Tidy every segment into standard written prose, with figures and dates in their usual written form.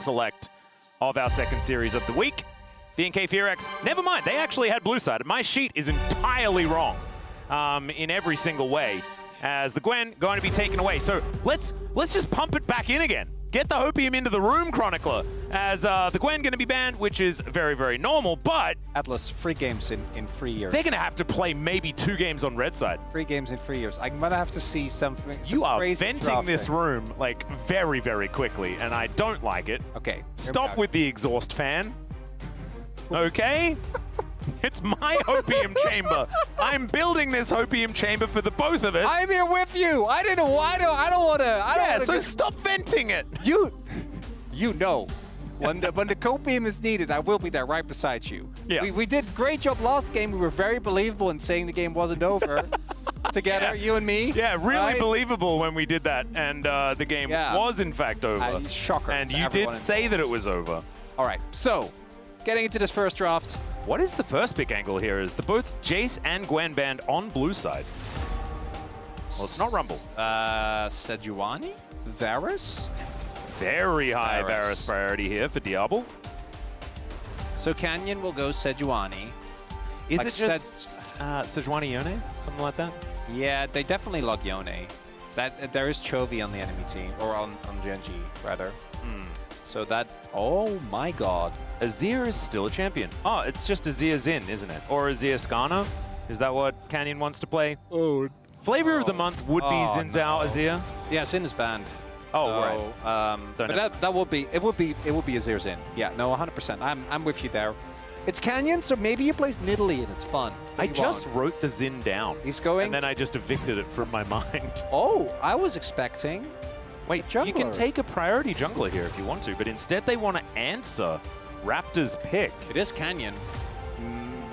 select of our second series of the week. BNK Fearex, never mind, they actually had blue side. My sheet is entirely wrong in every single way, as the Gwen going to be taken away. So let's just pump it back in again. Get the Hopium into the room, Chronicler, as the Gwen going to be banned, which is very, very normal, but... Atlas, 3 games in 3 years. They're going to have to play maybe 2 games on red side. 3 games in 3 years. I'm going to have to see something. You are crazy venting drafting. this room, like, very, very quickly, and I don't like it. Okay. Stop with the exhaust fan. Okay? It's my Hopium chamber. I'm building this Hopium chamber for the both of us. I'm here with you. I don't know. I don't want to. Yeah, so stop venting it. You know, when the copium is needed, I will be there right beside you. Yeah. We did a great job last game. We were very believable in saying the game wasn't over together, you and me. Yeah, really right? believable when we did that, and the game was in fact over. Shocker. And you did say that it was over. All right, so getting into this first draft. What is the first pick angle here? Is the both Jace and Gwen banned on blue side? Well, it's not Rumble. Sejuani? Varus? Very high Varus priority here for Diablo. So Canyon will go Sejuani. Is like it just Sejuani Yone? Something like that? Yeah, they definitely log Yone. There is Chovy on the enemy team, or on GENG, rather. So that, oh my god. Azir is still a champion. Oh, it's just Azir Zin, isn't it? Or Azir Skana? Is that what Canyon wants to play? Oh. Flavor of the month would be Xin Zhao Azir. Yeah, Zin is banned. Oh, so, right. So but that would be, it would be Azir Zin. Yeah, no, 100%. I'm with you there. It's Canyon, so maybe he plays Nidalee and it's fun. I just wrote the Zin down. He's going. And then I just evicted it from my mind. Oh, I was expecting. Wait, you can take a priority jungler here if you want to, but instead they want to answer Raptor's pick. It is Canyon.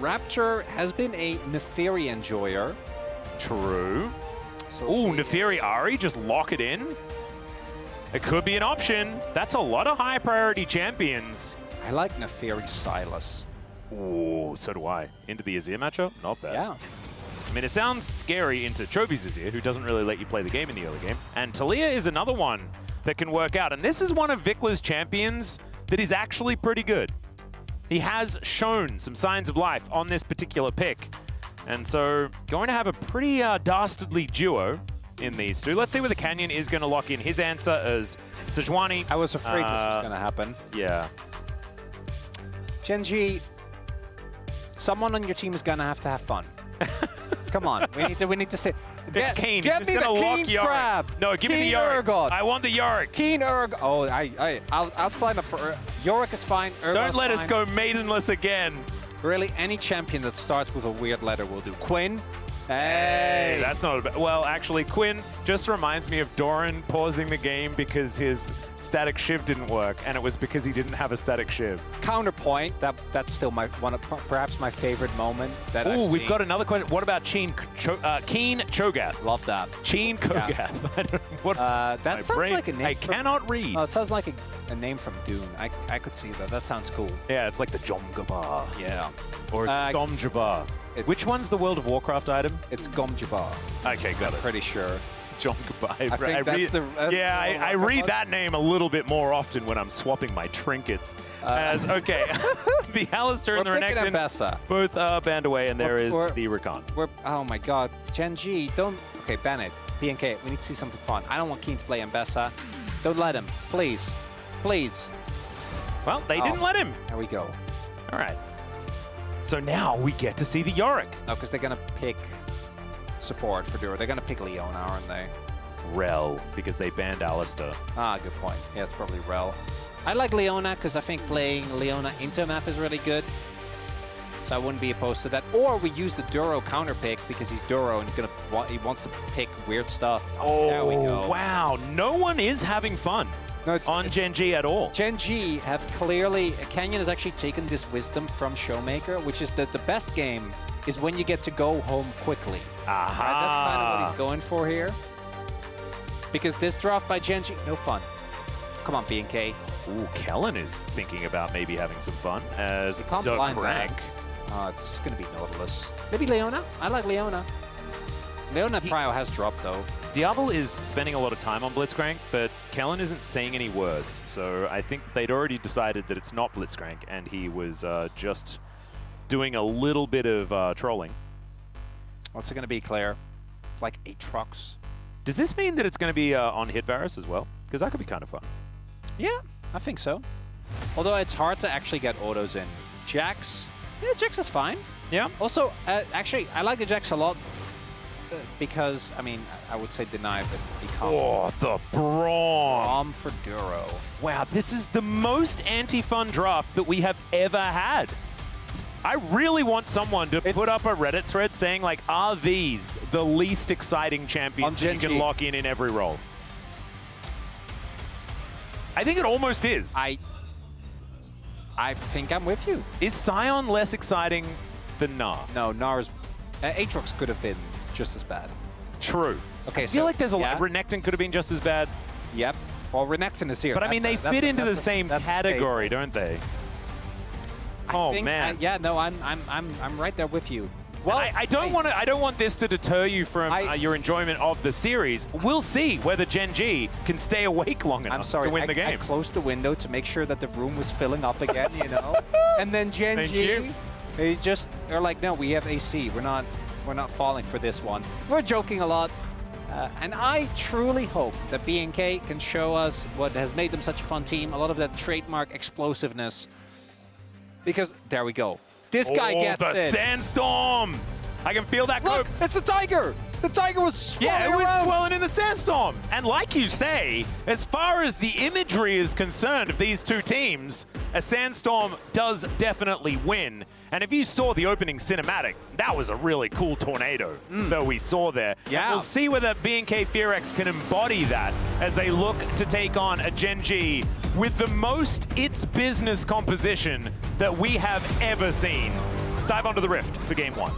Raptor has been a Neferi enjoyer. True. So ooh, Neferi Ari, just lock it in. It could be an option. That's a lot of high priority champions. I like Neferi Silas. Ooh, so do I. Into the Azir matchup? Not bad. Yeah. I mean, it sounds scary into Chovy's Azir, who doesn't really let you play the game in the early game. And Talia is another one that can work out. And this is one of Vicla's champions that is actually pretty good. He has shown some signs of life on this particular pick. And so, going to have a pretty dastardly duo in these two. Let's see where the Canyon is going to lock in his answer as Sejuani. I was afraid this was going to happen. Yeah. GENG, someone on your team is going to have fun. Come on, we need to say. It's Keen. Get me the Keen crab. No, give me the Yorick. I want the Yorick. Keen Urgot. Oh, I'll sign up for Yorick is fine. Don't let us go maidenless again. Really, any champion that starts with a weird letter will do. Quinn. Hey, that's not a bad. Well, actually, Quinn just reminds me of Doran pausing the game because his static shiv didn't work, and it was because he didn't have a static shiv. Counterpoint, that's still perhaps my favorite moment that I've seen. We've got another question. What about Keen Cho'Gath? Love that. Keen Cho'Gath. Yeah. That sounds like a name. I cannot read. Oh, it sounds like a name from Dune. I could see that. That sounds cool. Yeah, it's like the Jomgabar. Yeah. Or Gom Jabbar. Which one's the World of Warcraft item? It's Gom Jabbar. Okay, got it. Pretty sure. Jomgabar. I read that name a little bit more often when I'm swapping my trinkets. Okay, the Alistair and the Renekton both banned away, and there is the Rakan. Oh my god, GENG, don't. Okay, ban it. BNK, we need to see something fun. I don't want Keen to play Mbessa. Don't let him, please, please. Well, they didn't let him. There we go. All right. So now we get to see the Yorick. No, because they're gonna pick support for Dura. They're gonna pick Leona, aren't they? Rel, because they banned Alistair. Ah, good point. Yeah, it's probably Rel. I like Leona because I think playing Leona into map is really good. So I wouldn't be opposed to that. Or we use the Duro counter pick because he's Duro and he wants to pick weird stuff. Oh, there we go. Wow. No one is having fun on GENG at all. GENG have clearly... Canyon has actually taken this wisdom from Showmaker, which is that the best game is when you get to go home quickly. Aha. Right, that's kind of what he's going for here. Because this draft by GENG, no fun. Come on, BNK. Ooh, Kellen is thinking about maybe having some fun as Doug Rank. It's just going to be Nautilus. Maybe Leona. I like Leona. Leona Prio has dropped, though. Diablo is spending a lot of time on Blitzcrank, but Kellen isn't saying any words. So I think they'd already decided that it's not Blitzcrank, and he was just doing a little bit of trolling. What's it going to be, Claire? Like Aatrox? Does this mean that it's going to be on Hitvarus as well? Because that could be kind of fun. Yeah, I think so. Although it's hard to actually get autos in. Jax? Yeah, Jax is fine. Yeah. Also, actually, I like the Jax a lot because, I mean, I would say deny, but become. Oh, the Braum. For Duro. Wow, this is the most anti-fun draft that we have ever had. I really want someone to put up a Reddit thread saying, like, are these the least exciting champions that you can lock in every role? I think it almost is. I think I'm with you. Is Sion less exciting than Gnar? No, Gnar's... Aatrox could have been just as bad. True. Okay, I feel like there's a lot. Renekton could have been just as bad. Yep. Well, Renekton is here. But I mean, they fit into the same category, don't they? Oh man. Yeah, no, I'm right there with you. Well, I don't want this to deter you from your enjoyment of the series. We'll see whether GENG can stay awake long enough to win the game. I closed the window to make sure that the room was filling up again, you know. And then GENG, they just are like, no, we have AC. We're not falling for this one. We're joking a lot. And I truly hope that BNK can show us what has made them such a fun team, a lot of that trademark explosiveness. Because there we go. This guy gets it. The sandstorm! I can feel that. Look, it's a tiger! The tiger was swirling Yeah, it was around. swirling in the sandstorm. And like you say, as far as the imagery is concerned of these two teams, a sandstorm does definitely win. And if you saw the opening cinematic, that was a really cool tornado that we saw there. Yeah. And we'll see whether BNK Fearex can embody that as they look to take on a GENG with the most It's Business composition that we have ever seen. Let's dive onto the Rift for Game 1.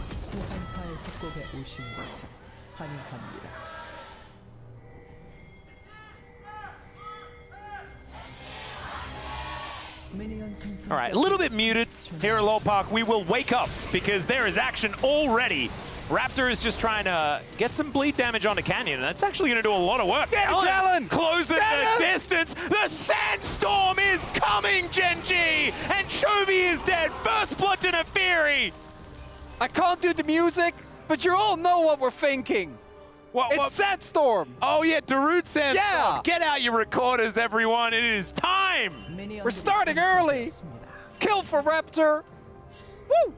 All right, a little bit muted here at Lowell Park. We will wake up because there is action already. Raptor is just trying to get some bleed damage onto Canyon, and that's actually going to do a lot of work. Kellen! Closing the distance. The sandstorm is coming, GENG! And Chovy is dead. First blood to Nefiri. I can't do the music, but you all know what we're thinking. It's Sandstorm. Oh, yeah, Darude Sandstorm. Yeah. Get out your recorders, everyone. It is time. We're starting early. Kill for Raptor. Woo!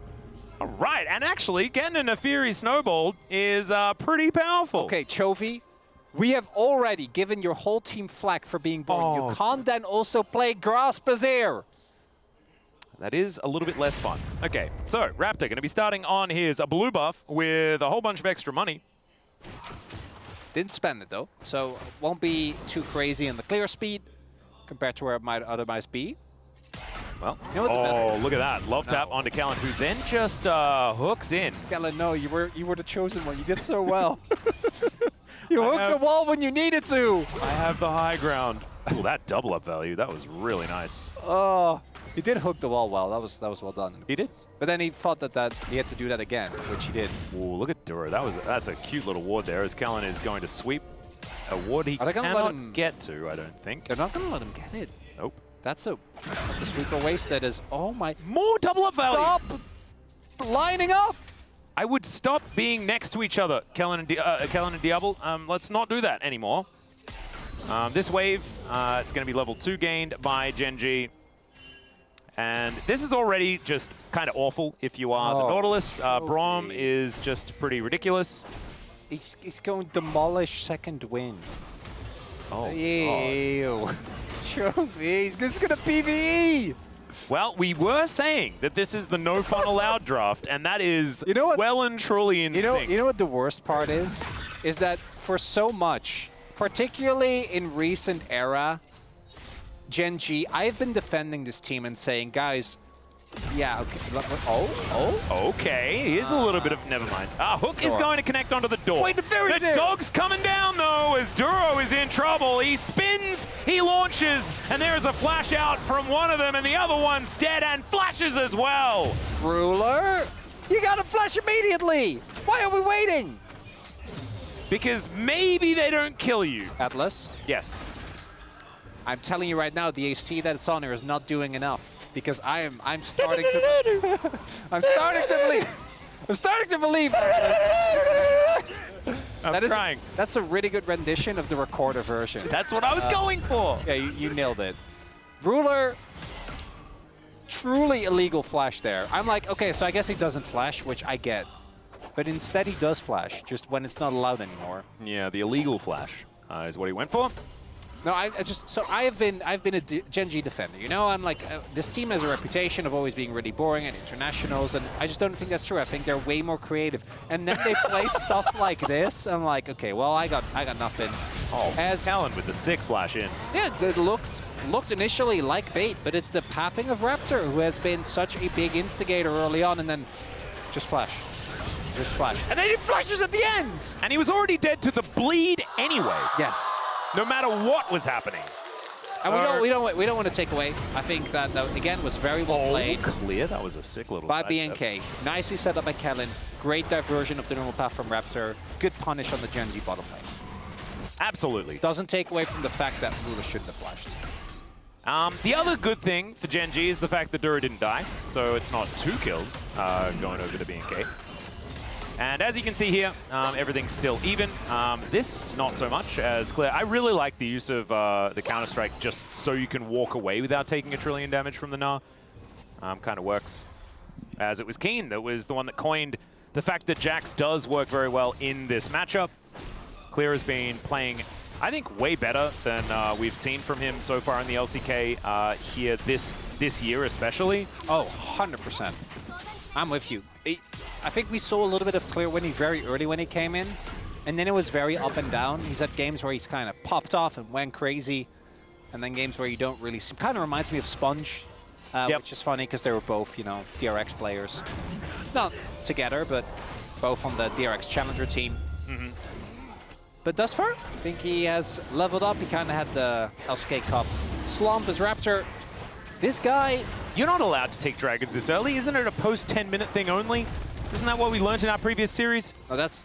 All right, and actually, getting a Nefiri snowball is pretty powerful. Okay, Chovy, we have already given your whole team flack for being boring. You can't then also play Grass Bazaar. That is a little bit less fun. Okay, so Raptor going to be starting on his blue buff with a whole bunch of extra money. Didn't spend it though, so won't be too crazy in the clear speed compared to where it might otherwise be. Well, you know what the best look at that. Love tap onto Kellen, who then just hooks in. Kellen, no, you were the chosen one. You did so well. You hooked the wall when you needed to. I have the high ground. Ooh, that double up value, that was really nice. Oh, he did hook the wall well. That was well done. He did? But then he thought that he had to do that again, which he did. Ooh, look at Duro. That's a cute little ward there as Kellen is going to sweep a ward he cannot get to, I don't think. They're not going to let him get it. Nope. That's a sweeper wasted as, oh my. More double up value. Stop lining up. I would stop being next to each other, Kellen and Diablo. Let's not do that anymore. This wave, it's going to be level 2 gained by GENG. And this is already just kind of awful if you are the Nautilus. Braum is just pretty ridiculous. He's going to demolish second wind. Oh, ew. Chovy, he's just going to PvE. Well, we were saying that this is the no fun allowed draft, and that is well and truly in sync. You know what the worst part is? Is that for so much, particularly in recent era, GENG, I've been defending this team and saying, guys, yeah, okay. Okay, here's a little bit of, never mind. Hook is going to connect onto the door. Wait, the dog's coming down, though, as Duro is in trouble. He spins, he launches, and there's a flash out from one of them, and the other one's dead and flashes as well. Ruler, you gotta flash immediately. Why are we waiting? because maybe they don't kill you. Atlas, Yes. I'm telling you right now, the AC that's on here is not doing enough because I'm starting to I'm starting to believe. I'm starting to believe. I'm trying. That's a really good rendition of the recorder version. That's what I was going for. Yeah, you nailed it. Ruler, truly illegal flash there. I'm like, okay, so I guess he doesn't flash, which I get. But instead he does flash, just when it's not allowed anymore. Yeah, the illegal flash is what he went for. No, I've been a GENG defender. You know, I'm like, this team has a reputation of always being really boring at internationals, and I just don't think that's true. I think they're way more creative. And then they play stuff like this. I'm like, okay, well, I got nothing. Oh, as Talon with the sick flash in. Yeah, it looked initially like bait, but it's the pathing of Raptor who has been such a big instigator early on, and then just flash. Just flash. And then he flashes at the end! And he was already dead to the bleed anyway. Yes. No matter what was happening. And we don't want to take away. I think that again was very well played. Clear. That was a sick little By BNK. Nicely set up by Kellen. Great diversion of the normal path from Raptor. Good punish on the GENG bottom lane. Absolutely. Doesn't take away from the fact that Ruler shouldn't have flashed. The other good thing for GENG is the fact that Duro didn't die, so it's not 2 kills going over to BNK. And as you can see here, everything's still even. This, not so much as Clear. I really like the use of the Counter-Strike just so you can walk away without taking 1 trillion damage from the Gnar. Kind of works. As it was Keen that was the one that coined the fact that Jax does work very well in this matchup. Clear has been playing, I think, way better than we've seen from him so far in the LCK here this year especially. Oh, 100%. I'm with you. I think we saw a little bit of Clear winning very early when he came in, and then it was very up and down. He's had games where he's kind of popped off and went crazy, and then games where you don't really see. Kind of reminds me of Sponge, which is funny because they were both, you know, DRX players. Not together, but both on the DRX Challenger team. Mm-hmm. But thus far, I think he has leveled up. He kind of had the LCK Cup slump as Raptor. This guy... You're not allowed to take dragons this early. Isn't it a post-10-minute thing only? Isn't that what we learned in our previous series? Oh, that's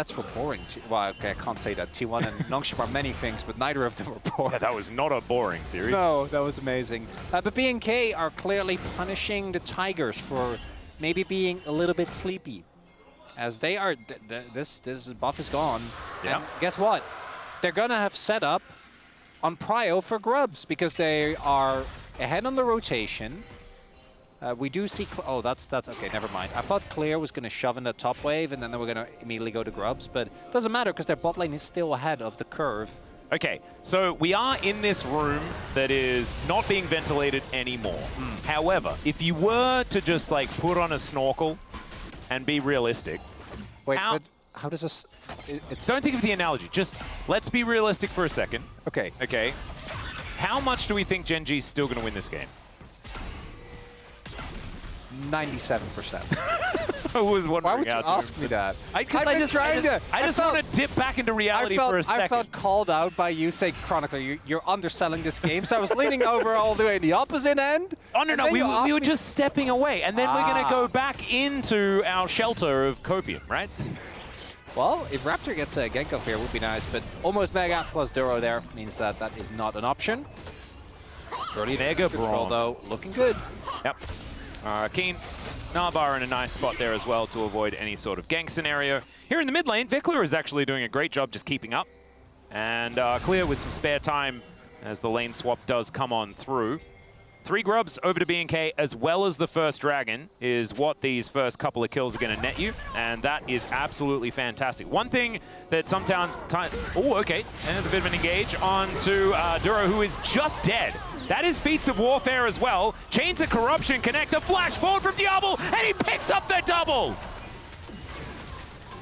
for boring. Well, okay, I can't say that. T1 and Longship are many things, but neither of them are boring. Yeah, that was not a boring series. No, that was amazing. But BNK are clearly punishing the Tigers for maybe being a little bit sleepy. As they are... This buff is gone. Yeah. And guess what? They're going to have set up on Prio for Grubs because they are ahead on the rotation. We do see... Oh, that's... Okay, never mind. I thought Clear was going to shove in the top wave and then they were going to immediately go to Grubs, but it doesn't matter because their bot lane is still ahead of the curve. Okay, so we are in this room that is not being ventilated anymore. However, if you were to just, like, put on a snorkel and be realistic... Wait, but how does this... Don't think of the analogy. Just let's be realistic for a second. Okay. Okay. How much do we think GENG is still going to win this game? 97%. I was wondering. Why would you ask me that? I just want to dip back into reality for a second. I felt called out by you saying, Chronicler, you're underselling this game. So I was leaning over all the way in the opposite end. Oh, no, we were just stepping away. And then we're going to go back into our shelter of Copium, right? Well, if Raptor gets a gank off here, it would be nice. But almost Mega plus Duro there means that that is not an option. Early Mega Brawl, though, looking good. Yep. Keen. Narbar in a nice spot there as well to avoid any sort of gank scenario. Here in the mid lane, Vikler is actually doing a great job just keeping up. And Clear with some spare time as the lane swap does come on through. 3 grubs over to BNK as well as the first dragon is what these first couple of kills are going to net you. And that is absolutely fantastic. One thing that sometimes... Oh, okay. And there's a bit of an engage onto Duro, who is just dead. That is Feats of Warfare as well. Chains of Corruption connect a flash forward from Diablo, and he picks up the double!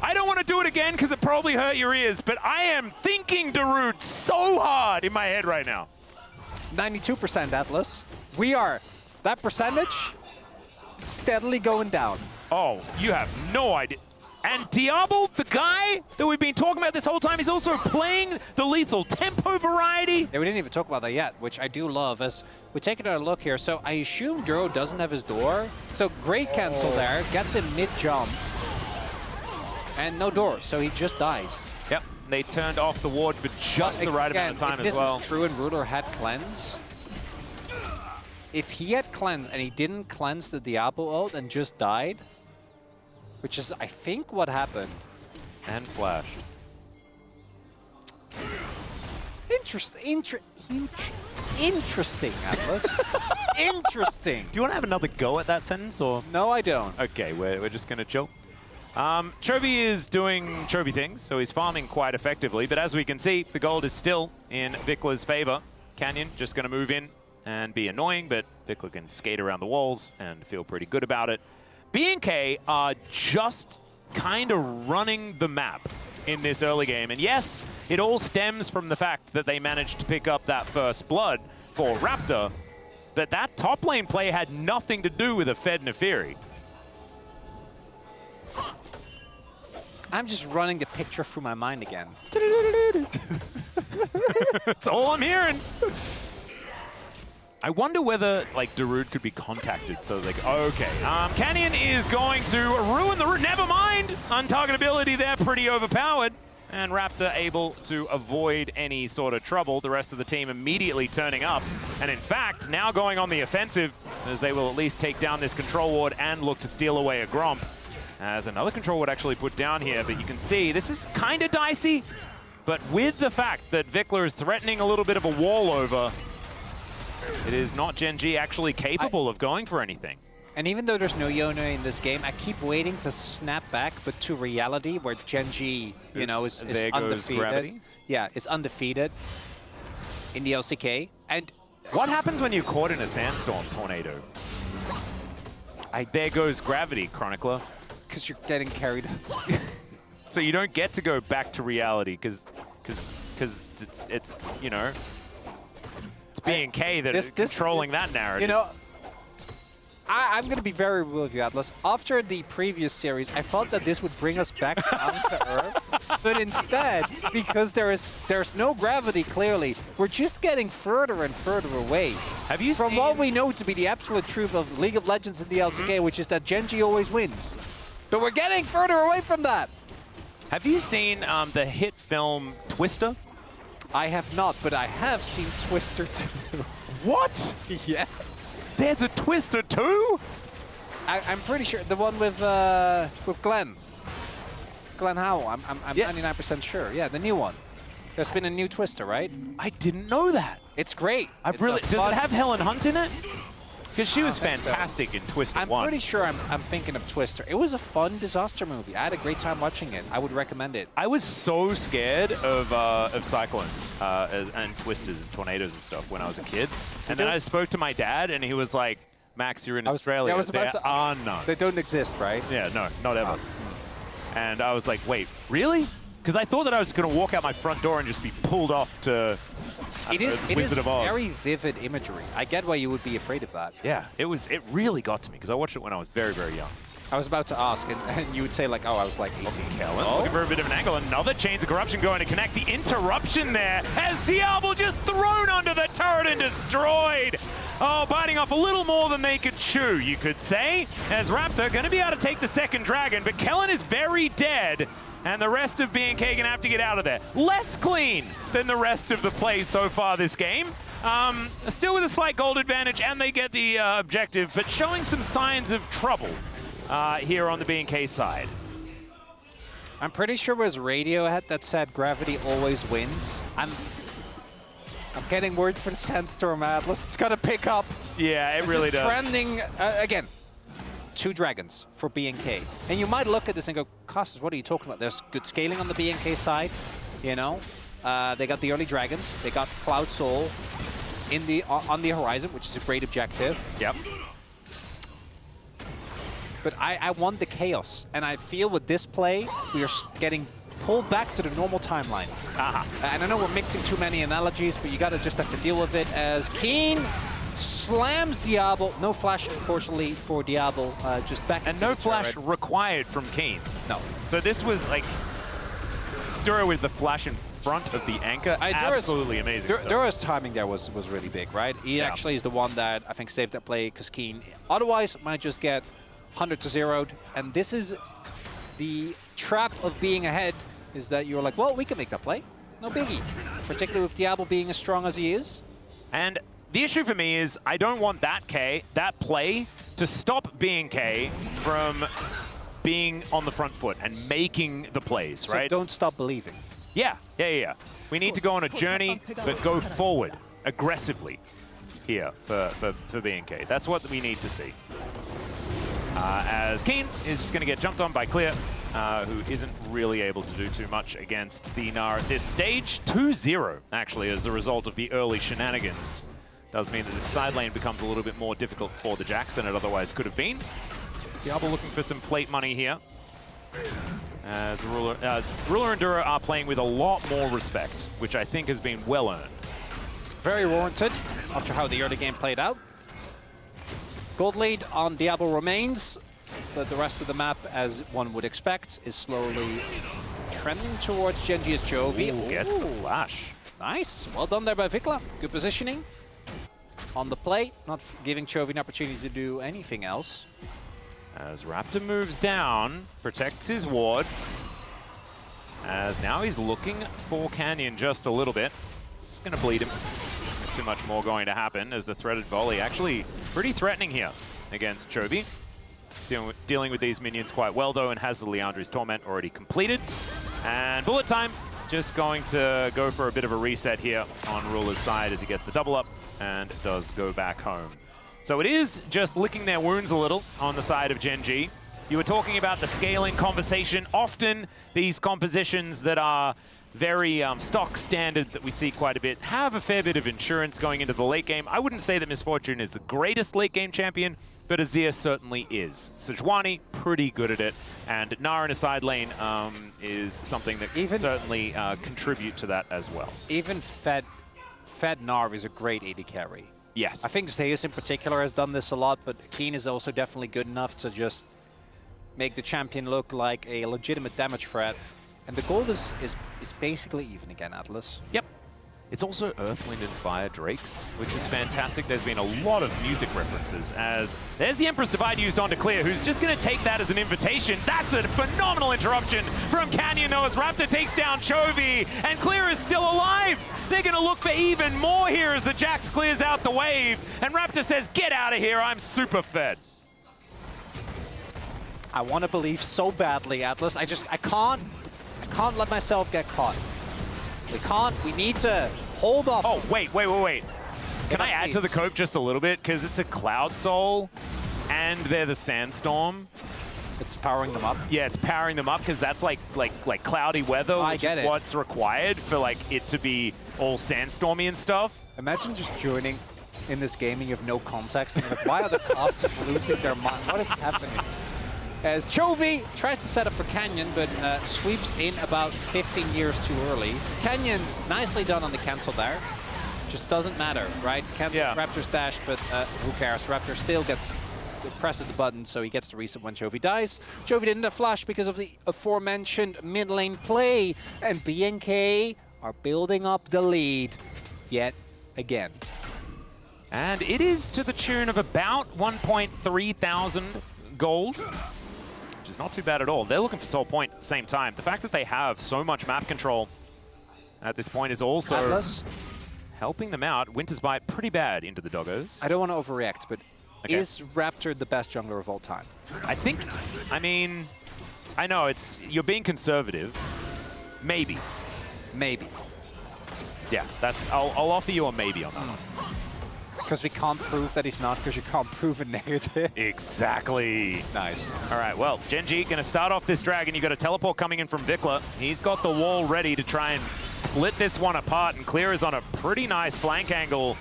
I don't want to do it again because it probably hurt your ears, but I am thinking Darude so hard in my head right now. 92% Atlas. We are, that percentage, steadily going down. Oh, you have no idea. And Diablo, the guy that we've been talking about this whole time, is also playing the lethal tempo variety. Yeah, we didn't even talk about that yet, which I do love. As we take another look here, so I assume Duro doesn't have his door. So great cancel there, gets in mid-jump. And no door, so he just dies. Yep. They turned off the ward for just the right amount of time as well. If this is true and Ruler had cleanse, if he had cleanse and he didn't cleanse the Diablo ult and just died, which is, I think, what happened. And flash. Interesting, Atlas. Interesting. Do you want to have another go at that sentence, or? No, I don't. Okay, we're just going to chill. Chovy is doing Chovy things, so he's farming quite effectively. But as we can see, the gold is still in Vicla's favor. Canyon just going to move in and be annoying, but Vicla can skate around the walls and feel pretty good about it. BNK are just kind of running the map in this early game. And yes, it all stems from the fact that they managed to pick up that first blood for Raptor, but that top lane play had nothing to do with a Fed Neferi. I'm just running the picture through my mind again. That's all I'm hearing. I wonder whether, like, Darude could be contacted. So, like, okay. Canyon is going to ruin the route. Never mind. Untargetability there, pretty overpowered. And Raptor able to avoid any sort of trouble. The rest of the team immediately turning up. And in fact, now going on the offensive, as they will at least take down this control ward and look to steal away a Gromp. As another control ward actually put down here. But you can see, this is kind of dicey. But with the fact that Vikler is threatening a little bit of a wall over, it is not GENG actually capable of going for anything. And even though there's no Yone in this game, I keep waiting to snap back, but to reality where GENG, you know, is undefeated. Gravity. Yeah, is undefeated in the LCK. And what happens when you're caught in a sandstorm tornado? There goes gravity, Chronicler. Because you're getting carried. So you don't get to go back to reality because it's you know, it's BNK that is controlling that narrative. You know, I'm going to be very real with you, Atlas. After the previous series, I thought that this would bring us back down to Earth. But instead, because there's no gravity, clearly, we're just getting further and further away. Have you from seen what we know to be the absolute truth of League of Legends in the LCK, which is that GENG always wins. But we're getting further away from that. Have you seen the hit film Twister? I have not, but I have seen Twister 2. What? Yes. There's a Twister 2? I'm pretty sure the one with Glenn Howell. I'm 99% sure. Yeah, the new one. There's been a new Twister, right? I didn't know that. It's great. Does it have Helen Hunt in it? Because she was fantastic in Twister 1. I'm pretty sure I'm thinking of Twister. It was a fun disaster movie. I had a great time watching it. I would recommend it. I was so scared of cyclones and twisters and tornadoes and stuff when I was a kid. And then I spoke to my dad, and he was like, Max, you're in Australia. I was about to are none. They don't exist, right? Yeah, no, not ever. And I was like, wait, really? Because I thought that I was going to walk out my front door and just be pulled off to Wizard of Oz. Very vivid imagery. I get why you would be afraid of that. Yeah, it really got to me because I watched it when I was very, very young. I was about to ask, and you would say, like, oh, I was like 18. Kellen looking for a bit of an angle. Another Chains of Corruption going to connect. The interruption there as Diablo just thrown under the turret and destroyed. Oh, biting off a little more than they could chew, you could say. As Raptor going to be able to take the second dragon, but Kellen is very dead. And the rest of BNK going to have to get out of there. Less clean than the rest of the play so far this game. Still with a slight gold advantage, and they get the objective, but showing some signs of trouble here on the BNK side. I'm pretty sure it was Radiohead that said gravity always wins. I'm getting worried for the Sandstorm Atlas. It's got to pick up. Yeah, it really does. Trending, again, 2 dragons for BNK. And you might look at this and go, Costas, what are you talking about? There's good scaling on the BNK side, you know? They got the early dragons. They got Cloud Soul on the horizon, which is a great objective. Yep. But I want the chaos. And I feel with this play, we are getting pulled back to the normal timeline. And I know we're mixing too many analogies, but you got to just have to deal with it as Keen slams Diablo. No flash, unfortunately, for Diablo. Just back and no flash required from Keen. No. So this was like Duro with the flash in front of the anchor. Absolutely amazing. Duro's timing there was really big, right? He actually is the one that I think saved that play because Keen otherwise might just get 100 to 0'd. And this is the trap of being ahead is that you're like, well, we can make that play. No biggie. Particularly with Diablo being as strong as he is. And the issue for me is I don't want that play to stop BNK from being on the front foot and making the plays, right? So don't stop believing. Yeah. We need to go on a journey, but go forward aggressively here for BNK. That's what we need to see. As Keen is just going to get jumped on by Clear, who isn't really able to do too much against the Gnar at this stage. 2-0, actually, as a result of the early shenanigans. Does mean that this side lane becomes a little bit more difficult for the Jacks than it otherwise could have been. Diablo looking for some plate money here. As Ruler and Dura are playing with a lot more respect, which I think has been well earned. Very warranted after how the early game played out. Gold lead on Diablo remains, but the rest of the map, as one would expect, is slowly trending towards GENG as Chovy. Ooh, gets the flash. Nice. Well done there by Vikla. Good positioning on the play, not giving Chovy an opportunity to do anything else. As Raptor moves down, protects his ward. As now he's looking for Canyon just a little bit. It's going to bleed him. Not too much more going to happen as the threaded volley actually pretty threatening here against Chovy. Dealing with these minions quite well though, and has the Liandry's Torment already completed. And bullet time just going to go for a bit of a reset here on Ruler's side as he gets the double up and does go back home. So it is just licking their wounds a little on the side of GENG. You were talking about the scaling conversation. Often these compositions that are very stock standard that we see quite a bit have a fair bit of insurance going into the late game. I wouldn't say that Misfortune is the greatest late game champion, but Azir certainly is. Sejuani, pretty good at it, and Gnar in a side lane is something that can certainly contribute to that as well. Even Fed Gnar is a great AD carry. Yes. I think Zeus in particular has done this a lot, but Keen is also definitely good enough to just make the champion look like a legitimate damage threat. And the gold is basically even again, Atlas. Yep. It's also Earth, Wind, and Fire Drakes, which is fantastic. There's been a lot of music references as there's the Empress Divide used onto Clear, who's just going to take that as an invitation. That's a phenomenal interruption from Canyon, though, as Raptor takes down Chovy, and Clear is still alive. They're going to look for even more here as the Jax clears out the wave, and Raptor says, get out of here, I'm super fed. I want to believe so badly, Atlas. I can't let myself get caught. We need to hold off. Oh, wait. Can I add to the cope just a little bit? Because it's a Cloud Soul, and they're the Sandstorm. It's powering them up? Yeah, it's powering them up, because that's like cloudy weather, which is what's required for it to be all sandstormy and stuff. Imagine just joining in this game and you have no context, and you're like, why are the casters losing their mind? What is happening? As Chovy tries to set up for Canyon, but sweeps in about 15 years too early. Canyon, nicely done on the cancel there. Just doesn't matter, right? Cancel Raptor's dash, but who cares? Raptor still presses the button, so he gets the reset when Chovy dies. Chovy didn't have flash because of the aforementioned mid lane play, and BNK are building up the lead yet again. And it is to the tune of about 1.3 thousand gold. Which is not too bad at all. They're looking for Soul Point at the same time. The fact that they have so much map control at this point is also Atlas helping them out. Winter's Bite pretty bad into the doggos. I don't want to overreact, but is Raptor the best jungler of all time? I mean, I know you're being conservative. Maybe. Maybe. Yeah, I'll offer you a maybe on that one. Because we can't prove that he's not, because you can't prove a negative. Exactly. Nice. All right, well, GENG going to start off this dragon. You've got a teleport coming in from Vikla. He's got the wall ready to try and split this one apart, and Clear is on a pretty nice flank angle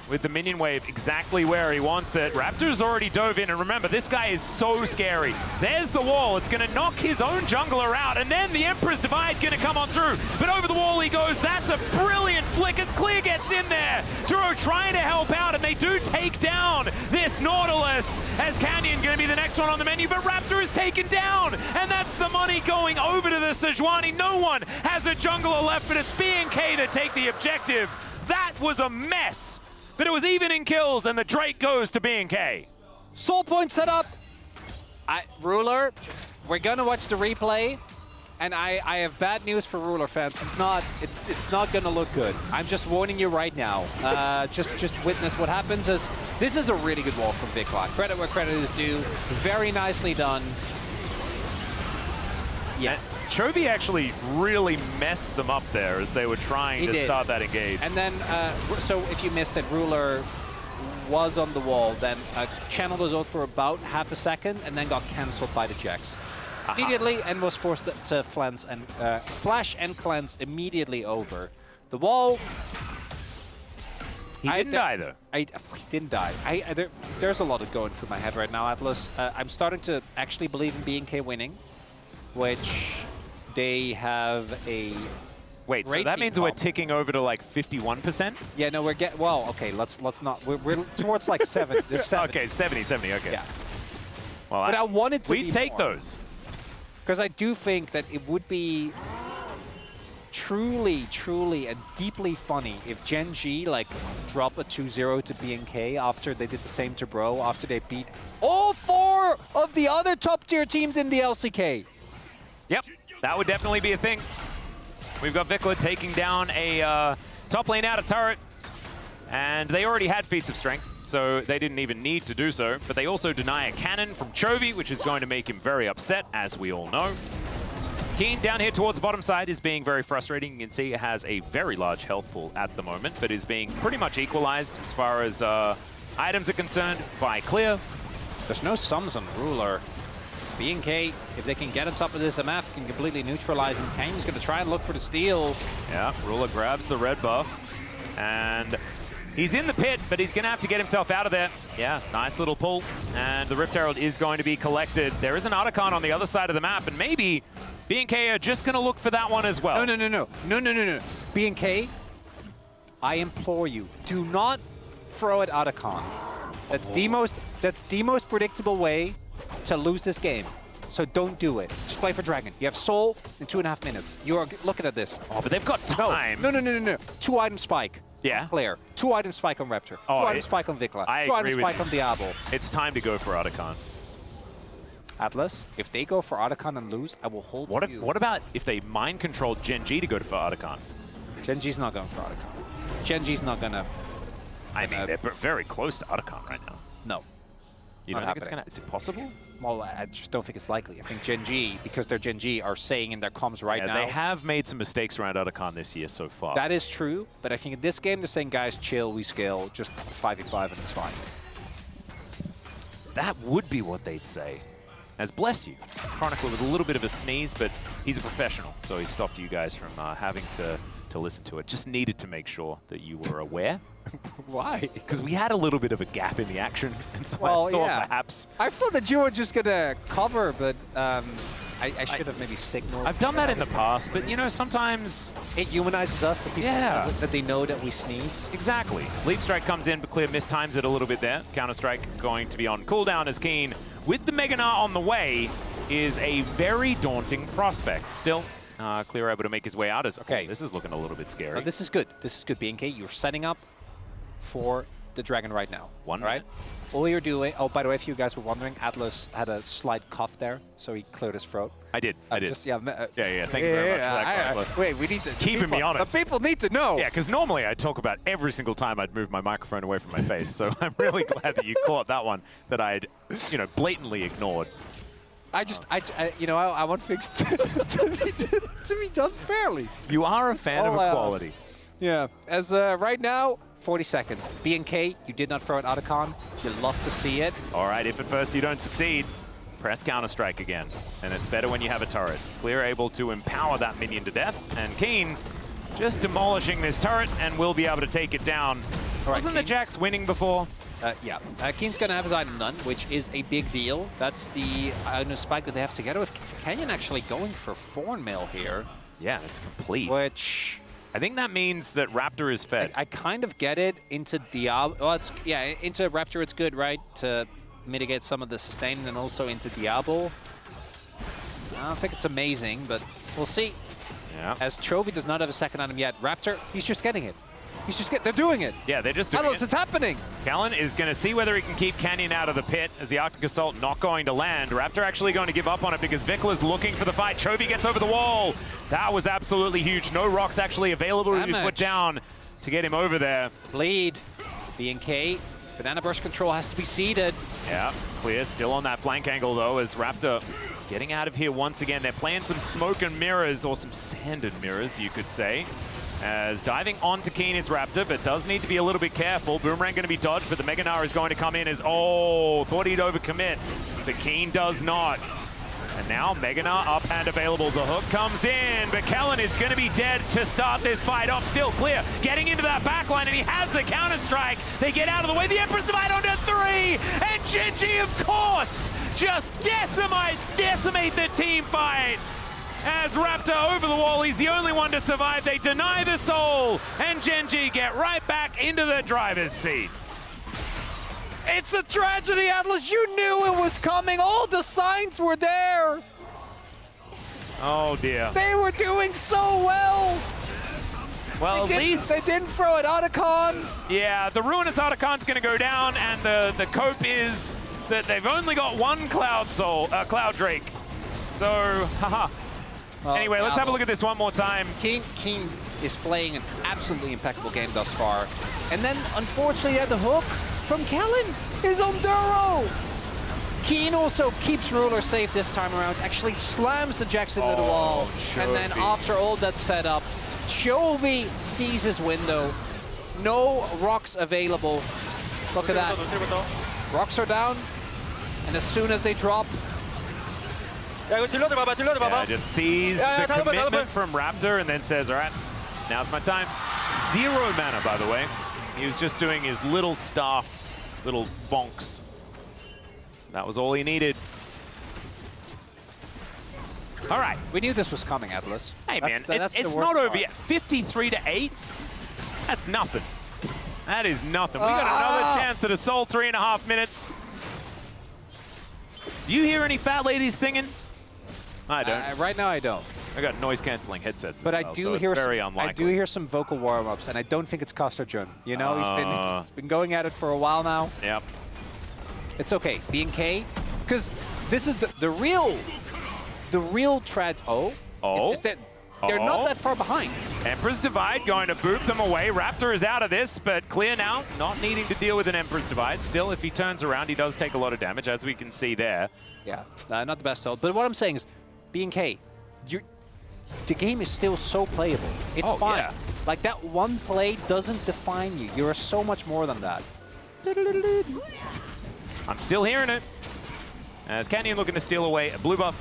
with the minion wave exactly where he wants it. Raptor's already dove in, and remember, this guy is so scary. There's the wall. It's going to knock his own jungler out, and then the Emperor's Divide going to come on through. But over the wall he goes. That's a brilliant flick as Clear gets in there. Duro trying to help out, and they do take down this Nautilus as Canyon going to be the next one on the menu, but Raptor is taken down, and that's the money going over to the Sejuani. No one has a jungler left, but it's BNK that take the objective. That was a mess. But it was even in kills, and the Drake goes to BNK. Soul Point set up. Ruler, we're going to watch the replay. And I have bad news for Ruler fans. It's not gonna look good. I'm just warning you right now. Just witness what happens. As this is a really good wall from Vikla. Credit where credit is due. Very nicely done. Yeah. And Chovy actually really messed them up there as they were trying to start that engage. And then, so if you missed it, Ruler was on the wall, then channeled those out for about half a second, and then got cancelled by the Jax. Immediately, and was forced to flash and cleanse immediately over the wall. He didn't die, though. He didn't die. There's a lot of going through my head right now, Atlas. I'm starting to actually believe in BNK winning, which they have a Wait, so that means we're ticking over to like 51%? Yeah, no, we're well, okay, let's not. We're towards like 7. There's 7. Okay, 70, okay. Yeah. Well, but I wanted to we take those. Because I do think that it would be truly, truly and deeply funny if GENG like drop a 2-0 to BNK after they did the same to Bro, after they beat all 4 of the other top tier teams in the LCK. Yep, that would definitely be a thing. We've got Vikla taking down a top lane out of turret, and they already had feats of strength, so they didn't even need to do so. But they also deny a cannon from Chovy, which is going to make him very upset, as we all know. Keen down here towards the bottom side is being very frustrating. You can see it has a very large health pool at the moment, but is being pretty much equalized as far as items are concerned by Clear. There's no sums on Ruler. BNK, if they can get on top of this MF, can completely neutralize him. Kane's going to try and look for the steal. Yeah, Ruler grabs the red buff, and he's in the pit, but he's going to have to get himself out of there. Yeah, nice little pull, and the Rift Herald is going to be collected. There is an Otacon on the other side of the map, and maybe BNK are just going to look for that one as well. No. BNK, I implore you, do not throw at Otacon. That's the most predictable way to lose this game. So don't do it. Just play for Dragon. You have Soul in 2.5 minutes. You are looking at this. Oh, but they've got time. No. 2-item spike. Yeah. Clear. 2-item spike on Raptor. Oh, 2-item spike on Vikla. 2-item spike on Diablo. It's time to go for Otacon. Atlas, if they go for Otacon and lose, I will hold you. What about if they mind controlled GENG to go for Otacon? GENG's not going for Otacon. GENG's not gonna. I mean, they're very close to Otacon right now. No. You don't think it's gonna? Is it possible? Well, I just don't think it's likely. I think GENG, because they're GENG, are saying in their comms right now. They have made some mistakes around Otacon this year so far. That is true, but I think in this game they're saying, guys, chill, we scale, just 5v5 and it's fine. That would be what they'd say. As bless you, Chronicler with a little bit of a sneeze, but he's a professional, so he stopped you guys from having to listen to it. Just needed to make sure that you were aware. Why? Because we had a little bit of a gap in the action, and so I thought perhaps... I thought that you were just going to cover, but I should have maybe signaled. I've done that in the past, but you know, sometimes... It humanizes us to people that they know that we sneeze. Exactly. Leap Strike comes in, but Clear mistimes it a little bit there. Counter-Strike going to be on cooldown as Keen, with the Mega Gnar on the way, is a very daunting prospect. Still, Clear able to make his way out as, okay, this is looking a little bit scary. This is good. This is good, BNK. You're setting up for the Dragon right now. Right? All you're doing, oh, by the way, if you guys were wondering, Atlas had a slight cough there, so he cleared his throat. I did. Thank you very much for that. Wait, we need to keeping me honest. The people need to know. Yeah, because normally I talk about every single time I'd move my microphone away from my face, so I'm really glad that you caught that one that I'd, you know, blatantly ignored. I want things to be done fairly. You are a fan of equality. Yeah. As right now, 40 seconds. BNK, you did not throw an Otacon. You love to see it. All right, if at first you don't succeed, press Counter-Strike again. And it's better when you have a turret. Clear able to empower that minion to death. And Keen just demolishing this turret and will be able to take it down. Right, wasn't the Jax winning before? Yeah. Keen's going to have his item done, which is a big deal. That's the item spike that they have together with Kenyon actually going for Thorn Mail here. Yeah, it's complete. Which... I think that means that Raptor is fed. I kind of get it. Into Diablo, well, into Raptor it's good, right? To mitigate some of the sustain, and also into Diablo. I don't think it's amazing, but we'll see. Yeah. As Chovy does not have a second item yet. Raptor, he's just getting it. They're doing it. Yeah, they're just doing Atlas, it. it's happening. Callan is going to see whether he can keep Canyon out of the pit as the Arctic Assault not going to land. Raptor actually going to give up on it because Vikla's looking for the fight. Chovy gets over the wall. That was absolutely huge. No rocks actually available to be put down to get him over there. Bleed. B&K. Banana Burst control has to be seeded. Yeah, Clear still on that flank angle though as Raptor getting out of here once again. They're playing some smoke and mirrors, or some sand and mirrors, you could say. As diving onto Keen is Raptor, but does need to be a little bit careful. Boomerang going to be dodged, but the Mega Gnar is going to come in as, oh, thought he'd overcommit, but Keen does not. And now Mega Gnar up and available. The hook comes in, but Kellen is going to be dead to start this fight off. Still Clear, getting into that backline, and he has the counter-strike. They get out of the way. The Empress Divide onto 3, and GENG, of course, just decimate the team fight. As Raptor over the wall, he's the only one to survive. They deny the soul, and GENG get right back into the driver's seat. It's a tragedy, Atlas. You knew it was coming. All the signs were there. Oh dear. They were doing so well. Well, at least they didn't throw it Otacon. Yeah, the Ruinous Otacon's going to go down, and the cope is that they've only got one Cloud Drake. So, haha. Well, anyway, let's have a look at this one more time. Keen is playing an absolutely impeccable game thus far. And then, unfortunately, at the hook from Kellen is on Duro. Keen also keeps Ruler safe this time around, actually slams the Jackson into the wall. And then after all that setup, Chovy sees his window. No rocks available. Look at that. Rocks are down. And as soon as they drop, yeah, just sees the commitment from Raptor and then says, all right, now's my time. 0 mana, by the way. He was just doing his little stuff, little bonks. That was all he needed. All right. We knew this was coming, Atlas. Hey, man, it's not over yet. 53-8? That's nothing. That is nothing. We got another chance at a Soul 3.5 minutes. Do you hear any fat ladies singing? I don't. Right now, I don't. I got noise-canceling headsets. But as well, I do so hear it's very unlikely. I do hear some vocal warm-ups, and I don't think it's Costa Jun. You know, he's been going at it for a while now. Yep. It's okay. B&K, because this is the real is that they're not that far behind. Emperor's Divide going to boop them away. Raptor is out of this, but Clear now, not needing to deal with an Emperor's Divide. Still, if he turns around, he does take a lot of damage, as we can see there. Yeah, not the best hold. But what I'm saying is, B&K, the game is still so playable. It's fine. Yeah. Like, that one play doesn't define you. You're so much more than that. I'm still hearing it. As Canyon looking to steal away a blue buff.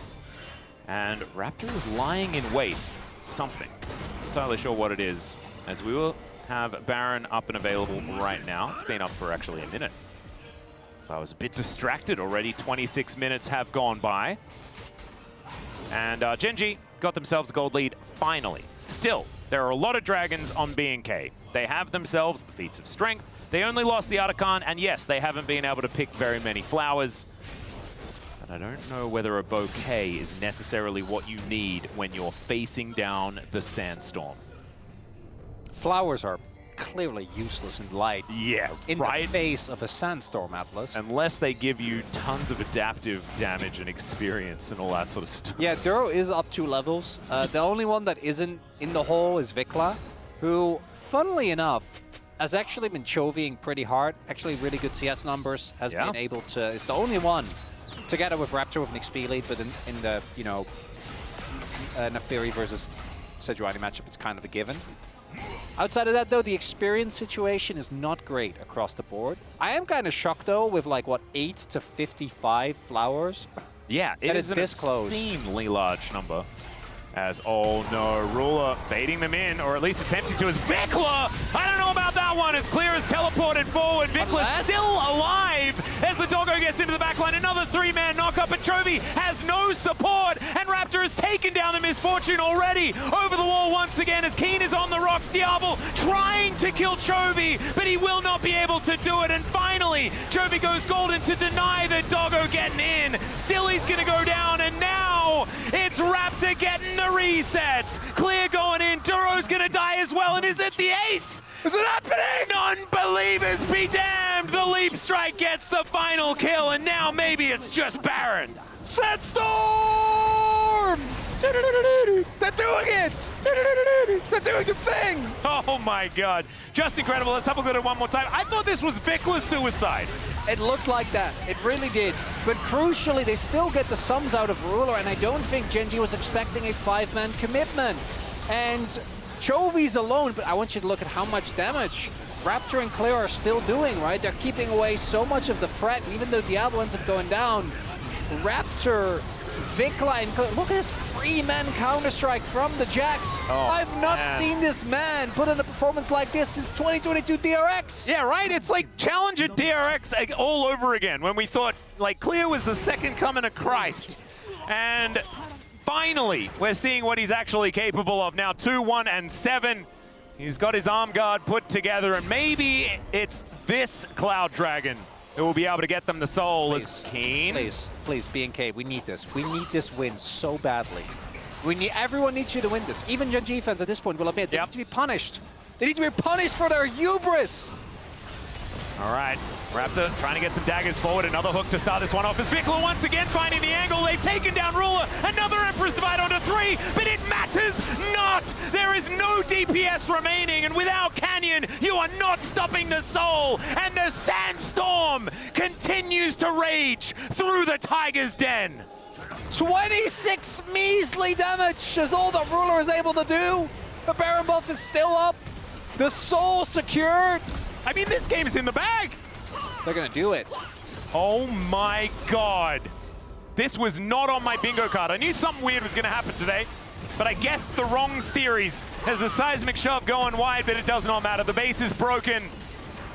And Raptor is lying in wait. Something. Not entirely sure what it is. As we will have Baron up and available right now. It's been up for actually a minute. So I was a bit distracted already. 26 minutes have gone by. And GENG got themselves a gold lead finally. Still, there are a lot of dragons on B&K. They have themselves the feats of strength. They only lost the Otacon, and yes, they haven't been able to pick very many flowers. But I don't know whether a bouquet is necessarily what you need when you're facing down the sandstorm. Flowers are clearly useless in light. Yeah, in the face of a sandstorm, Atlas. Unless they give you tons of adaptive damage and experience and all that sort of stuff. Yeah, Duro is up 2 levels. The only one that isn't in the hole is Vikla, who, funnily enough, has actually been chovying pretty hard. Actually, really good CS numbers. Has been able to. Is the only one, together with Raptor with an XP lead, but in the Neferi versus Sejuani matchup, it's kind of a given. Outside of that, though, the experience situation is not great across the board. I am kind of shocked, though, with like, what, 8 to 55 flowers? Yeah, it is an obscenely large number. As, oh no, Ruler baiting them in, or at least attempting to, as Vikla! I don't know about that one, as Clear is teleported forward. Vikla's still alive as the doggo gets into the backline. Another 3-man knockup, but Chovy has no support, and Raptor has taken down the Misfortune already. Over the wall once again as Keen is on the rocks. Diablo trying to kill Chovy, but he will not be able to do it. And finally, Chovy goes golden to deny the doggo getting in. Still he's gonna go down, and now it's Raptor getting the resets. Clear going in, Duro's gonna die as well, and is it the ace? Is it happening? Non-believers be damned! The Leap Strike gets the final kill, and now maybe it's just Baron. Set Storm! They're doing it! They're doing the thing! Oh my god. Just incredible. Let's have a look at it one more time. I thought this was Vicla's suicide. It looked like that. It really did. But crucially, they still get the sums out of Ruler, and I don't think GENG was expecting a 5-man commitment. And Chovy's alone, but I want you to look at how much damage Raptor and Clear are still doing, right? They're keeping away so much of the threat, and even though Diablo ends up going down, Raptor, Vikla, and Clear, look at this 3-man Counter-Strike from the Jax. Oh, I've not seen this man put in a performance like this since 2022 DRX. Yeah, right? It's like Challenger DRX all over again when we thought like Clear was the second coming of Christ. And finally, we're seeing what he's actually capable of now. 2, 1, and 7. He's got his arm guard put together, and maybe it's this Cloud Dragon that will be able to get them the soul. As Keen. Please, BNK, we need this. We need this win so badly. Everyone needs you to win this. Even GENG fans at this point will admit they need to be punished. They need to be punished for their hubris. All right, Raptor trying to get some daggers forward. Another hook to start this one off as Vikla once again finding the angle. They've taken down Ruler. Another Empress Divide onto 3, but it matters not. There is no DPS remaining, and without Canyon, you are not stopping the soul. And the Sandstorm continues to rage through the Tiger's Den. 26 measly damage is all that Ruler is able to do. The Baron buff is still up. The soul secured. I mean, this game is in the bag. They're gonna do it. Oh my god. This was not on my bingo card. I knew something weird was gonna happen today, but I guessed the wrong series as the seismic shove going wide, but it does not matter. The base is broken.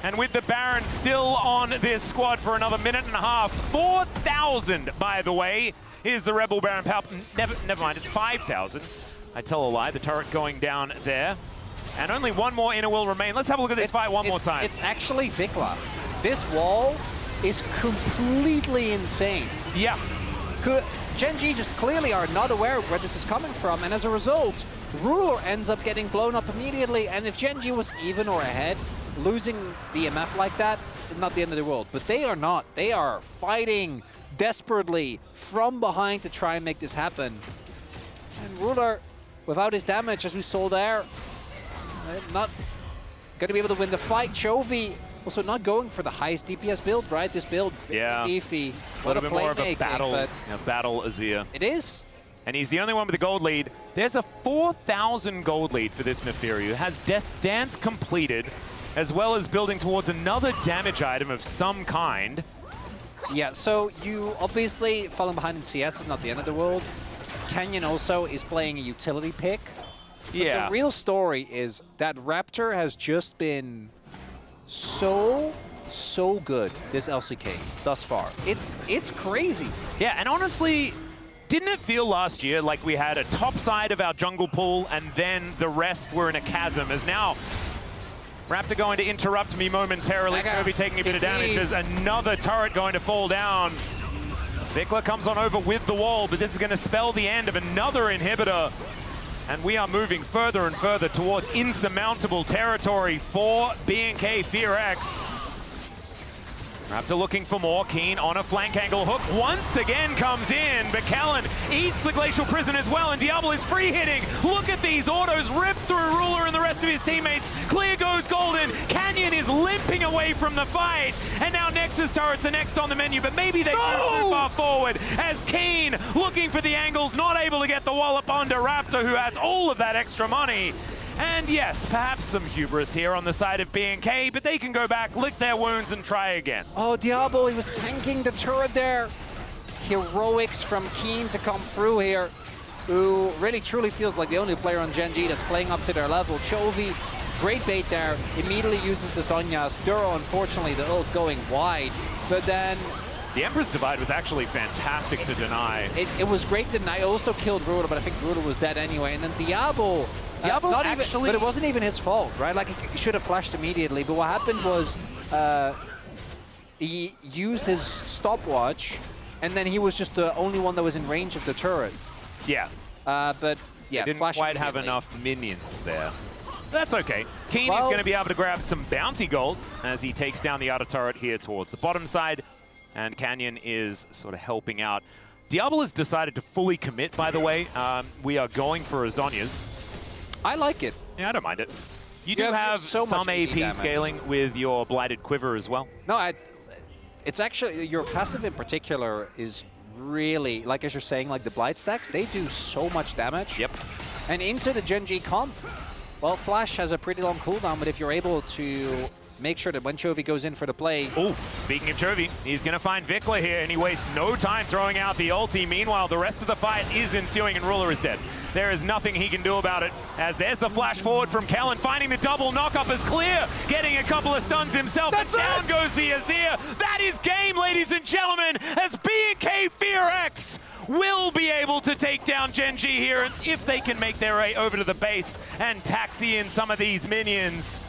And with the Baron still on this squad for another minute and a half, 4,000, by the way, is the Rebel Baron power. Never mind, it's 5,000. I tell a lie, the turret going down there. And only one more inner will remain. Let's have a look at this fight one more time. It's actually Vikla. This wall is completely insane. Yeah. GENG just clearly are not aware of where this is coming from, and as a result, Ruler ends up getting blown up immediately, and if GENG was even or ahead, losing the MF like that is not the end of the world. But they are not. They are fighting desperately from behind to try and make this happen. And Ruler, without his damage, as we saw there, not going to be able to win the fight. Chovy also not going for the highest DPS build, right? This build, beefy. A little bit more of a battle Azir. It is. And he's the only one with a gold lead. There's a 4,000 gold lead for this Nefiru, who has Death Dance completed, as well as building towards another damage item of some kind. Yeah, so you obviously falling behind in CS is not the end of the world. Canyon also is playing a utility pick. Yeah. But the real story is that Raptor has just been so good this LCK thus far. It's crazy. Yeah, and honestly, didn't it feel last year like we had a top side of our jungle pool and then the rest were in a chasm? As now, Raptor going to interrupt me momentarily. Kobe taking a bit of damage. There's another turret going to fall down. Vikla comes on over with the wall, but this is going to spell the end of another inhibitor. And we are moving further and further towards insurmountable territory for BNK FearX. Raptor looking for more. Keen on a flank angle hook. Once again comes in, but Kellen eats the Glacial Prison as well, and Diablo is free hitting. Look at these autos rip through Ruler and the rest of his teammates. Clear goes golden. Canyon is limping away from the fight. And now Nexus turrets are next on the menu, but maybe they go too far forward as Keen looking for the angles, not able to get the wallop onto Raptor, who has all of that extra money. And yes, perhaps some hubris here on the side of BNK, but they can go back, lick their wounds, and try again. Oh, Diablo, he was tanking the turret there. Heroics from Keen to come through here, who really truly feels like the only player on GENG that's playing up to their level. Chovy, great bait there, immediately uses the Zhonya's. Duro, unfortunately, the ult going wide, but then... The Empress Divide was actually fantastic to deny. It was great to deny. Also killed Ruler, but I think Ruler was dead anyway. And then Diablo not actually, but it wasn't even his fault, right? Like, he should have flashed immediately. But what happened was he used his stopwatch, and then he was just the only one that was in range of the turret. Yeah. But yeah, didn't quite have enough minions there. That's okay. Keen is going to be able to grab some bounty gold as he takes down the outer turret here towards the bottom side. And Canyon is sort of helping out. Diablo has decided to fully commit, by the way. We are going for a Zhonya's. I like it. Yeah, I don't mind it. You do have so some much AD AP damage. scaling with your Blighted Quiver as well. No, it's actually, your passive in particular is really, like as you're saying, like the Blight stacks, they do so much damage. Yep. And into the GENG comp, well, Flash has a pretty long cooldown, but if you're able to make sure that when Chovy goes in for the play... Oh, speaking of Chovy, he's going to find Vikla here, and he wastes no time throwing out the ulti. Meanwhile, the rest of the fight is ensuing, and Ruler is dead. There is nothing he can do about it, as there's the flash forward from Kellen, finding the double knock-up is clear, getting a couple of stuns himself, and down goes the Azir. That is game, ladies and gentlemen, as B&K FearX will be able to take down GENG here, and if they can make their way over to the base and taxi in some of these minions.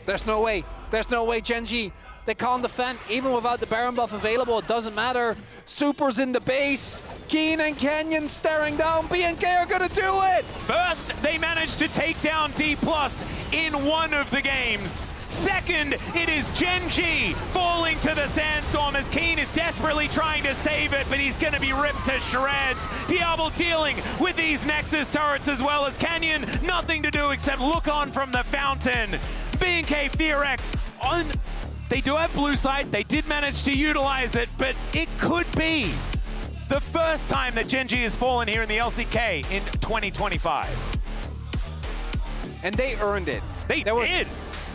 There's no way. There's no way, GENG. They can't defend, even without the Baron buff available. It doesn't matter. Super's in the base. Keen and Canyon staring down. B&K are gonna do it! First, they managed to take down D+ in one of the games. Second, it is GENG falling to the sandstorm as Keen is desperately trying to save it, but he's gonna be ripped to shreds. Diablo dealing with these Nexus turrets as well as Canyon. Nothing to do except look on from the fountain. B&K FearX on... They do have blue side, they did manage to utilize it, but it could be the first time that GENG has fallen here in the LCK in 2025. And they earned it. They did!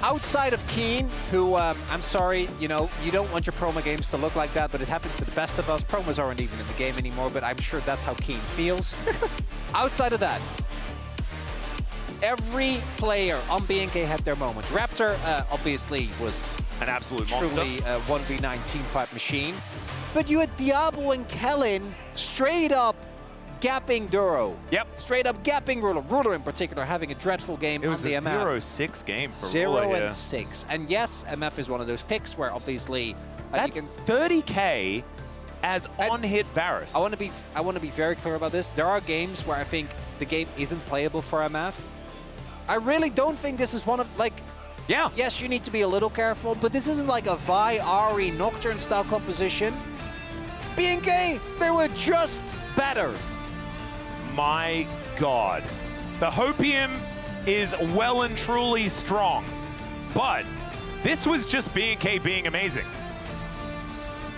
Outside of Keen, who, I'm sorry, you know, you don't want your promo games to look like that, but it happens to the best of us. Promos aren't even in the game anymore, but I'm sure that's how Keen feels. Outside of that, every player on B&K had their moments. Raptor, obviously, was an absolute truly a 1v9 teamfight machine. But you had Diablo and Kellen straight up gapping Duro. Yep. Straight up gapping Ruler. Ruler in particular having a dreadful game on the MF. It was a 0-6 game for 0 Ruler and here. 6. And yes, MF is one of those picks where obviously... That's 30k as on-hit Varus. I want to be very clear about this. There are games where I think the game isn't playable for MF. I really don't think this is one of, like... Yeah. Yes, you need to be a little careful, but this isn't like a Vi, Ahri, Nocturne style composition. B&K, they were just better. My God. The Hopium is well and truly strong, but this was just B&K being amazing.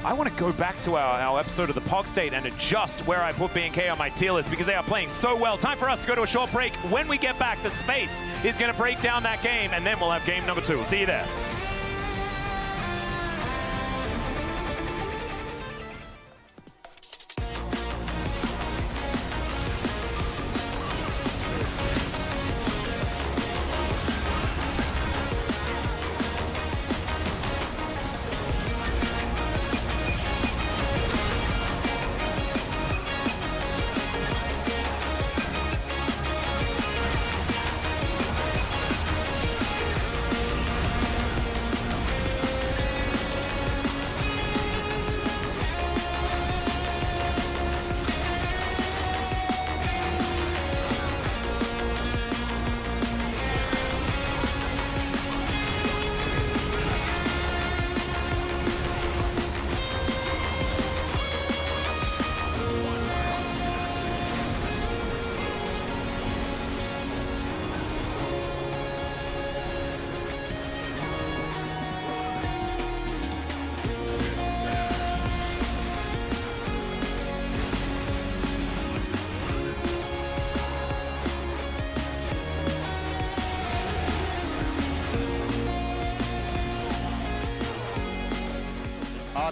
I want to go back to our episode of the Pog State and adjust where I put B&K on my tier list because they are playing so well. Time for us to go to a short break. When we get back, the space is going to break down that game, and then we'll have game number 2. We'll see you there.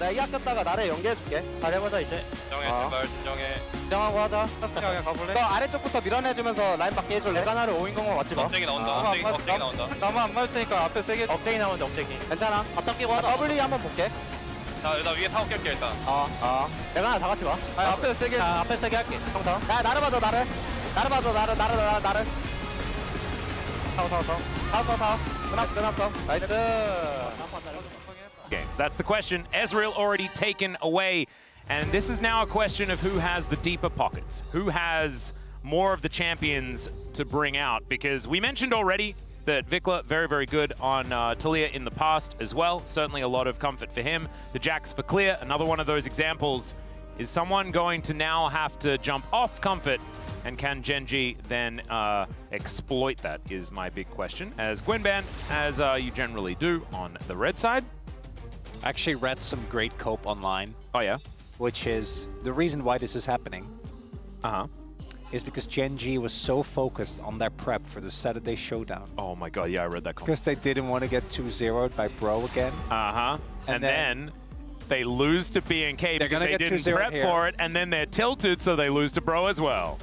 내가 이 아꼈다가 나를 연계해줄게. 잘해보자 이제. 진정해 제발 진정해. 진정하고 하자. 진정해 가볼래? 너 아래쪽부터 밀어내주면서 라인 밖에 해줄래? 내가 나를 5인공으로 맞지 마. 업쟁이 나온다. 업쟁이 나온다. 나만 안 맞을 테니까 앞에 세게. 업쟁이 나오는데 업쟁이. 괜찮아. 앞다 끼고 하자. 더블리 한번 볼게. 나 위에 타워 깰게 일단. 내가 하나 다 같이 봐. 앞에 세게. 앞에 세게 할게. 형 더. 야 나를 봐줘 나를. 나를 봐줘 나를. 타워. 끝났어. 나이스. Games. That's the question. Ezreal already taken away. And this is now a question of who has the deeper pockets, who has more of the champions to bring out. Because we mentioned already, that Vikla, very, very good on Talia in the past as well. Certainly a lot of comfort for him. The Jax for clear, another one of those examples. Is someone going to now have to jump off comfort? And can GENG then exploit that is my big question. As Gwen ban, as you generally do on the red side. I actually read some great cope online. Oh, yeah? Which is the reason why this is happening. Is because GENG was so focused on their prep for the Saturday showdown. Oh my god, yeah, I read that comment. Because they didn't want to get 2-0'd by Bro again. And then they lose to BNK because they didn't prep for it, and then they're tilted, so they lose to Bro as well.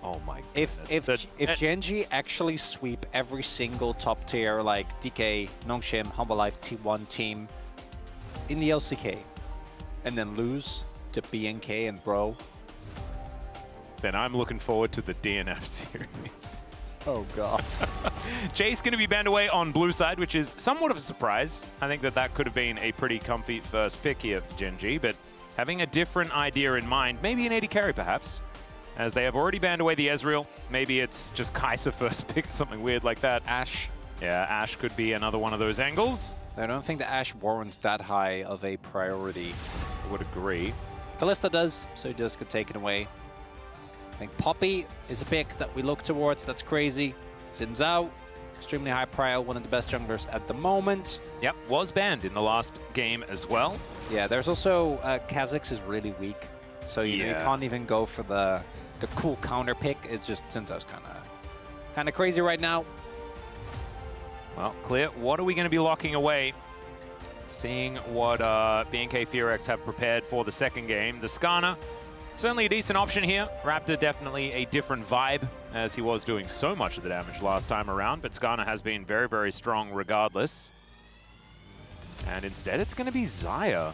Oh my goodness. If GENG actually sweep every single top tier, like DK, Nongshim, Humble Life, T1 team in the LCK, and then lose to BNK and Bro, then I'm looking forward to the DNF series. Oh god. Jay's going to be banned away on blue side, which is somewhat of a surprise. I think that could have been a pretty comfy first pick here for GENG, but having a different idea in mind, maybe an AD carry perhaps, as they have already banned away the Ezreal. Maybe it's just Kai'Sa first pick, something weird like that. Ashe. Yeah, Ashe could be another one of those angles. I don't think the Ashe warrants that high of a priority. I would agree. Kalista does, so he just get taken away. I think Poppy is a pick that we look towards. That's crazy. Xin Zhao, extremely high prio, one of the best junglers at the moment. Yep, was banned in the last game as well. Yeah, there's also Kha'Zix is really weak, so you can't even go for the cool counter pick. It's just Xin Zhao's kind of crazy right now. Well, Clear, what are we going to be locking away? Seeing what BNK FuryX have prepared for the second game. The Skarner, certainly a decent option here. Raptor definitely a different vibe, as he was doing so much of the damage last time around, but Skarner has been very, very strong regardless. And instead, it's going to be Xayah.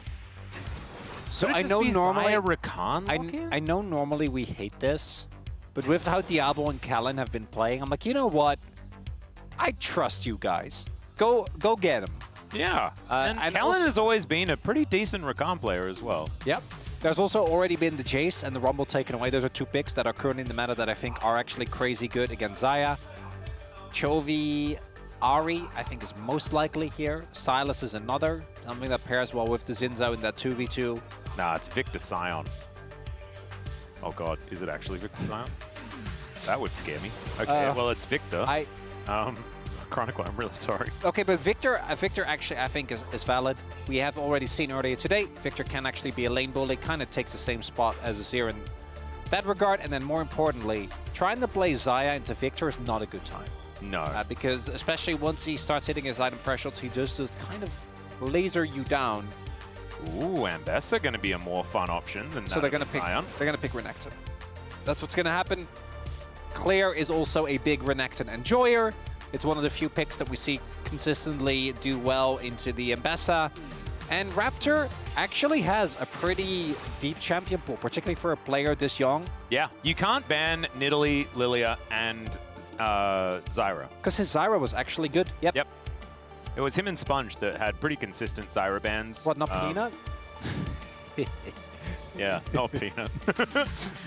So I know normally Rakan I know normally we hate this, but with how Diablo and Callan have been playing, I'm like, you know what? I trust you guys. Go get him. Yeah, and Callan has always been a pretty decent Rakan player as well. Yep. There's also already been the Jace and the Rumble taken away. Those are two picks that are currently in the meta that I think are actually crazy good against Xayah. Chovy, Ahri, I think is most likely here. Sylas is another, something that pairs well with the Xin Zhao in that 2v2. Nah, it's Victor Sion. Oh god, is it actually Victor Sion? That would scare me. Okay, well it's Victor. Chronicle, I'm really sorry. Okay, but Victor actually I think is valid. We have already seen earlier today, Victor can actually be a lane bully, kind of takes the same spot as Azir in that regard, and then more importantly, trying to play Xayah into Victor is not a good time. No. Because especially once he starts hitting his item thresholds, he just kind of laser you down. Ooh, Ambessa going to be a more fun option than so that they're going to pick Renekton. That's what's going to happen. Claire is also a big Renekton enjoyer. It's one of the few picks that we see consistently do well into the Ambessa. And Raptor actually has a pretty deep champion pool, particularly for a player this young. Yeah, you can't ban Nidalee, Lilia, and Zyra. Because his Zyra was actually good. Yep. Yep. It was him and Sponge that had pretty consistent Zyra bans. What, not Peanut? Yeah, not Peanut.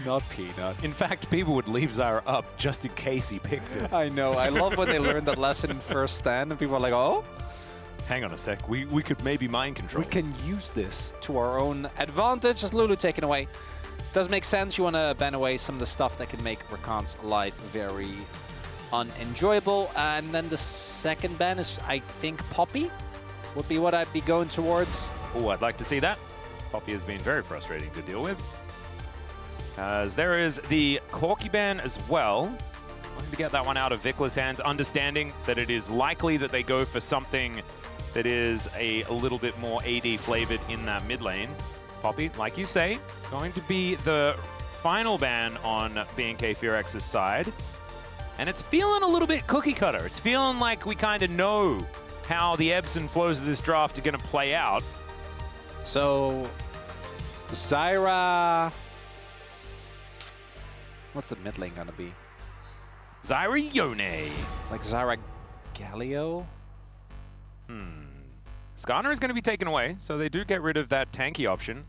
Not Peanut. In fact, people would leave Zyra up just in case he picked it. I know. I love when they learned that lesson in first stand and people are like, oh? Hang on a sec. We could maybe mind control. We can use this to our own advantage. As Lulu taken away. Does make sense. You want to ban away some of the stuff that can make Rakan's life very unenjoyable. And then the second ban is, I think, Poppy would be what I'd be going towards. Oh, I'd like to see that. Poppy has been very frustrating to deal with. As there is the Corki ban as well. Wanting to get that one out of Vicla's hands, understanding that it is likely that they go for something that is a little bit more AD flavored in that mid lane. Poppy, like you say, going to be the final ban on BNK FuryX's side. And it's feeling a little bit cookie cutter. It's feeling like we kind of know how the ebbs and flows of this draft are going to play out. So, Zyra... What's the mid lane going to be? Zyra Yone. Like Zyra Galio? Skarner is going to be taken away, so they do get rid of that tanky option.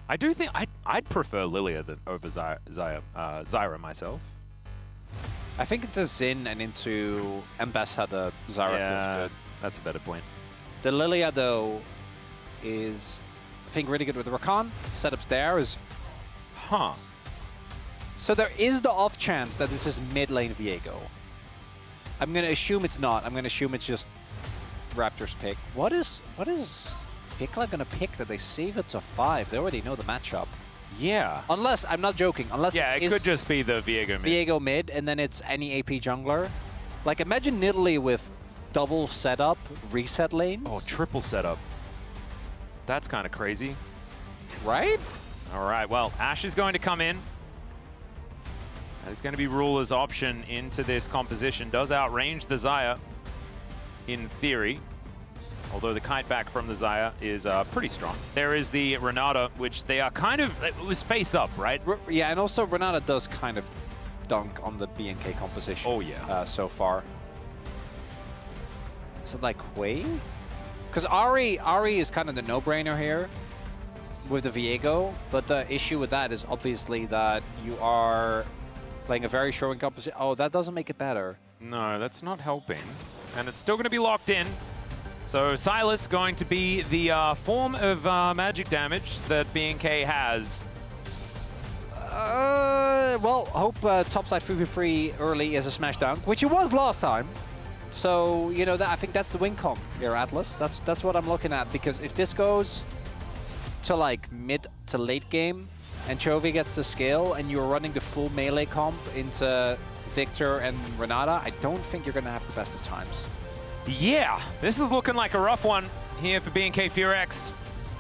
I do think I'd prefer Lilia over Zyra myself. I think into Xin and into Ambassa, the Zara feels good. That's a better point. The Lilia, though, is, I think, really good with the Rakan. Setups there is... Huh. So there is the off chance that this is mid lane Viego. I'm going to assume it's not. I'm going to assume it's just Raptors pick. What is Fikla going to pick that they save it to 5? They already know the matchup. Yeah. Unless, I'm not joking, unless it could just be the Viego mid. Viego mid, and then it's any AP jungler. Like, imagine Nidalee with double setup, reset lanes. Oh, triple setup. That's kind of crazy. Right? All right, well, Ashe is going to come in. It's going to be Ruler's option into this composition. Does outrange the Xayah, in theory. Although the kite back from the Xayah is pretty strong. There is the Renata, which they are kind of, it was face up, right? Yeah, and also Renata does kind of dunk on the BNK composition. Oh, yeah. So far. Is it like Hui? Because Ari is kind of the no-brainer here with the Viego, but the issue with that is obviously that you are playing a very short composition. Oh, that doesn't make it better. No, that's not helping. And it's still going to be locked in. So Silas going to be the form of magic damage that BNK has. Well, hope topside 3v3 early is a smash dunk, which it was last time. So, you know, I think that's the win con here, Atlas. That's what I'm looking at, because if this goes to like mid to late game and Chovy gets the skill and you're running the full melee comp into Victor and Renata, I don't think you're going to have the best of times. Yeah, this is looking like a rough one here for BNK FureX.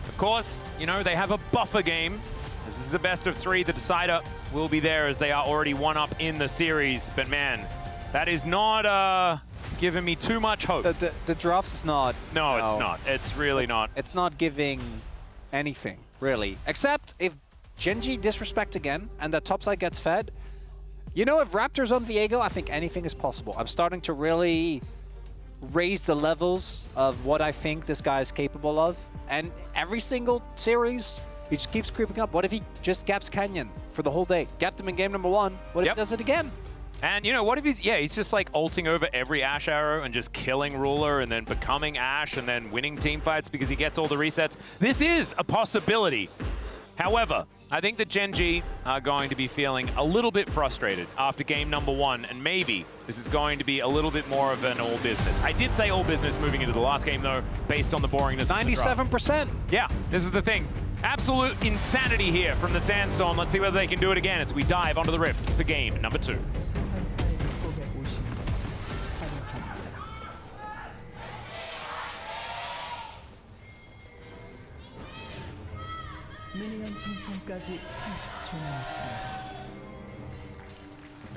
Of course, you know, they have a buffer game. This is the best of 3. The decider will be there as they are already 1-up in the series. But man, that is not giving me too much hope. The draft is not... No, it's not. It's really not. It's not giving anything, really. Except if GENG disrespects again and that topside gets fed. You know, if Raptors on Viego, I think anything is possible. I'm starting to really raise the levels of what I think this guy is capable of. And every single series, he just keeps creeping up. What if he just gaps Canyon for the whole day? Gapped him in game number 1. What if he does it again? And, you know, what if he's just like ulting over every Ashe arrow and just killing Ruler and then becoming Ashe and then winning team fights because he gets all the resets. This is a possibility. However, I think the GENG are going to be feeling a little bit frustrated after game number 1, and maybe this is going to be a little bit more of an all business. I did say all business moving into the last game, though, based on the boringness. 97%. Yeah, this is the thing. Absolute insanity here from the Sandstorm. Let's see whether they can do it again as we dive onto the Rift for game number 2.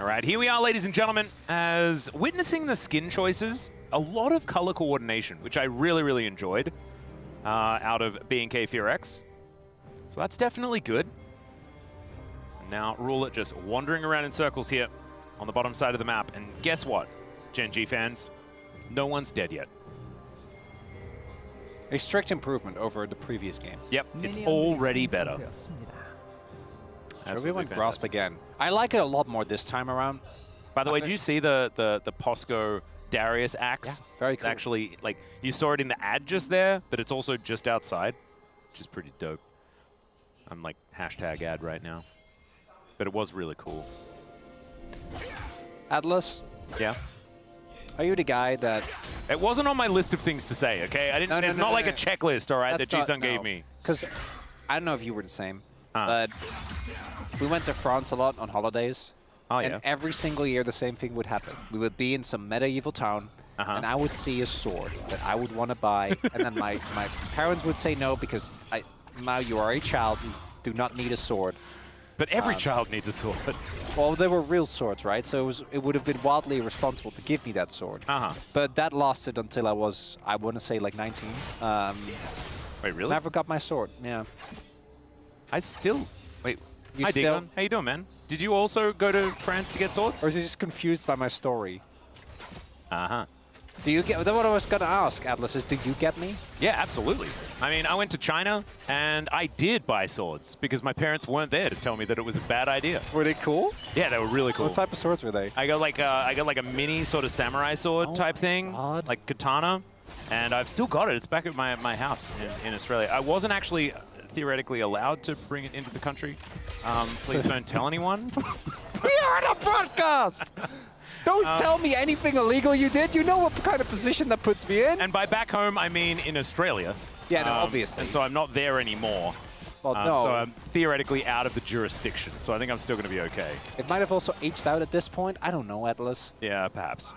All right, here we are, ladies and gentlemen, as witnessing the skin choices, a lot of color coordination, which I really, really enjoyed out of BNK FureX. So that's definitely good. And now Ruler just wandering around in circles here on the bottom side of the map. And guess what, GENG fans? No one's dead yet. A strict improvement over the previous game. Yep, it's already better. We went Grasp again. I like it a lot more this time around. By the way, did you see the Posco Darius axe? Yeah, very cool. Actually, like, you saw it in the ad just there, but it's also just outside, which is pretty dope. I'm like hashtag ad right now. But it was really cool. Atlas? Yeah? Are you the guy that... It wasn't on my list of things to say, okay? I didn't. There's not like a checklist, all right, that Ji-Sung gave me. Because I don't know if you were the same, but we went to France a lot on holidays. Oh, and every single year the same thing would happen. We would be in some medieval town, and I would see a sword that I would want to buy, and then my parents would say no because now you are a child, you do not need a sword. But every child needs a sword. Well, they were real swords, right? So it would have been wildly irresponsible to give me that sword. But that lasted until I was, I want to say, like 19. Wait, really? Never got my sword, yeah. I still... Wait, Hi, Digon. How you doing, man? Did you also go to France to get swords? Or is he just confused by my story? Uh-huh. Do you get... What I was going to ask, Atlas, is do you get me? Yeah, absolutely. I mean, I went to China and I did buy swords because my parents weren't there to tell me that it was a bad idea. Were they cool? Yeah, they were really cool. What type of swords were they? I got like a mini sort of samurai sword type thing, God. like katana, and I've still got it. It's back at my house in Australia. I wasn't actually theoretically allowed to bring it into the country. Please don't tell anyone. We are on a broadcast! Don't tell me anything illegal you did. You know what kind of position that puts me in. And by back home, I mean in Australia. Yeah, no, obviously. And so I'm not there anymore. Well, no. So I'm theoretically out of the jurisdiction. So I think I'm still going to be okay. It might have also aged out at this point. I don't know, Atlas. Yeah, perhaps.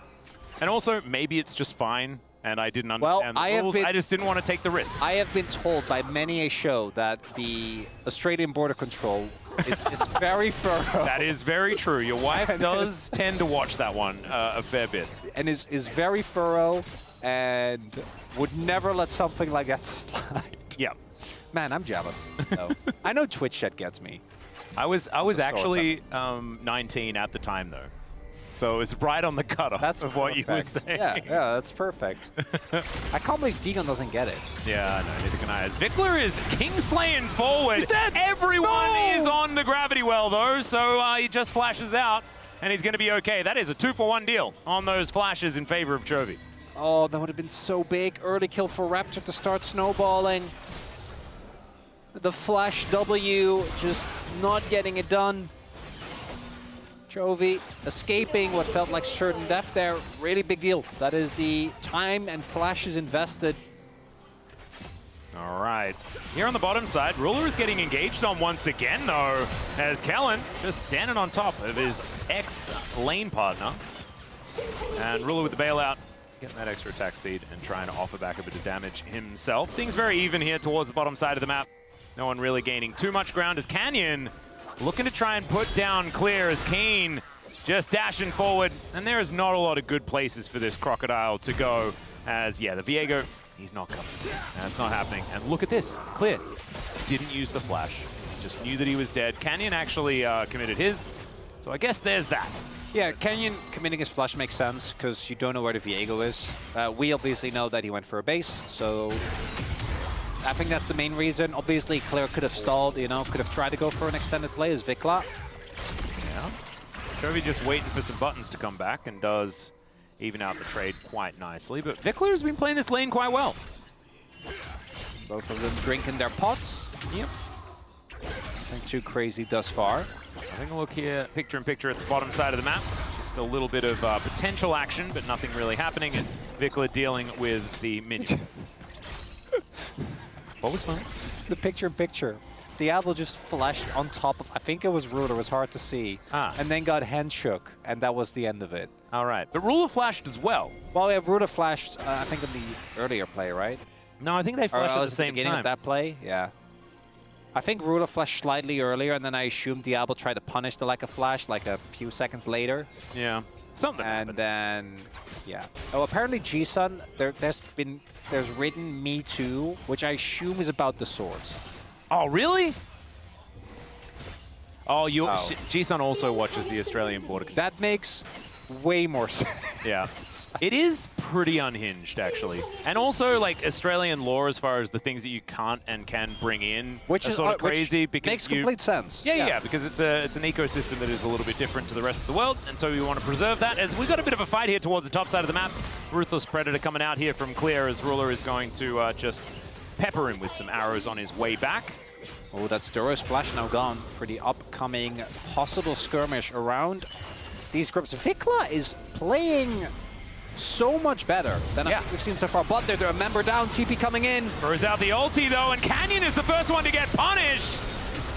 And also, maybe it's just fine, and I didn't Well, understand the rules. I just didn't want to take the risk. I have been told by many a show that the Australian Border Control is very thorough. That is very true. Your wife does tend to watch that one a fair bit. And is very thorough and would never let something like that slide. Yeah. Man, I'm jealous. No. I know Twitch chat gets me. I was actually 19 at the time, though. So it was right on the cutoff of what you were saying. Yeah, that's perfect. I can't believe Degon doesn't get it. Yeah, no, neither can I. As Vickler is kingslaying forward. He's dead. Everyone is on the gravity well, though, so he just flashes out, and he's going to be okay. That is a 2-for-1 deal on those flashes in favor of Chovy. Oh, that would have been so big. Early kill for Raptor to start snowballing. The flash W just not getting it done. Chovy escaping what felt like certain death there. Really big deal. That is the time and flashes invested. All right. Here on the bottom side, Ruler is getting engaged on once again, though, as Kellen just standing on top of his ex-lane partner. And Ruler with the bailout, getting that extra attack speed and trying to offer back a bit of damage himself. Things very even here towards the bottom side of the map. No one really gaining too much ground as Canyon looking to try and put down Clear as Keen just dashing forward. And there is not a lot of good places for this Crocodile to go as, yeah, the Viego, he's not coming. That's not happening. And look at this, Clear didn't use the flash. Just knew that he was dead. Canyon actually committed his, so I guess there's that. Yeah, Canyon committing his flash makes sense because you don't know where the Viego is. We obviously know that he went for a base, so I think that's the main reason. Obviously, Clear could have stalled, you know, could have tried to go for an extended play as Vikla. Yeah. Chovy just waiting for some buttons to come back and does even out the trade quite nicely. But Vikla has been playing this lane quite well. Both of them drinking their pots. Yep. Nothing too crazy thus far. Having a look here, picture in picture at the bottom side of the map. Just a little bit of potential action, but nothing really happening. And Vikla dealing with the minion. What was fun? The picture in picture. Diablo just flashed on top of, I think it was Ruler, it was hard to see. And then got hand shook, and that was the end of it. All right. But Ruler flashed as well. Well, yeah, Ruler flashed, I think, in the earlier play, right? No, I think they flashed at the same beginning time. Of that play, yeah. I think Ruler flashed slightly earlier, and then I assumed Diablo tried to punish the lack of flash like a few seconds later. Yeah, something happened. Then, yeah. Oh, apparently G-Sun, there's written Me Too, which I assume is about the swords. Oh, really? Oh, G-Sun also watches the Australian Border Control. That makes way more sense. Yeah. It is pretty unhinged, actually. And also, like, Australian law as far as the things that you can't and can bring in which is sort of crazy. Which makes complete sense. Yeah, because it's an ecosystem that is a little bit different to the rest of the world, and so we want to preserve that. As we've got a bit of a fight here towards the top side of the map. Ruthless Predator coming out here from Clear as Ruler is going to just pepper him with some arrows on his way back. Oh, that's Duro's flash now gone for the upcoming possible skirmish around these groups. Vikla is playing so much better than we've seen so far. But they're a member down, TP coming in. Throws out the ulti though, and Canyon is the first one to get punished.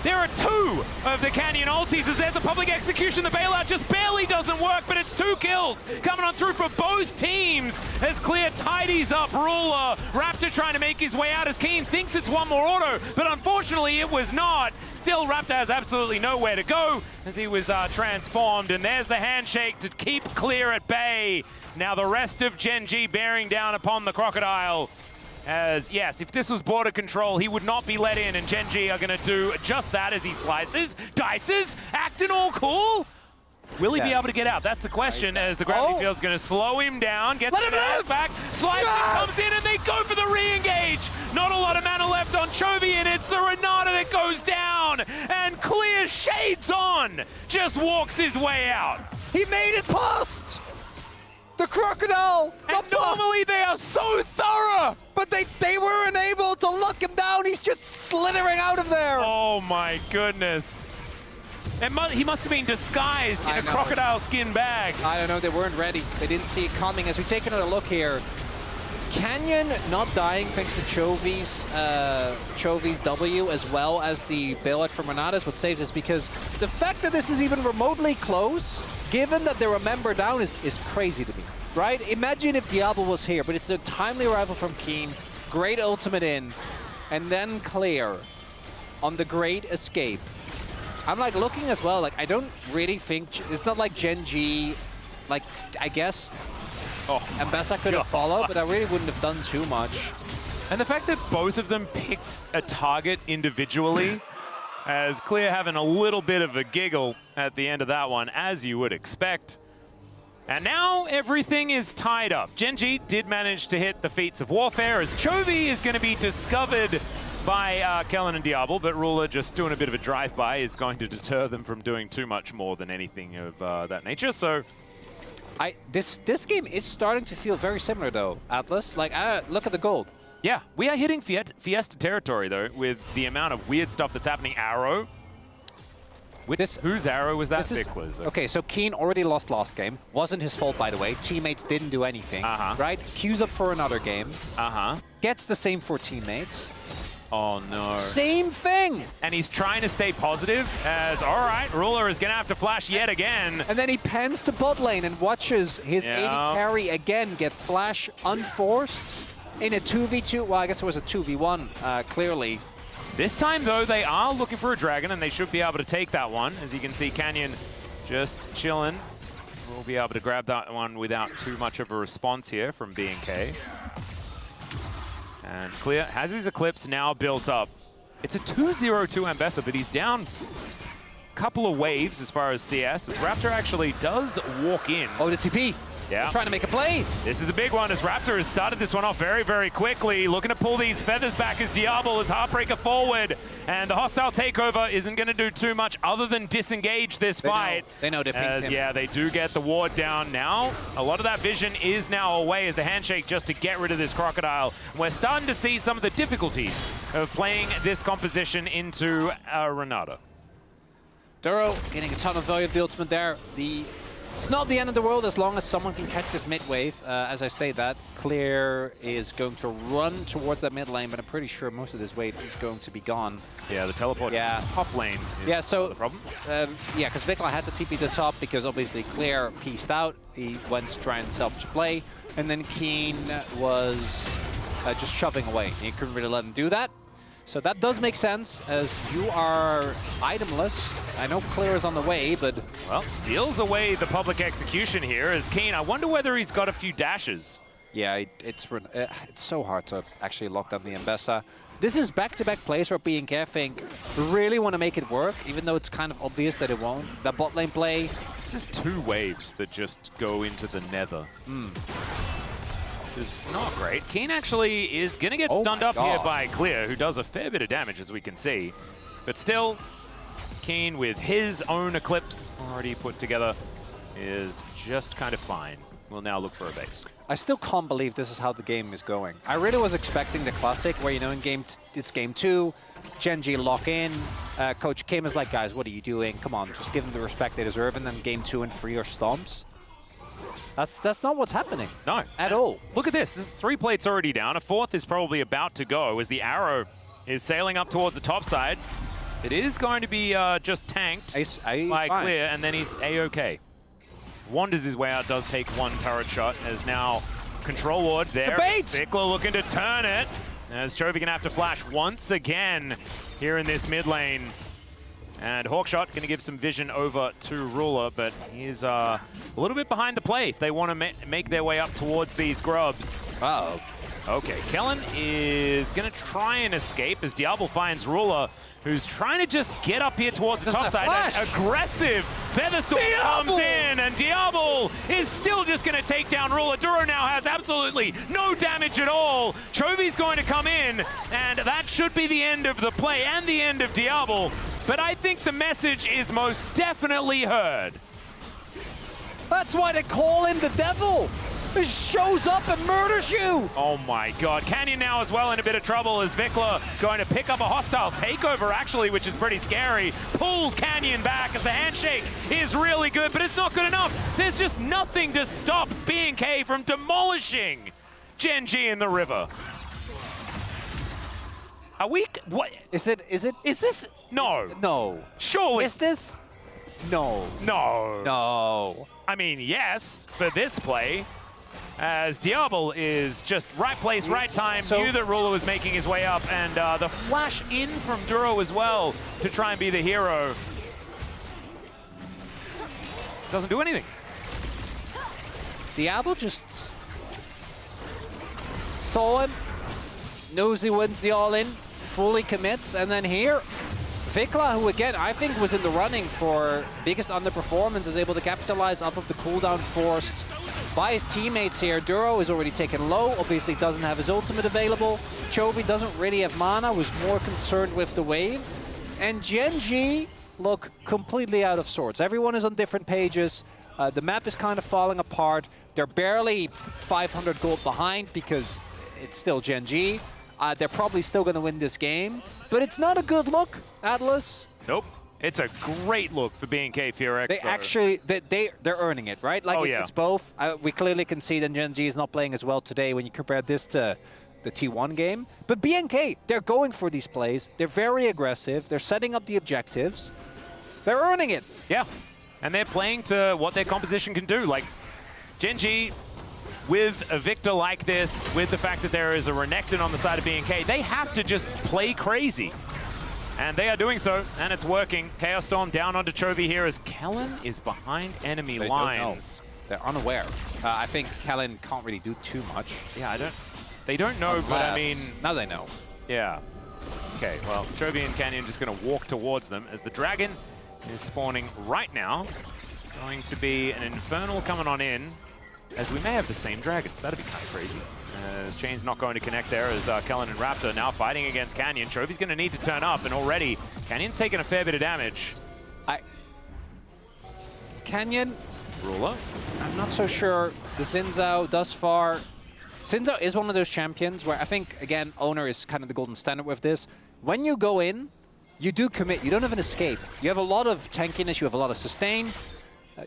There are two of the Canyon ultis as there's a public execution. The bailout just barely doesn't work, but it's 2 kills coming on through for both teams as Clear tidies up Ruler. Raptor trying to make his way out as Keen thinks it's one more auto, but unfortunately it was not. Still, Raptor has absolutely nowhere to go as he was transformed, and there's the handshake to keep Clear at bay. Now the rest of GENG bearing down upon the Crocodile. As, yes, if this was border control, he would not be let in, and GENG are going to do just that as he slices, dices, acting all cool. Will he be able to get out? That's the question, as the gravity field's going to slow him down, get the back, Slice comes in, and they go for the re-engage. Not a lot of mana left on Chovy, and it's the Renata that goes down, and Clear shades on, just walks his way out. He made it past the crocodile. And normally they are so thorough. But they weren't able to lock him down. He's just slithering out of there. Oh my goodness. He must have been disguised in a crocodile skin bag. I don't know, they weren't ready. They didn't see it coming. As we take another look here, Canyon not dying thanks to Chovy's W as well as the bailout from Renata is what saves us, because the fact that this is even remotely close, given that they're a member down, is crazy to me, right? Imagine if Diablo was here, but it's a timely arrival from Keen, great ultimate in, and then Clear on the great escape. I'm like looking as well, like I don't really think, it's not like GENG, like I guess Ambessa could have followed, but I really wouldn't have done too much. And the fact that both of them picked a target individually, as Clear having a little bit of a giggle at the end of that one, as you would expect. And now everything is tied up. GENG did manage to hit the feats of warfare, as Chovy is going to be discovered by Kellen and Diablo, but Ruler just doing a bit of a drive-by is going to deter them from doing too much more than anything of that nature. So this game is starting to feel very similar though, Atlas. Like, look at the gold. yeah, we are hitting Fiesta territory though, with the amount of weird stuff that's happening. Arrow. Whose arrow was that? Vicla's. Okay, so Keen already lost last game. Wasn't his fault, by the way. Teammates didn't do anything, right? Queues up for another game. Gets the same for teammates. Oh no. Same thing! And he's trying to stay positive as, all right, Ruler is going to have to flash yet again. And then he pens to bot lane and watches his 80 carry again get flash unforced in a 2v2. Well, I guess it was a 2v1, clearly. This time, though, they are looking for a dragon, and they should be able to take that one. As you can see, Canyon just chilling. We'll be able to grab that one without too much of a response here from B&K. And Clear has his Eclipse now built up. It's a 2-0-2 Ambessa, but he's down a couple of waves as far as CS, as Raptor actually does walk in. Oh, the TP. Yeah. Trying to make a play. This is a big one as Raptor has started this one off very, very quickly. Looking to pull these feathers back as Diablo is Heartbreaker forward. And the hostile takeover isn't going to do too much other than disengage this fight. They know they're as, yeah, they do get the ward down now. A lot of that vision is now away as the handshake just to get rid of this crocodile. We're starting to see some of the difficulties of playing this composition into Renata. Duro getting a ton of value of the ultimate there. It's not the end of the world as long as someone can catch this mid wave. As I say that, Clear is going to run towards that mid lane, but I'm pretty sure most of this wave is going to be gone. Yeah, the teleport top lane is the problem. Yeah, because Vikla had to TP to top because obviously Clear pieced out. He went to try and salvage play, and then Keen was just shoving away. He couldn't really let him do that. So that does make sense, as you are itemless. I know Clear is on the way, but... Well, steals away the public execution here as Keen. I wonder whether he's got a few dashes. Yeah, it's so hard to actually lock down the Ambessa. This is back-to-back plays where B&K, I think, really want to make it work, even though it's kind of obvious that it won't. That bot lane play... This is two waves that just go into the nether. Is not great. Keen actually is going to get stunned up here by Clear, who does a fair bit of damage, as we can see. But still, Keen with his own Eclipse already put together is just kind of fine. We'll now look for a base. I still can't believe this is how the game is going. I really was expecting the classic where, you know, in it's game 2, GENG lock in, Coach Kim is like, guys, what are you doing? Come on, just give them the respect they deserve, and then game 2 and 3 are stomps. That's not what's happening. No. At all. Look at this. This is 3 plates already down. A 4th is probably about to go as the arrow is sailing up towards the top side. It is going to be just tanked by Clear, and then he's A-OK. Wanders his way out, does take 1 turret shot, as now Control Ward there. Vikla looking to turn it, as Chovy gonna have to flash once again here in this mid lane. And Hawkshot going to give some vision over to Ruler, but he's a little bit behind the play if they want to make their way up towards these grubs. Uh-oh. Okay, Kellen is going to try and escape as Diablo finds Ruler, who's trying to just get up here towards the top side. An aggressive Featherstorm comes in, and Diablo is still just going to take down Ruler. Duro now has absolutely no damage at all. Chovy's going to come in, and that should be the end of the play and the end of Diablo. But I think the message is most definitely heard. That's why they call him the devil. He shows up and murders you. Oh my god. Canyon now as well in a bit of trouble as Vikla going to pick up a hostile takeover actually, which is pretty scary. Pulls Canyon back as the handshake is really good, but it's not good enough. There's just nothing to stop BNK from demolishing GENG in the river. Are we... What? Is it? Is this... No. No. Surely. Is this? No. No. No. I mean, yes, for this play, as Diablo is just right place, right time, knew that Ruler was making his way up, and the flash in from Duro as well to try and be the hero. Doesn't do anything. Diablo just saw him, knows he wins the all-in, fully commits, and then here, Vikla, who again I think was in the running for biggest underperformance, is able to capitalize off of the cooldown forced by his teammates here. Duro is already taken low, obviously doesn't have his ultimate available. Chovy doesn't really have mana, was more concerned with the wave. And GENG look completely out of sorts. Everyone is on different pages. The map is kind of falling apart. They're barely 500 gold behind because it's still GENG. They're probably still going to win this game, but it's not a good look, Atlas. Nope. It's a great look for BNK Furex. They actually, they're earning it, right? Like it's both. We clearly can see that GENG is not playing as well today when you compare this to the T1 game. But BNK, they're going for these plays. They're very aggressive. They're setting up the objectives. They're earning it. Yeah, and they're playing to what their composition can do. Like, GENG, with a Victor like this, with the fact that there is a Renekton on the side of BNK, they have to just play crazy. And they are doing so, and it's working. Chaos Storm down onto Chovy here as Kellen is behind enemy lines. They're unaware. I think Kellen can't really do too much. Yeah, they don't know, but I mean... Now they know. Yeah. Okay, well, Chovy and Canyon just going to walk towards them as the dragon is spawning right now. Going to be an Infernal coming on in, as we may have the same dragon. That'd be kind of crazy. As Chain's not going to connect there as Kellen and Raptor now fighting against Canyon. Chovy's going to need to turn up, and already Canyon's taken a fair bit of damage. Canyon, Ruler. I'm not so sure. The Xin thus far, Xin is one of those champions where I think, again, Owner is kind of the golden standard with this. When you go in, you do commit. You don't have an escape. You have a lot of tankiness. You have a lot of sustain.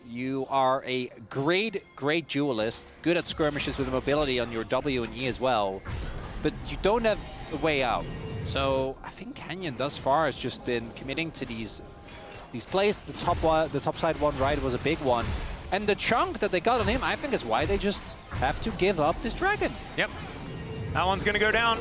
You are a great duelist, good at skirmishes with mobility on your W and E as well, but you don't have a way out. So I think Canyon thus far has just been committing to these plays. The top side one right was a big one, and the chunk that they got on him, I think, is why they just have to give up this dragon. Yep, that one's going to go down.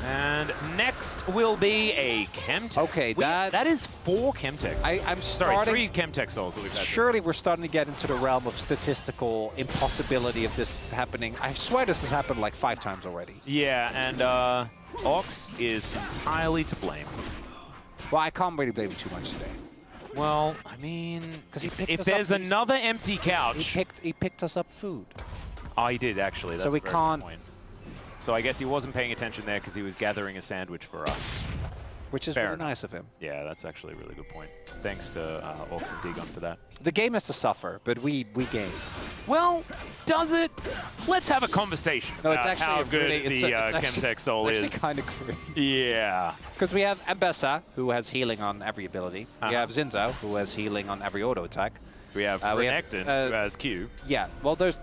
And next will be a Chemtech. Okay, that is 4 Chemtechs. I'm Sorry, 3 Chemtech souls that we've had. Surely we're starting to get into the realm of statistical impossibility of this happening. I swear this has happened like 5 times already. Yeah, and Ox is entirely to blame. Well, I can't really blame him too much today. Well, I mean, if there's up, another empty couch... He picked us up food. Oh, he did, actually. That's so we a very can't... good point. So I guess he wasn't paying attention there because he was gathering a sandwich for us. Which is really nice of him. Yeah, that's actually a really good point. Thanks to Ox and Dagon for that. The game has to suffer, but we gain. Well, does it? Let's have a conversation about how good the Chemtech Soul is. It's actually kind of crazy. Yeah. Because we have Ambessa, who has healing on every ability. We have Xin, who has healing on every auto attack. We have Renekton, who has Q. Yeah, well, there's,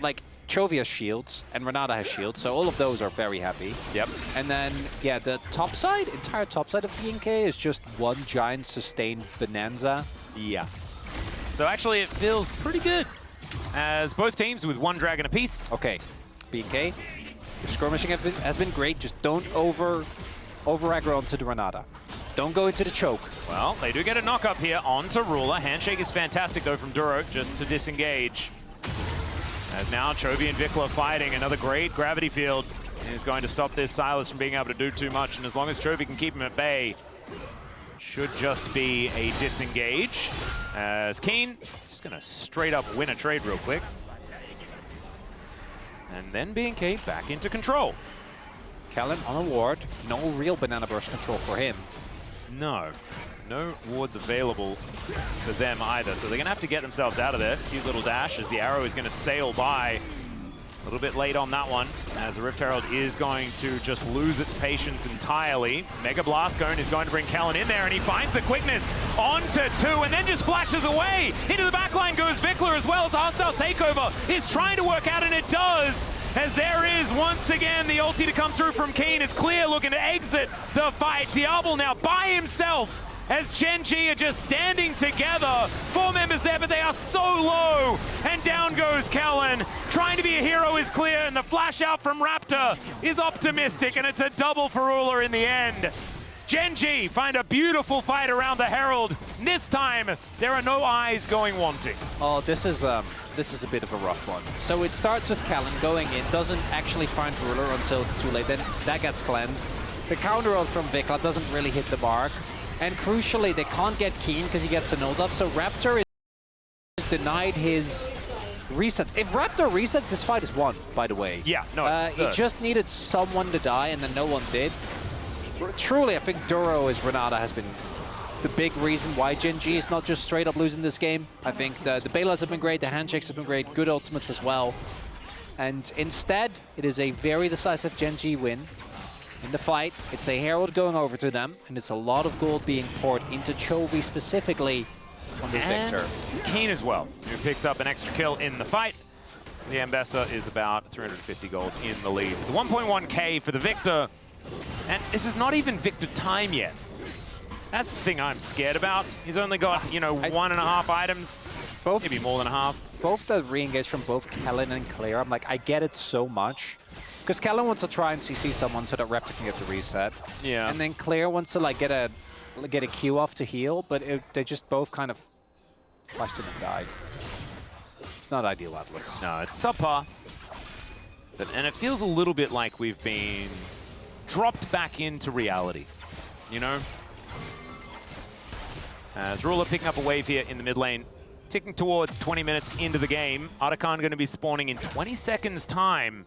like, Chovy has shields, and Renata has shields, so all of those are very happy. Yep. And then, yeah, the top side, entire top side of BNK is just one giant sustained bonanza. Yeah. So actually, it feels pretty good, as both teams with 1 dragon apiece. Okay, BNK, your skirmishing has been great, just don't over aggro onto the Renata. Don't go into the choke. Well, they do get a knock up here onto Ruler. Handshake is fantastic, though, from Duro, just to disengage. As now Chovy and Vikla fighting, another great gravity field is going to stop this Silas from being able to do too much, and as long as Chovy can keep him at bay, should just be a disengage. As Keen gonna straight up win a trade real quick. And then BNK back into control. Kellen on a ward. No real banana burst control for him. No wards available to them either. So they're gonna have to get themselves out of there. Cute little dash as the arrow is gonna sail by. A little bit late on that one, as the Rift Herald is going to just lose its patience entirely. Mega Blast Cone is going to bring Kellen in there, and he finds the quickness onto 2, and then just flashes away. Into the backline goes Vikler, as well as a hostile takeover is trying to work out, and it does. As there is once again the ulti to come through from Keen. It's Clear looking to exit the fight. Diablo now by himself, as GENG are just standing together. 4 members there, but they are so low. And down goes Kellen. Trying to be a hero is Clear, and the flash out from Raptor is optimistic, and it's a double for Ruler in the end. GENG find a beautiful fight around the Herald. This time, there are no eyes going wanting. Oh, this is a bit of a rough one. So it starts with Kellen going in, doesn't actually find Ruler until it's too late. Then that gets cleansed. The counter ult from Vikla doesn't really hit the mark. And crucially, they can't get Keen because he gets a no-buff. So Raptor is denied his resets. If Raptor resets, this fight is won, by the way. Yeah, no, it just needed someone to die, and then no one did. Truly, I think Duro as Renata has been the big reason why GENG is not just straight up losing this game. I think the Balas have been great, the handshakes have been great, good ultimates as well. And instead, it is a very decisive GENG win. In the fight, it's a Herald going over to them, and it's a lot of gold being poured into Chovy specifically on this Victor. Keen as well, who picks up an extra kill in the fight. The Ambessa is about 350 gold in the lead. The 1.1k for the Victor, and this is not even Victor time yet. That's the thing I'm scared about. He's only got, you know, 1.5 items, maybe more than a half. Both the re-engage from both Kellen and Claire, I'm like, I get it so much. Because Kellen wants to try and CC someone so that Raptor can get the reset. Yeah. And then Claire wants to like get a Q off to heal, but they just both kind of flashed in and died. It's not ideal, Atlas. No, it's subpar. And it feels a little bit like we've been dropped back into reality, you know? As Ruler picking up a wave here in the mid lane, ticking towards 20 minutes into the game. Otacon going to be spawning in 20 seconds time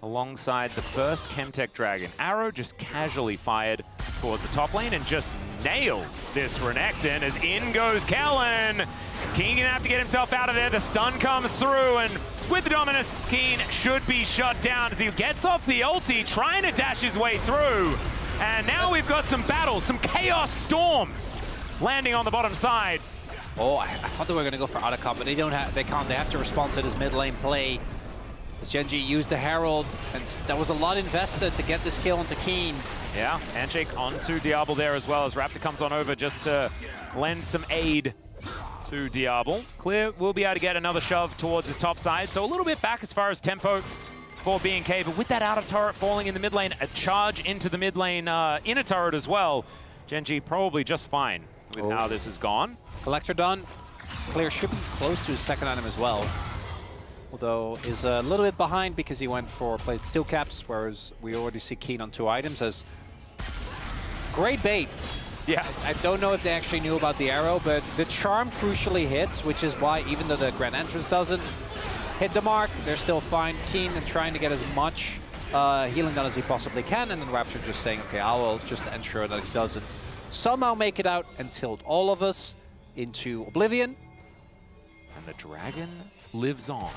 alongside the first Chemtech Dragon. Arrow just casually fired towards the top lane and just nails this Renekton as in goes Kellen. Keen gonna have to get himself out of there. The stun comes through, and with the Dominus, Keen should be shut down as he gets off the ulti, trying to dash his way through. And now we've got some battles, some Chaos Storms landing on the bottom side. Oh, I thought they were gonna go for Otacon, but they can't. They have to respond to this mid lane play. As GENG used the Herald, and that was a lot invested to get this kill onto Keen. Yeah, handshake onto Diablo there as well, as Raptor comes on over just to lend some aid to Diablo. Clear will be able to get another shove towards his top side, so a little bit back as far as tempo for BNK, but with that out of turret falling in the mid lane, a charge into the mid lane inner turret as well. GENG probably just fine with how this has gone. Collector done. Clear should be close to his second item as well. Although is a little bit behind because he went for played steel caps, whereas we already see Keen on 2 items as great bait. Yeah. I don't know if they actually knew about the arrow, but the charm crucially hits, which is why even though the Grand Entrance doesn't hit the mark, they're still fine. Keen and trying to get as much healing done as he possibly can, and then Raptor just saying, okay, I will just ensure that he doesn't somehow make it out and tilt all of us into oblivion. And the dragon lives on.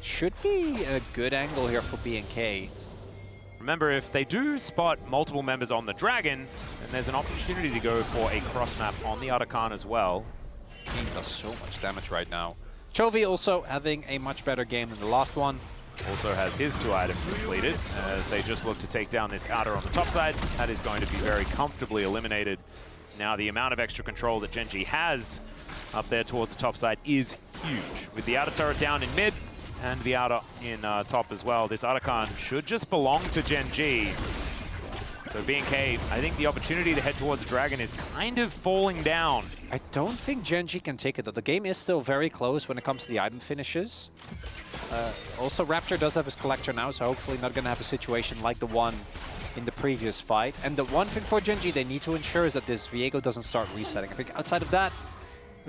Should be a good angle here for BNK. Remember, if they do spot multiple members on the dragon, then there's an opportunity to go for a cross map on the Otacon as well. Keen does so much damage right now. Chovy also having a much better game than the last one. Also has his 2 items completed as they just look to take down this outer on the top side. That is going to be very comfortably eliminated. Now the amount of extra control that GENG has up there towards the top side is huge. With the outer turret down in mid and the outer in top as well, this Otacon should just belong to GENG. So BNK, I think the opportunity to head towards the dragon is kind of falling down. I don't think GENG can take it though. The game is still very close when it comes to the item finishes. Also, Raptor does have his collector now, so hopefully not going to have a situation like the one in the previous fight. And the one thing for GENG they need to ensure is that this Viego doesn't start resetting. I think outside of that,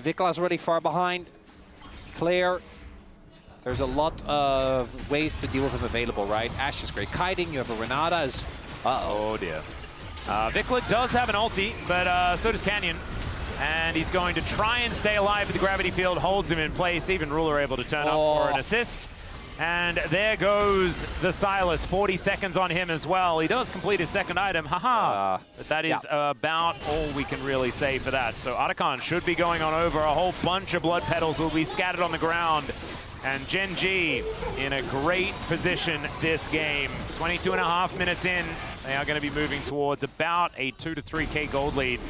Vikla is already far behind. Clear, there's a lot of ways to deal with him available, right? Ashe is great kiting, you have a Renata as... Oh dear. Vikla does have an ulti, but so does Canyon. And he's going to try and stay alive with the gravity field, holds him in place. Even Ruler able to turn up for an assist. And there goes the Silas, 40 seconds on him as well. He does complete his second item, haha. But that is about all we can really say for that. So Artikan should be going on over. A whole bunch of blood petals will be scattered on the ground. And GENG in a great position this game. 22.5 minutes in, they are going to be moving towards about a 2 to 3K gold lead.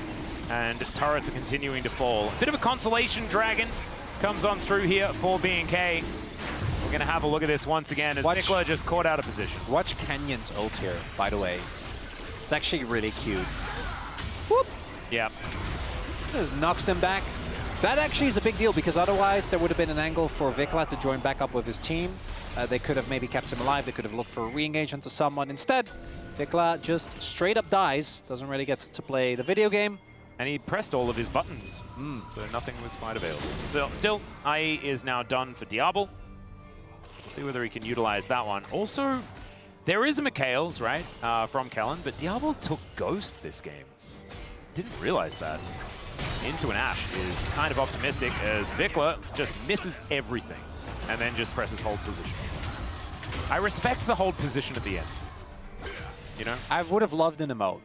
And turrets are continuing to fall. A bit of a consolation dragon comes on through here for B&K. We're going to have a look at this once again as Vikla just caught out of position. Watch Canyon's ult here, by the way. It's actually really cute. Whoop! Yeah. Just knocks him back. That actually is a big deal because otherwise there would have been an angle for Vikla to join back up with his team. They could have maybe kept him alive. They could have looked for a re-engage onto someone. Instead, Vikla just straight up dies. Doesn't really get to play the video game. And he pressed all of his buttons, so nothing was quite available. So still, IE is now done for Diablo. We'll see whether he can utilize that one. Also, there is a Mikhails, right, from Kellen, but Diablo took Ghost this game. Didn't realize that. Into an Ashe is kind of optimistic as Vikla just misses everything and then just presses hold position. I respect the hold position at the end. You know? I would have loved an emote.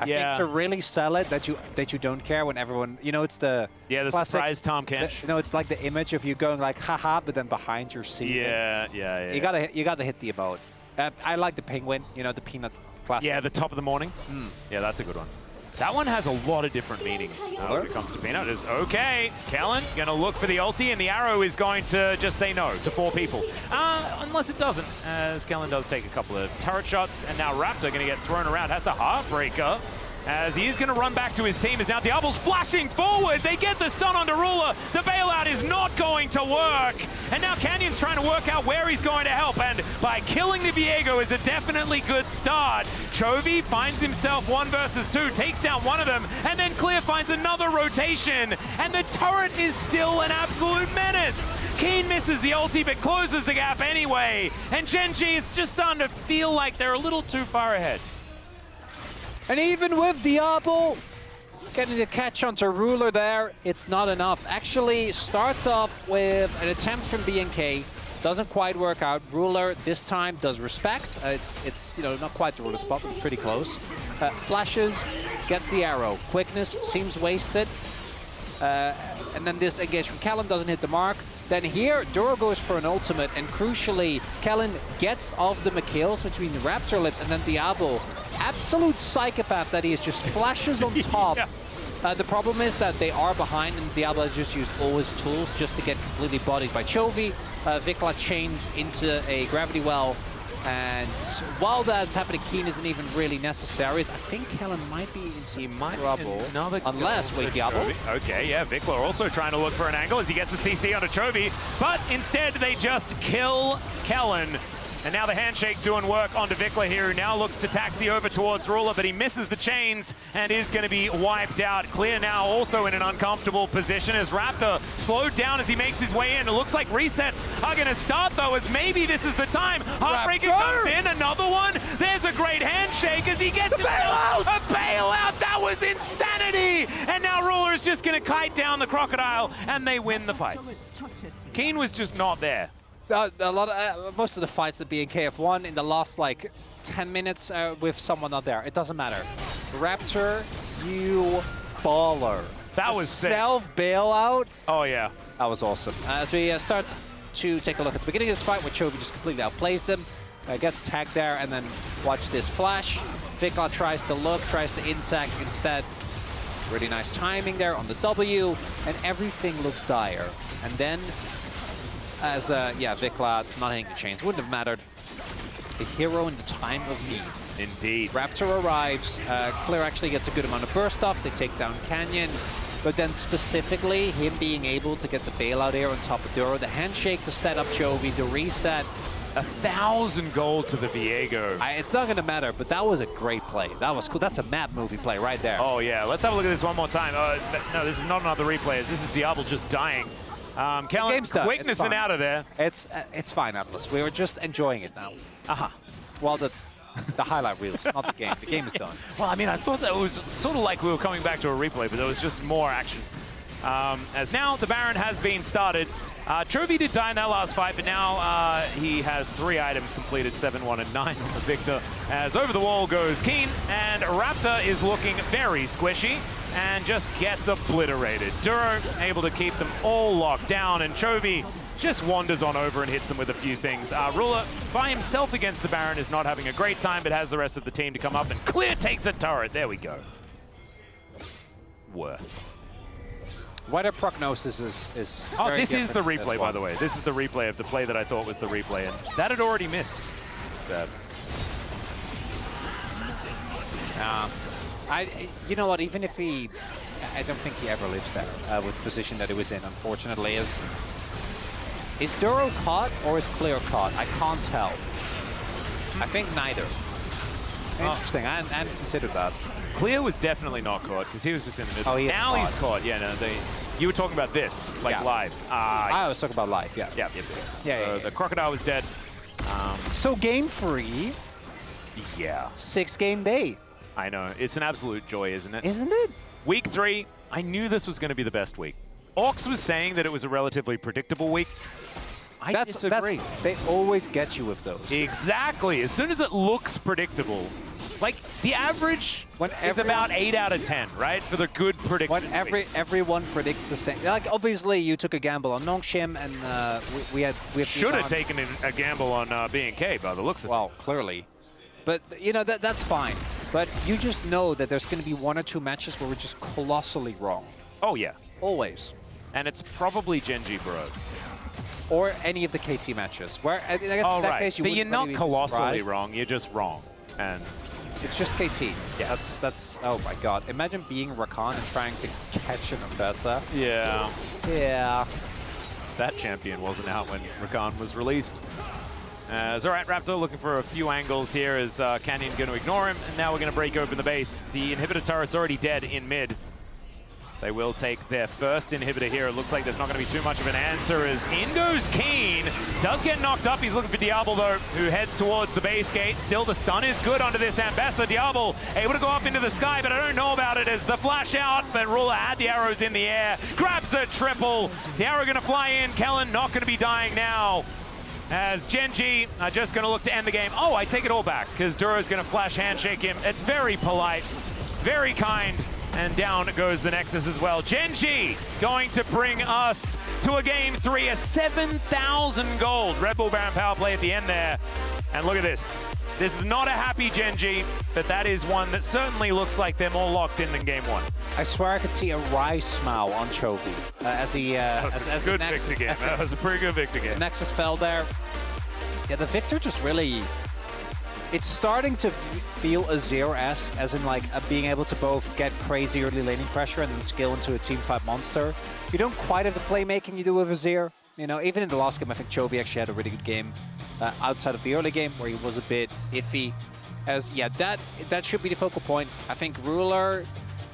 I think to really sell it that you don't care when everyone, you know, it's the the classic, surprise Tom Kench. You know, it's like the image of you going like haha, but then behind you're seeing. Yeah. You gotta hit the emote. I like the penguin, you know, the peanut classic. Yeah, the top of the morning. Yeah, that's a good one. That one has a lot of different meanings when it comes to Peanut. It's okay, Kellen gonna look for the ulti, and the arrow is going to just say no to 4 people. Unless it doesn't, as Kellen does take a couple of turret shots, and now Raptor gonna get thrown around, has the Heartbreaker, as he is gonna run back to his team, as now Diablo's flashing forward. They get the stun onto Ruler. The bailout is not going to work. And now Canyon's trying to work out where he's going to help, and by killing the Viego is a definitely good start. Chovy finds himself 1 versus 2, takes down one of them, and then Clear finds another rotation, and the turret is still an absolute menace. Keen misses the ulti, but closes the gap anyway, and GENG is just starting to feel like they're a little too far ahead. And even with Diablo getting the catch onto Ruler there, it's not enough. Actually starts off with an attempt from B&K, doesn't quite work out. Ruler this time does respect. It's you know, not quite the Ruler spot, but it's pretty close. Flashes, gets the arrow. Quickness seems wasted. And then this engage from Kellen doesn't hit the mark. Then here, Duro goes for an ultimate, and crucially, Kellen gets off the Mikhails between the Raptor lips, and then Diablo, absolute psychopath that he is, just flashes on top. The problem is that they are behind, and Diablo has just used all his tools just to get completely bodied by Chovy. Vikla chains into a gravity well, and while that's happening, Keen isn't even really necessary. I think Kellen might be in some trouble. Unless, wait, Diablo? Okay, yeah, Vikla also trying to look for an angle as he gets the CC onto Chovy, but instead they just kill Kellen. And now the handshake doing work onto Vikla here, who now looks to taxi over towards Ruler, but he misses the chains and is going to be wiped out. Clear now also in an uncomfortable position as Raptor slowed down as he makes his way in. It looks like resets are going to start, though, as maybe this is the time. Heartbreaker comes in, another one. There's a great handshake as he gets a bailout. That was insanity. And now Ruler is just going to kite down the crocodile, and they win the fight. Keen was just not there. Most of the fights that B&K have won in the last like 10 minutes with someone not there. It doesn't matter. Raptor, you baller. That was sick. Self-bailout. Oh, yeah. That was awesome. As we start to take a look at the beginning of this fight where Chovy just completely outplays them, gets tagged there, and then watch this flash. Vikla tries to look, tries to insack instead. Really nice timing there on the W, and everything looks dire. And then as, Vikla not hitting the chains. Wouldn't have mattered. A hero in the time of need. Indeed. Raptor arrives. Clear actually gets a good amount of burst off. They take down Canyon. But then specifically, him being able to get the bailout here on top of Duro, the handshake to set up Chovy, the reset. 1,000 gold to the Viego. It's not going to matter, but that was a great play. That was cool. That's a map movie play right there. Oh, yeah. Let's have a look at this one more time. No, this is not another replay. This is Diablo just dying. Kellen game's done. quickness It's fine. out of there. It's fine, Atlas. We were just enjoying it now. Well, the highlight reels, not the game. The game is done. Well, I mean, I thought that was sort of like we were coming back to a replay, but there was just more action. As now the Baron has been started. Chovy did die in that last fight, but now he has 3 items completed, 7, 1, and 9 on the Victor. As over the wall goes Keen, and Raptor is looking very squishy and just gets obliterated. Duro able to keep them all locked down, and Chovy just wanders on over and hits them with a few things. Ruler by himself against the Baron is not having a great time, but has the rest of the team to come up, and Clear takes a turret. There we go. Worth. Weather prognosis is Oh, very this is the different replay, this by one. the way. This is the replay of the play that I thought was the replay, and that had already missed. Sad. You know what? Even if he, I don't think he ever lives there with the position that he was in. Unfortunately, is Duro caught or is Clear caught? I can't tell. I think neither. Interesting. I hadn't considered that. Clear was definitely not caught because he was just in the middle. Oh, he is now he's caught. caught. Yeah, no, you were talking about this, like Yeah. live. I was talking about live. Yeah. Yeah. The crocodile was dead. So game 3, Yeah, 6-game day, I know. It's an absolute joy, isn't it? isn't it? Week 3, I knew this was going to be the best week. Orcs was saying that it was a relatively predictable week. I disagree. They always get you with those. Exactly. As soon as it looks predictable, like the average is about 8 out of 10, right? For the good prediction. When everyone predicts the same. Like obviously you took a gamble on Nongshim, and we had Should have taken a gamble on B&K by the looks of it. Well, clearly. But you know that's fine. But you just know that there's going to be 1 or 2 matches where we're just colossally wrong. Oh yeah. Always. And it's probably GENG bro. Or any of the KT matches. Where I guess Oh in that right. case you But you're wouldn't not really be colossally surprised. wrong. You're just wrong. And It's just KT. Yeah. That's oh my god. Imagine being Rakan and trying to catch an Ambessa. yeah, Yeah. that champion wasn't out when Rakan was released. Alright, Raptor looking for a few angles here. Is Canyon going to ignore him? And now we're going to break open the base. The inhibitor turret's already dead in mid. They will take their first inhibitor here. It looks like there's not going to be too much of an answer as in goes Keen. Does get knocked up. He's looking for Diablo, though, who heads towards the base gate. Still, the stun is good onto this Ambessa. Diablo able to go up into the sky, but I don't know about it as the flash out, but Ruler had the arrows in the air. Grabs a triple. The arrow going to fly in. Kellen not going to be dying now. As GENG are just going to look to end the game. Oh, I take it all back, because Duro's going to flash handshake him. It's very polite, very kind, and down goes the Nexus as well. GENG going to bring us to a game 3, a 7,000 gold Red Bull Baron power play at the end there. And look at this. This is not a happy GENG, but that is one that certainly looks like they're more locked in than game 1. I swear I could see a wry smile on Chovy as he That was a good Nexus, Victor game. That was a pretty good Victor game. Nexus fell there. Yeah, the Victor just really... It's starting to feel Azir-esque, as in like being able to both get crazy early laning pressure and then scale into a teamfight monster. You don't quite have the playmaking you do with Azir. You know, even in the last game, I think Chovy actually had a really good game outside of the early game where he was a bit iffy. As yeah, that should be the focal point. I think Ruler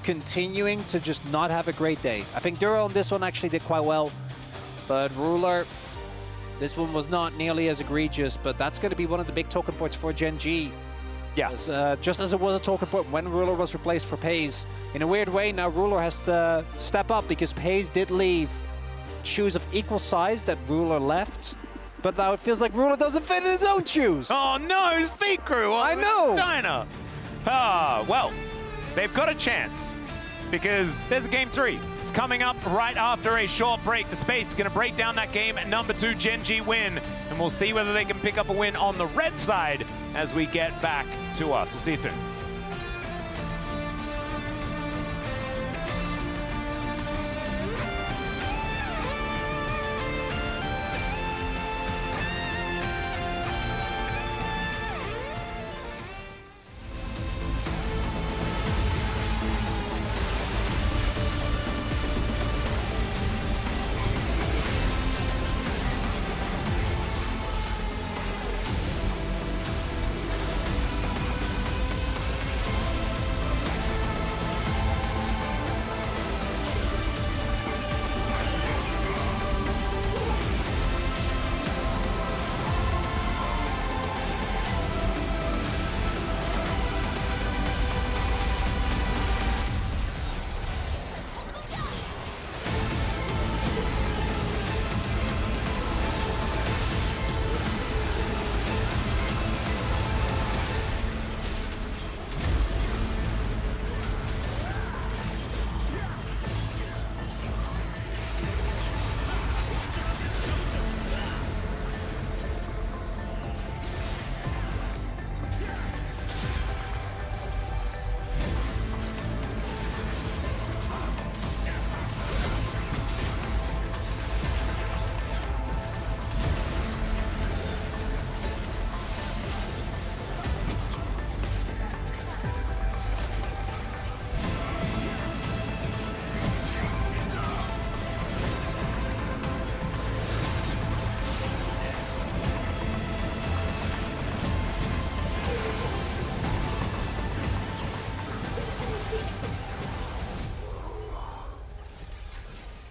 continuing to just not have a great day. I think Duro on this one actually did quite well, but Ruler, this one was not nearly as egregious, but that's going to be one of the big talking points for GENG. Yeah. As, just as it was a talking point when Ruler was replaced for Pays. In a weird way, now Ruler has to step up because Pays did leave shoes of equal size that Ruler left. But now it feels like Ruler doesn't fit in his own shoes. Oh no, his feet grew. I know. China. Well, they've got a chance because there's a game 3. It's coming up right after a short break. The space is going to break down that game at number 2, GENG win. And we'll see whether they can pick up a win on the red side as we get back to us. We'll see you soon.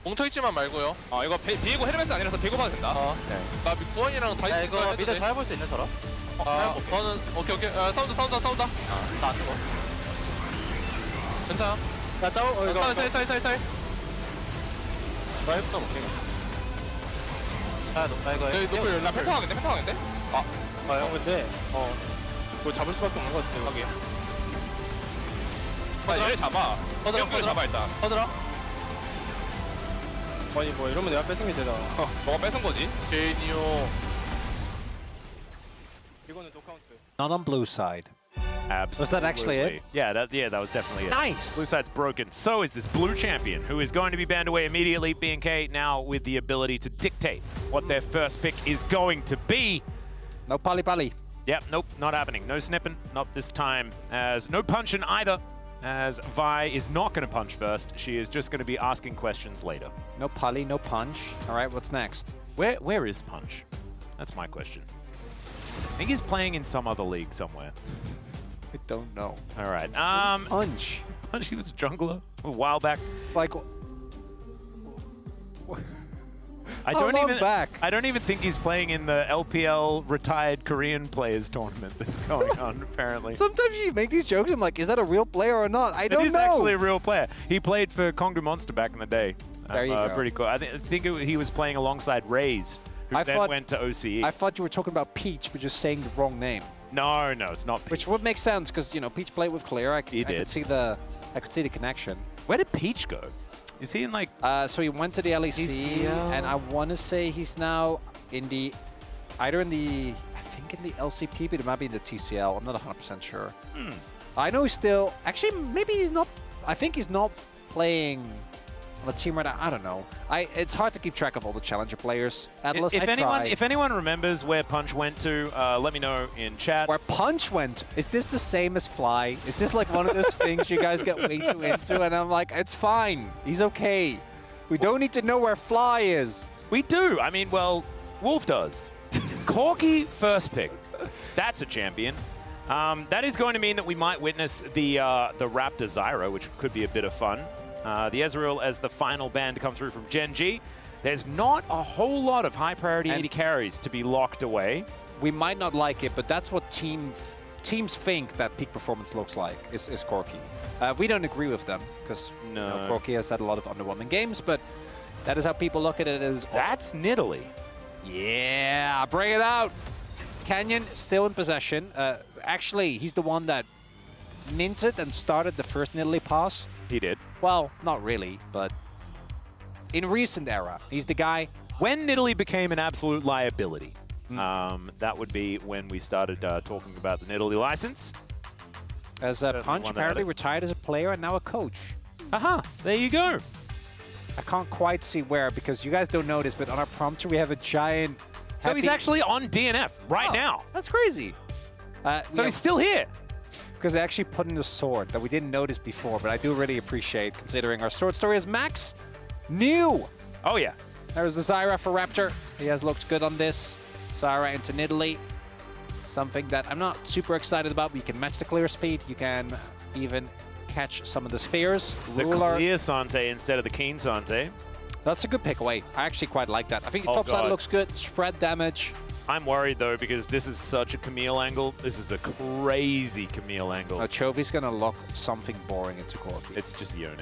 뭉쳐있지만 말고요. 이거 비에고 헤르메스 아니라서 비에고 봐도 된다. 나 구원이랑 다 야 있을 이거 거야. 미드 잘 볼 수 있는 사람? 저는 오케이. 싸운다. 나안 죽어. 괜찮아. 야 짜오 이거. 살. 나 해보다 못해. 야 이거. 여기 노플 나 펜타하겠는데? 형 근데 뭐 잡을 수밖에 없는 것 같아. 확인. 얘 잡아. 퍼들어. 잡아 일단. 퍼들어. 아니 뭐 이러면 내가 뺏은 게 되나? 너가 뺏은 거지? 제니오. 이거는 노카운트. Not on blue side. Absolutely. Was that actually it? Yeah, that was definitely it. Nice! Blue side's broken. So is this blue champion, who is going to be banned away immediately. B&K now with the ability to dictate what their first pick is going to be. No pali. Yep, nope, not happening. No snipping, not this time. As no punching either, as Vi is not going to punch first. She is just going to be asking questions later. No pali, no punch. All right, what's next? Where is Punch? That's my question. I think he's playing in some other league somewhere. I don't know. All right. Punch. Punch, he was a jungler a while back. Like, I How don't long even back? I don't even think he's playing in the LPL retired Korean players tournament that's going on apparently. sometimes you make these jokes. I'm like, is that a real player or not? I don't know. He's actually a real player. He played for Kongdu Monster back in the day. There you go. Pretty cool. I think he was playing alongside Raze, who then went to OCE. I thought you were talking about Peach, but just saying the wrong name. No, it's not Peach. Which would make sense because Peach played with Clear. I did. could see the connection. Where did Peach go? Is he in like? So he went to the LEC, and I want to say he's now in the either in the LCP, but it might be in the TCL. I'm not 100% sure. I know he's still actually maybe he's not. I think he's not playing on the team right now. I don't know. It's hard to keep track of all the challenger players. Atlas, If anyone remembers where Punch went to, let me know in chat. Where Punch went, is this the same as Fly? Is this like one of those things you guys get way too into? And I'm like, it's fine. He's okay. We don't need to know where Fly is. We do. I mean, well, Wolf does. Corki first pick. That's a champion. That is going to mean that we might witness the Raptor Zyra, which could be a bit of fun. The Ezreal as the final ban to come through from GENG. There's not a whole lot of high priority AD carries to be locked away. We might not like it, but that's what teams think that peak performance looks like, is Corki. We don't agree with them, because Corki has had a lot of underwhelming games, but that is how people look at it as... That's Nidalee. Yeah, bring it out! Canyon still in possession. Actually, he's the one that minted and started the first Nidalee pass. He did. Well, not really, but in recent era, he's the guy. When Nidalee became an absolute liability, that would be when we started talking about the Nidalee license. As Punch apparently retired as a player and now a coach. Aha, there you go. I can't quite see where because you guys don't know this, but on our prompter we have a giant... So he's actually on DNF right now. That's crazy. So he's still here. Because they actually put in the sword that we didn't notice before, but I do really appreciate considering our sword story is Max new. Oh yeah. There's the Zyra for Raptor. He has looked good on this. Zyra into Nidalee. Something that I'm not super excited about, but you can match the clear speed. You can even catch some of the spears. The clear Sante instead of the keen Sante. That's a good pick away. I actually quite like that. I think the top side looks good. Spread damage. I'm worried though because this is such a Camille angle. This is a crazy Camille angle. Chovy's gonna lock something boring into Corki. It's just Yone.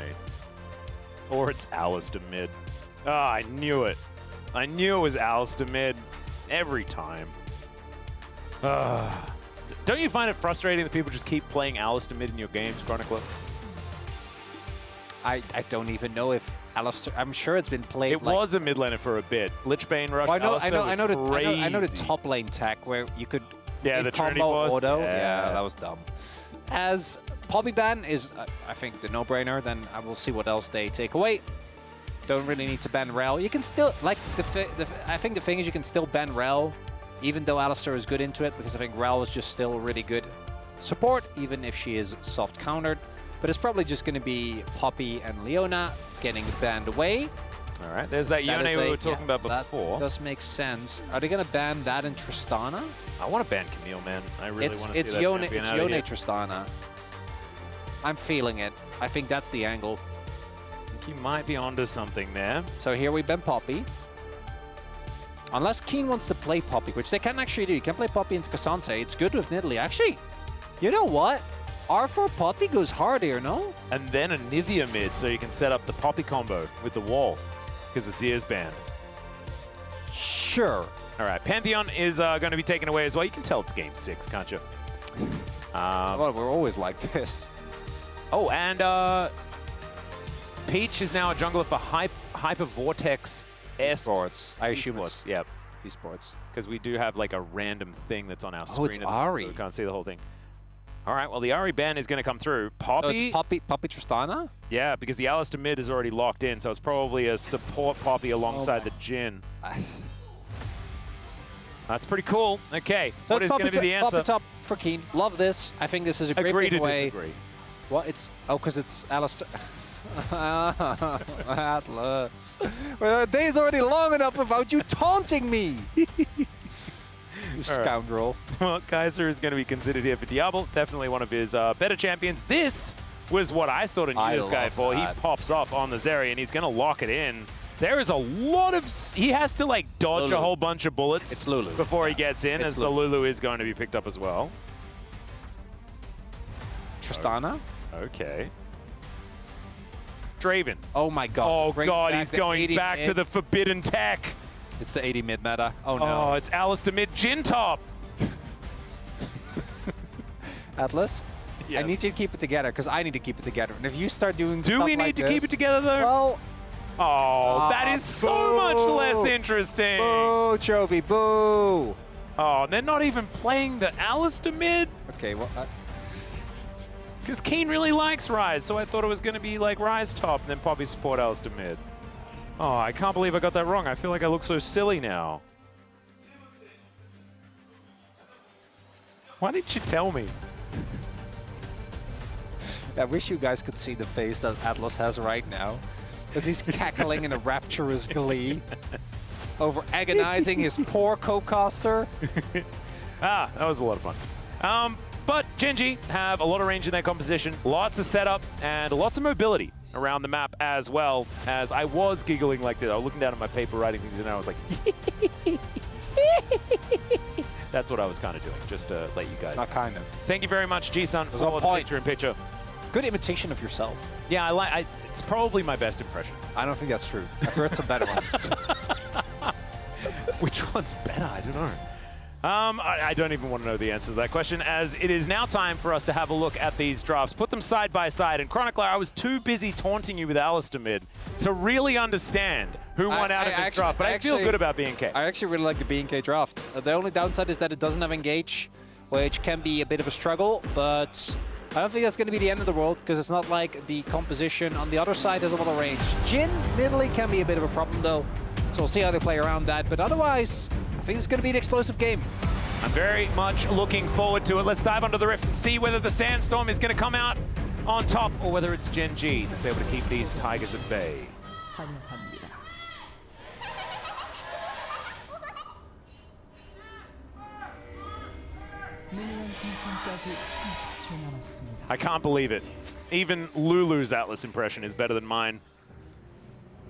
Or it's Alistair mid. Ah, I knew it. I knew it was Alistair mid every time. Don't you find it frustrating that people just keep playing Alistair mid in your games, Chronicler? I don't even know if Alistair... I'm sure it's been played. It was a mid laner for a bit. Lichbane rush. Well, I know the top lane tech where you could the Trinity combo Force. auto. Yeah, that was dumb. As Poppy ban is, I think, the no-brainer. Then I will see what else they take away. Don't really need to ban Rel. You can still like I think the thing is you can still ban Rel, even though Alistair is good into it, because I think Rel is just still really good support, even if she is soft countered. But it's probably just going to be Poppy and Leona getting banned away. All right, there's that Yone we were talking about before. That does make sense. Are they going to ban that in Tristana? I want to ban Camille, man. I really want to see that champion It's out of Yone here. Tristana. I'm feeling it. I think that's the angle. you might be onto something there. So here we ban Poppy. Unless Keen wants to play Poppy, which they can actually do. You can play Poppy into Cassante. It's good with Nidalee. Actually, you know what? R4 Poppy goes hard here, no? And then a Nivea mid, so you can set up the Poppy combo with the wall, because the Seer's banned. Sure. All right, Pantheon is going to be taken away as well. You can tell it's game 6, can't you? Well, we're always like this. Oh, and Peach is now a jungler for Hyper Vortex Esports. I assume it's Yep. esports. Because we do have like a random thing that's on our screen. It's at the moment, Ari. So we can't see the whole thing. All right, well, the Ari ban is going to come through. Poppy? So it's Poppy Tristana? Yeah, because the Alistair mid is already locked in, so it's probably a support Poppy alongside the Jhin. That's pretty cool. Okay, So what is going to be the answer? Poppy top for Keen. Love this. I think this is a great Agree to giveaway. disagree. What? It's because it's Alistair. Atlas. Well, the day's already long enough without you taunting me. You scoundrel. Well, Kaiser is going to be considered here for Diablo. Definitely one of his better champions. This was what I sort of knew this guy for. He pops off on the Zeri, and he's going to lock it in. There is a lot of... He has to, like, dodge a whole bunch of bullets It's Lulu. before he gets in, It's as the Lulu is going to be picked up as well. Tristana? Okay. Draven. Oh my god. Oh, Bring God, back he's the going 80 back to mid. the forbidden tech. It's the 80 mid meta. Oh no. Oh, it's Alistair mid Jhin top. Atlas? Yes. I need you to keep it together, because I need to keep it together. And if you start doing Do stuff we need like to this, keep it together, though? Well, Oh, that is so much less interesting. boo, Chovy, boo. Oh, they're not even playing the Alistair mid? Okay, well, Because Keen really likes Ryze, so I thought it was going to be like Ryze top and then Poppy support Alistair mid. Oh, I can't believe I got that wrong. I feel like I look so silly now. Why didn't you tell me? I wish you guys could see the face that Atlas has right now, as he's cackling in a rapturous glee over agonizing his poor co-caster. Ah, that was a lot of fun. But GENG have a lot of range in their composition, lots of setup, and lots of mobility around the map as well. As I was giggling like this, I was looking down at my paper writing things, and I was like, that's what I was kind of doing, just to let you guys know. Not kind of. Thank you very much, G-Sun, for on the point. picture-in-picture. Good imitation of yourself. Yeah, it's probably my best impression. I don't think that's true. I've heard some better ones. Which one's better? I don't know. I don't even want to know the answer to that question, as it is now time for us to have a look at these drafts. Put them side by side. And Chronicler, I was too busy taunting you with Alistair mid to really understand who won out of this draft, but I feel good about BNK. I actually really like the BNK draft. The only downside is that it doesn't have Engage, which can be a bit of a struggle, but I don't think that's going to be the end of the world, because it's not like the composition on the other side has a lot of range. Jhin, Nidalee can be a bit of a problem, though, so we'll see how they play around that. But otherwise, I think it's going to be an explosive game. I'm very much looking forward to it. Let's dive under the rift and see whether the Sandstorm is going to come out on top, or whether it's GENG that's able to keep these Tigers at bay. I can't believe it. Even Lulu's Atlas impression is better than mine.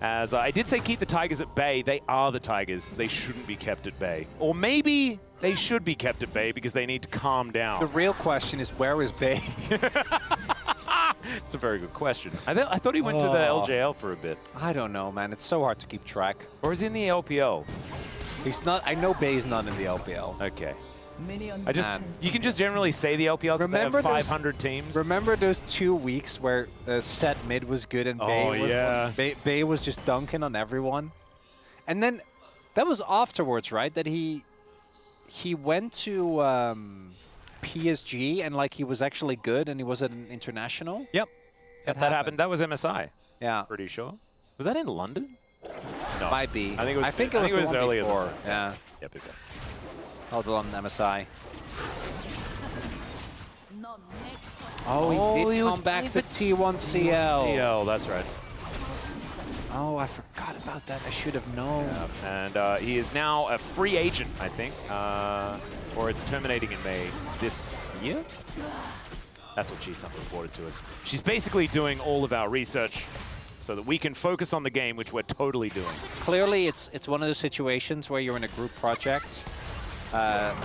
As I did say keep the Tigers at bay, they are the Tigers. They shouldn't be kept at bay. Or maybe they should be kept at bay because they need to calm down. The real question is, where is Bay? It's a very good question. I thought he went to the LJL for a bit. I don't know, man. It's so hard to keep track. Or is he in the LPL? He's not. I know Bay's not in the LPL. Okay. You can just generally say the LPL because they have 500 teams. Remember those 2 weeks where set mid was good and Bay was just dunking on everyone? And then that was afterwards, right? That he went to PSG and like he was actually good and he was at an international? Yep. That happened. That was MSI. Yeah. Pretty sure. Was that in London? No. Might be. I think it was, the one earlier before. than that. Yeah. Yep. Held on MSI. Oh, he did come back to T1CL. CL, that's right. Oh, I forgot about that. I should have known. And he is now a free agent, I think. Or it's terminating in May this year? That's what G-Sun reported to us. She's basically doing all of our research. so that we can focus on the game, which we're totally doing. Clearly, it's one of those situations where you're in a group project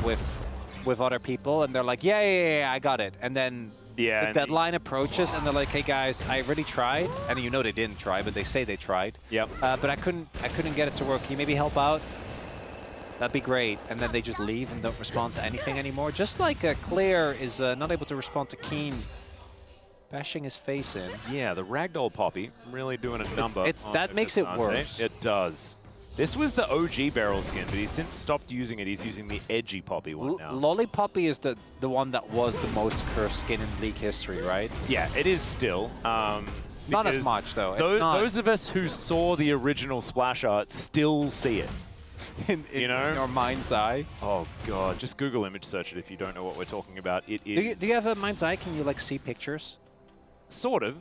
with other people, and they're like, yeah, I got it. And then the deadline approaches, and they're like, hey guys, I really tried, and you know they didn't try, but they say they tried. Yep. But I couldn't get it to work. Can you maybe help out? That'd be great. And then they just leave and don't respond to anything anymore. Just like Clear is not able to respond to Keen bashing his face in. Yeah, the Ragdoll Poppy really doing a number. That makes it worse. It does. This was the OG barrel skin, but he's since stopped using it. He's using the edgy Poppy one now. Lollipoppy is the one that was the most cursed skin in League history, right? Yeah, it is still. Not as much, though. Those of us who saw the original splash art still see it. in your mind's eye. Oh god, just Google image search it if you don't know what we're talking about. It is. Do you have a mind's eye? Can you like see pictures? Sort of.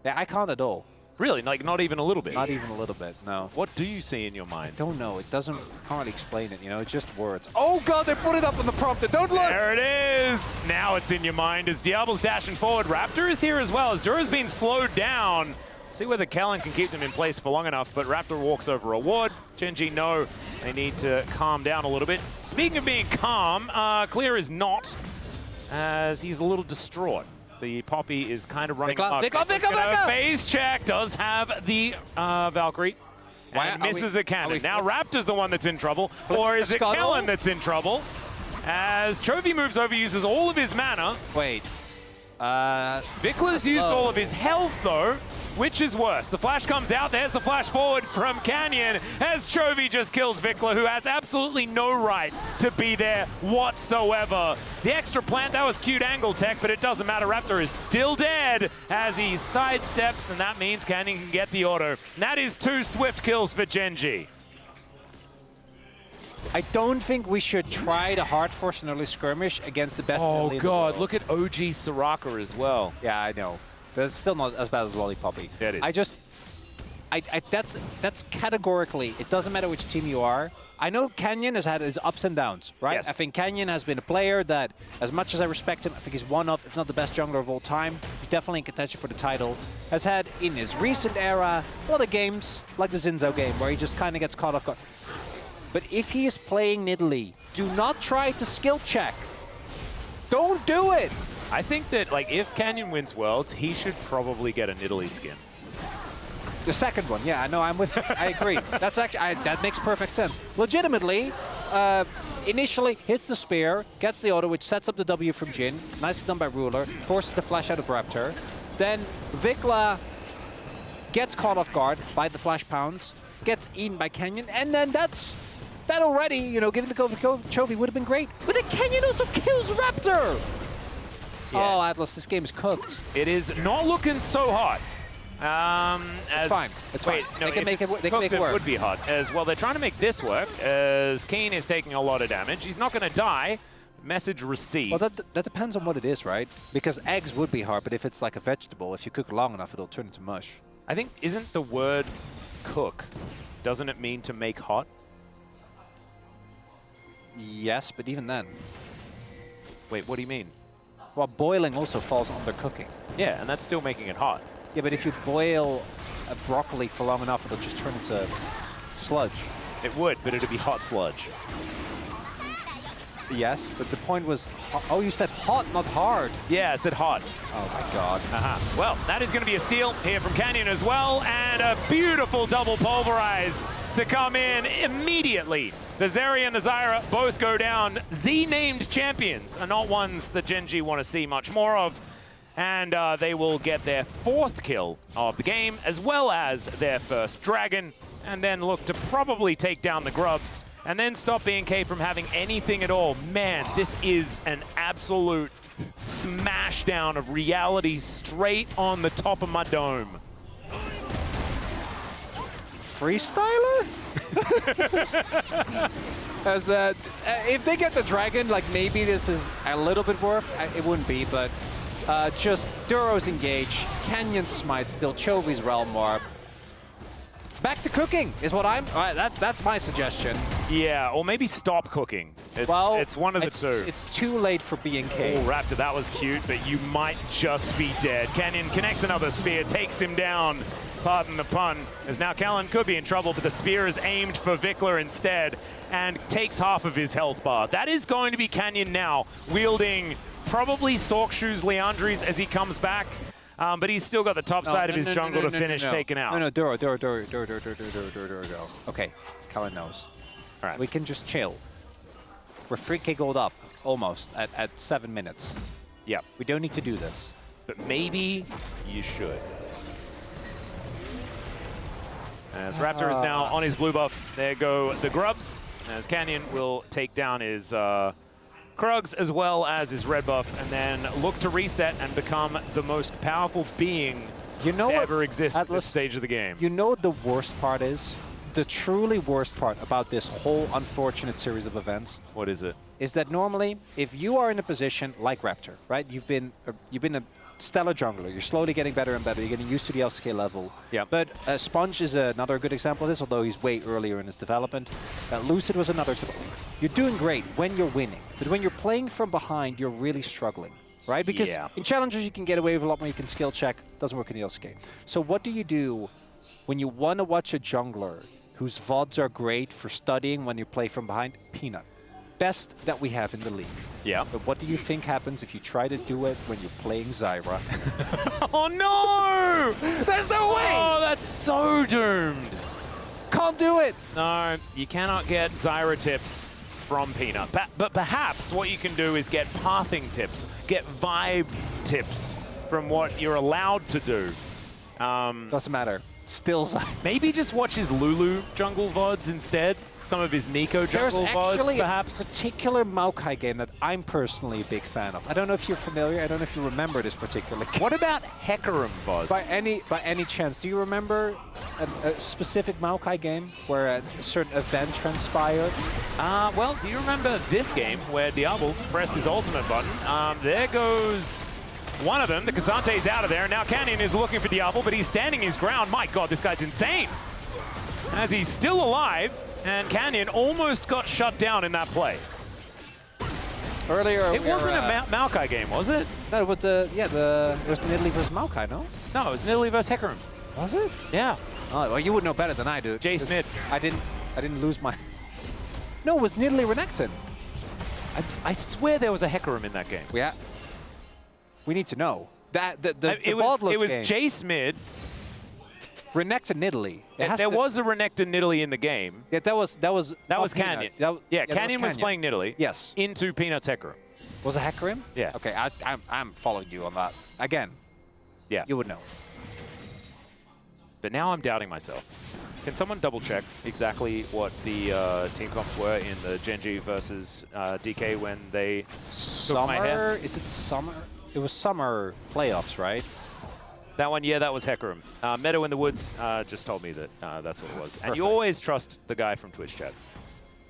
Yeah, I can't at all. Really? Like not even a little bit? Not even a little bit, no. What do you see in your mind? Don't know. It doesn't, can't really explain it, you know, it's just words. Oh god, they put it up on the prompter. Don't look! There it is! Now it's in your mind as Diablo's dashing forward. Raptor is here as well as Dura's been slowed down. See whether Kellen can keep them in place for long enough, but Raptor walks over a ward. GENG know they need to calm down a little bit. Speaking of being calm, Clear is not, as he's a little distraught. The Poppy is kind of running up. Vika! Phase check does have the Valkyrie. And misses a cannon. Now Raptor's the one that's in trouble. Or is it Kellen that's in trouble? As Chovy moves over, uses all of his mana. Wait. Vikla's used all of his health, though. Which is worse? The flash comes out. There's the flash forward from Canyon as Chovy just kills Vikla, who has absolutely no right to be there whatsoever. The extra plant, that was cute angle tech, but it doesn't matter. Raptor is still dead as he sidesteps, and that means Canyon can get the auto. And that is 2 swift kills for GENG. I don't think we should try to hard force an early skirmish against the best. Oh god, look at OG Soraka as well. Yeah, I know. But it's still not as bad as Lollipoppy. It is. That's categorically, it doesn't matter which team you are. I know Canyon has had his ups and downs, right? Yes. I think Canyon has been a player that, as much as I respect him, I think he's one of, if not the best jungler of all time. He's definitely in contention for the title. Has had, in his recent era, a lot of games, like the Zinzo game, where he just kind of gets caught off guard. But if he is playing Nidalee, do not try to skill check. Don't do it! I think that, like, if Canyon wins Worlds, he should probably get a Nidalee skin. The second one, yeah, I know, I'm with you. I agree. That's actually, that makes perfect sense. Legitimately, initially hits the spear, gets the auto, which sets up the W from Jhin. Nicely done by Ruler, forces the flash out of Raptor. Then Vikla gets caught off guard by the flash pounds, gets eaten by Canyon, and then that already, you know, giving the Chovy would have been great. But then Canyon also kills Raptor! Yeah. Oh, Atlas, this game is cooked. It is not looking so hot. It's fine. It's fine. No, they can make it work. It would be hot. As well, they're trying to make this work, as Keen is taking a lot of damage. He's not going to die. Message received. Well, that depends on what it is, right? Because eggs would be hard, but if it's like a vegetable, if you cook long enough, it'll turn into mush. I think, isn't the word cook, doesn't it mean to make hot? Yes, but even then. Wait, what do you mean? Well, boiling also falls under cooking. Yeah, and that's still making it hot. Yeah, but if you boil a broccoli for long enough, it'll just turn into sludge. It would, but it'd be hot sludge. Yes, but the point was... Oh, you said hot, not hard. Yeah, I said hot. Oh, my God. Well, that is going to be a steal here from Canyon as well, and a beautiful double pulverize to come in immediately. The Zeri and the Zyra both go down. Z-named champions are not ones that GENG want to see much more of. And they will get their 4th kill of the game, as well as their first dragon, and then look to probably take down the Grubs, and then stop BNK from having anything at all. Man, this is an absolute smashdown of reality straight on the top of my dome. Freestyler? As if they get the dragon, like maybe this is a little bit worth. It wouldn't be, but just Duro's engage, Canyon smite still, Chovy's realm warp. Back to cooking is what I'm. That's my suggestion. Yeah, or maybe stop cooking. It's one of the two. It's too late for BNK. Oh, Raptor, that was cute, but you might just be dead. Canyon connects another spear, takes him down. pardon the pun, as now Callan could be in trouble, but the spear is aimed for Vikla instead and takes half of his health bar. That is going to be Canyon now, wielding probably Sorkshoes Leandries as he comes back, but he's still got the top side of his jungle to finish taken out. No, Duro. Okay, Callan knows. All right. We can just chill. We're 3k gold up, almost, at 7 minutes. Yep. We don't need to do this. But maybe you should. As Raptor is now on his blue buff, there go the grubs, as Canyon will take down his Krugs as well as his red buff, and then look to reset and become the most powerful being to ever exist at this stage of the game. You know what the worst part is? The truly worst part about this whole unfortunate series of events? What is it? Is that normally, if you are in a position like Raptor, right? You've been a stellar jungler. You're slowly getting better and better. You're getting used to the LCK level. Yeah. But Sponge is another good example of this, although he's way earlier in his development. Lucid was another example. You're doing great when you're winning, but when you're playing from behind, you're really struggling, right? Because in challenges, you can get away with a lot more. You can skill check. Doesn't work in the LCK. So what do you do when you want to watch a jungler whose VODs are great for studying when you play from behind? Peanut. Best that we have in the league. Yeah. But what do you think happens if you try to do it when you're playing Zyra? Oh no! There's no way! Oh, that's so doomed. Can't do it! No, you cannot get Zyra tips from Peanut. But perhaps what you can do is get pathing tips, get vibe tips from what you're allowed to do. Doesn't matter. Still Zyra. Maybe just watch his Lulu jungle VODs instead. Some of his Nico jungle VODs, perhaps. There's actually a particular Maokai game that I'm personally a big fan of. I don't know if you're familiar. I don't know if you remember this particular game. What about Hecarim VODs? By any chance, do you remember a specific Maokai game where a certain event transpired? Well, do you remember this game where Diablo pressed his ultimate button? There goes one of them. The Kasante's out of there. Now Canyon is looking for Diablo, but he's standing his ground. My God, this guy's insane. As he's still alive, and Canyon almost got shut down in that play. Earlier, it wasn't a Maokai game, was it? No, but it was Nidalee versus Maokai, no? No, it was Nidalee versus Hecarim. Was it? Yeah. Oh, well, you would know better than I do. Jace mid. I didn't lose my. No, it was Nidalee Renekton. I swear there was a Hecarim in that game. Yeah. We need to know that the it was Jace mid. Renekton Nidalee. There was a Renekton Nidalee in the game. Yeah, that was Canyon. Canyon was playing Nidalee. Yes. Into Peanut's Hecarim. Was it Hecarim? Yeah. Okay, I'm following you on that. Again. Yeah. You would know. But now I'm doubting myself. Can someone double check exactly what the team comps were in the GENG versus DK when they took my head? Is it summer? It was summer playoffs, right? That one, yeah, that was Hecarim. Meadow in the Woods just told me that that's what it was. And you always trust the guy from Twitch chat.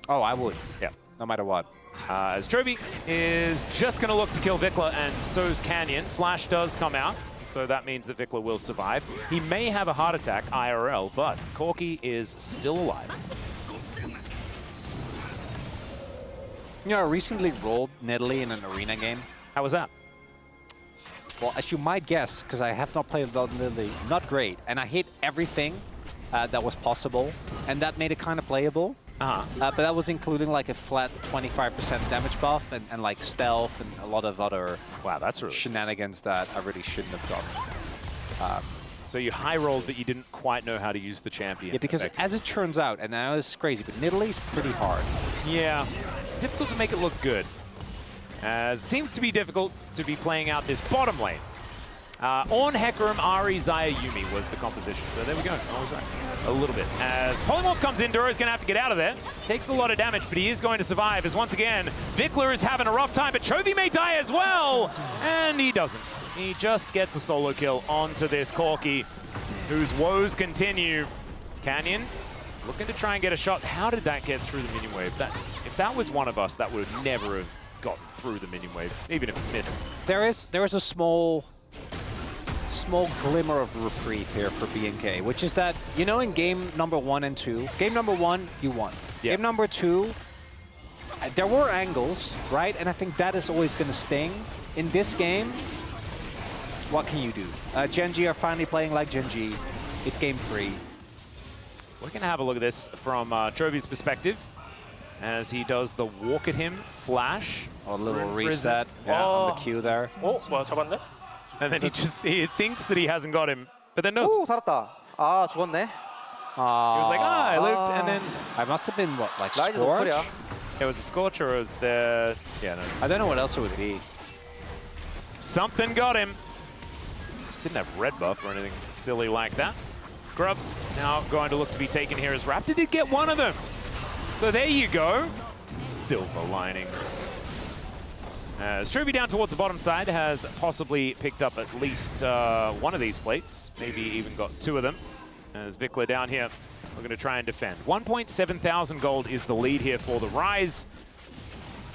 Oh, I would. Yeah. No matter what. As Chovy is just going to look to kill Vikla, and so's Canyon. Flash does come out, so that means that Vikla will survive. He may have a heart attack IRL, but Corki is still alive. You know, I recently rolled Nidalee in an arena game. How was that? Well, as you might guess, because I have not played Nidalee, not great. And I hit everything that was possible, and that made it kind of playable. But that was including like a flat 25% damage buff and like stealth and a lot of other that's really shenanigans that I really shouldn't have done. So you high rolled, but you didn't quite know how to use the champion. Yeah, because as it turns out, and I know this is crazy, but Nidalee's pretty hard. Yeah, it's difficult to make it look good. As it seems to be difficult to be playing out this bottom lane. On Hecarim, Ari, Xayah, Yuumi was the composition. So there we go. I was right. A little bit. As Polymorph comes in, Duro's going to have to get out of there. Takes a lot of damage, but he is going to survive. As once again, Vikla is having a rough time, but Chovy may die as well. And he doesn't. He just gets a solo kill onto this Corki, whose woes continue. Canyon looking to try and get a shot. How did that get through the minion wave? If that was one of us, that would never have gotten through the minion wave, even if it missed. There is a small glimmer of reprieve here for BNK, which is that, you know, in game number 1 and 2, game number 1, you won. Yeah. Game number 2, there were angles, right? And I think that is always going to sting. In this game, what can you do? GENG are finally playing like GENG. It's game 3. We're going to have a look at this from Chovy's perspective as he does the walk at him flash. A little Risen. reset on the Q there. 뭐야 잡았네? And then he thinks that he hasn't got him, but then knows. 오 살았다. 아 죽었네. He was like, I lived, and then I must have been, what, like 라이즈 Scorch? 노플이야. it was a Scorch or it was the... Yeah, no. I don't know what else it would be. Something got him. Didn't have red buff or anything silly like that. Grubs now going to look to be taken here as Raptor did get one of them. So there you go. Silver linings. As Chovy down towards the bottom side has possibly picked up at least one of these plates, maybe even got 2 of them. As Vikla down here, we're going to try and defend. 1.7 thousand gold is the lead here for the Rise.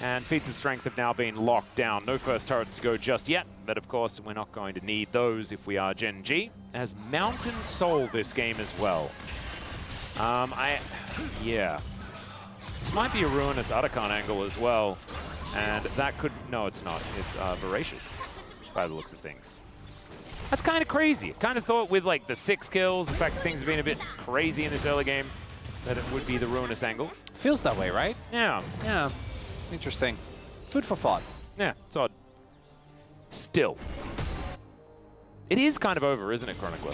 And feats of strength have now been locked down. No first turrets to go just yet, but of course we're not going to need those if we are GENG. As Mountain Soul this game as well. Yeah. This might be a Ruinous Uttercon angle as well. And that could, no it's not, it's Voracious by the looks of things. That's kind of crazy. Kind of thought with like the 6 kills, the fact that things have been a bit crazy in this early game, that it would be the Ruinous angle. Feels that way, right? Yeah. Yeah. Interesting. Food for thought. Yeah, it's odd. Still. It is kind of over, isn't it, Chronicler?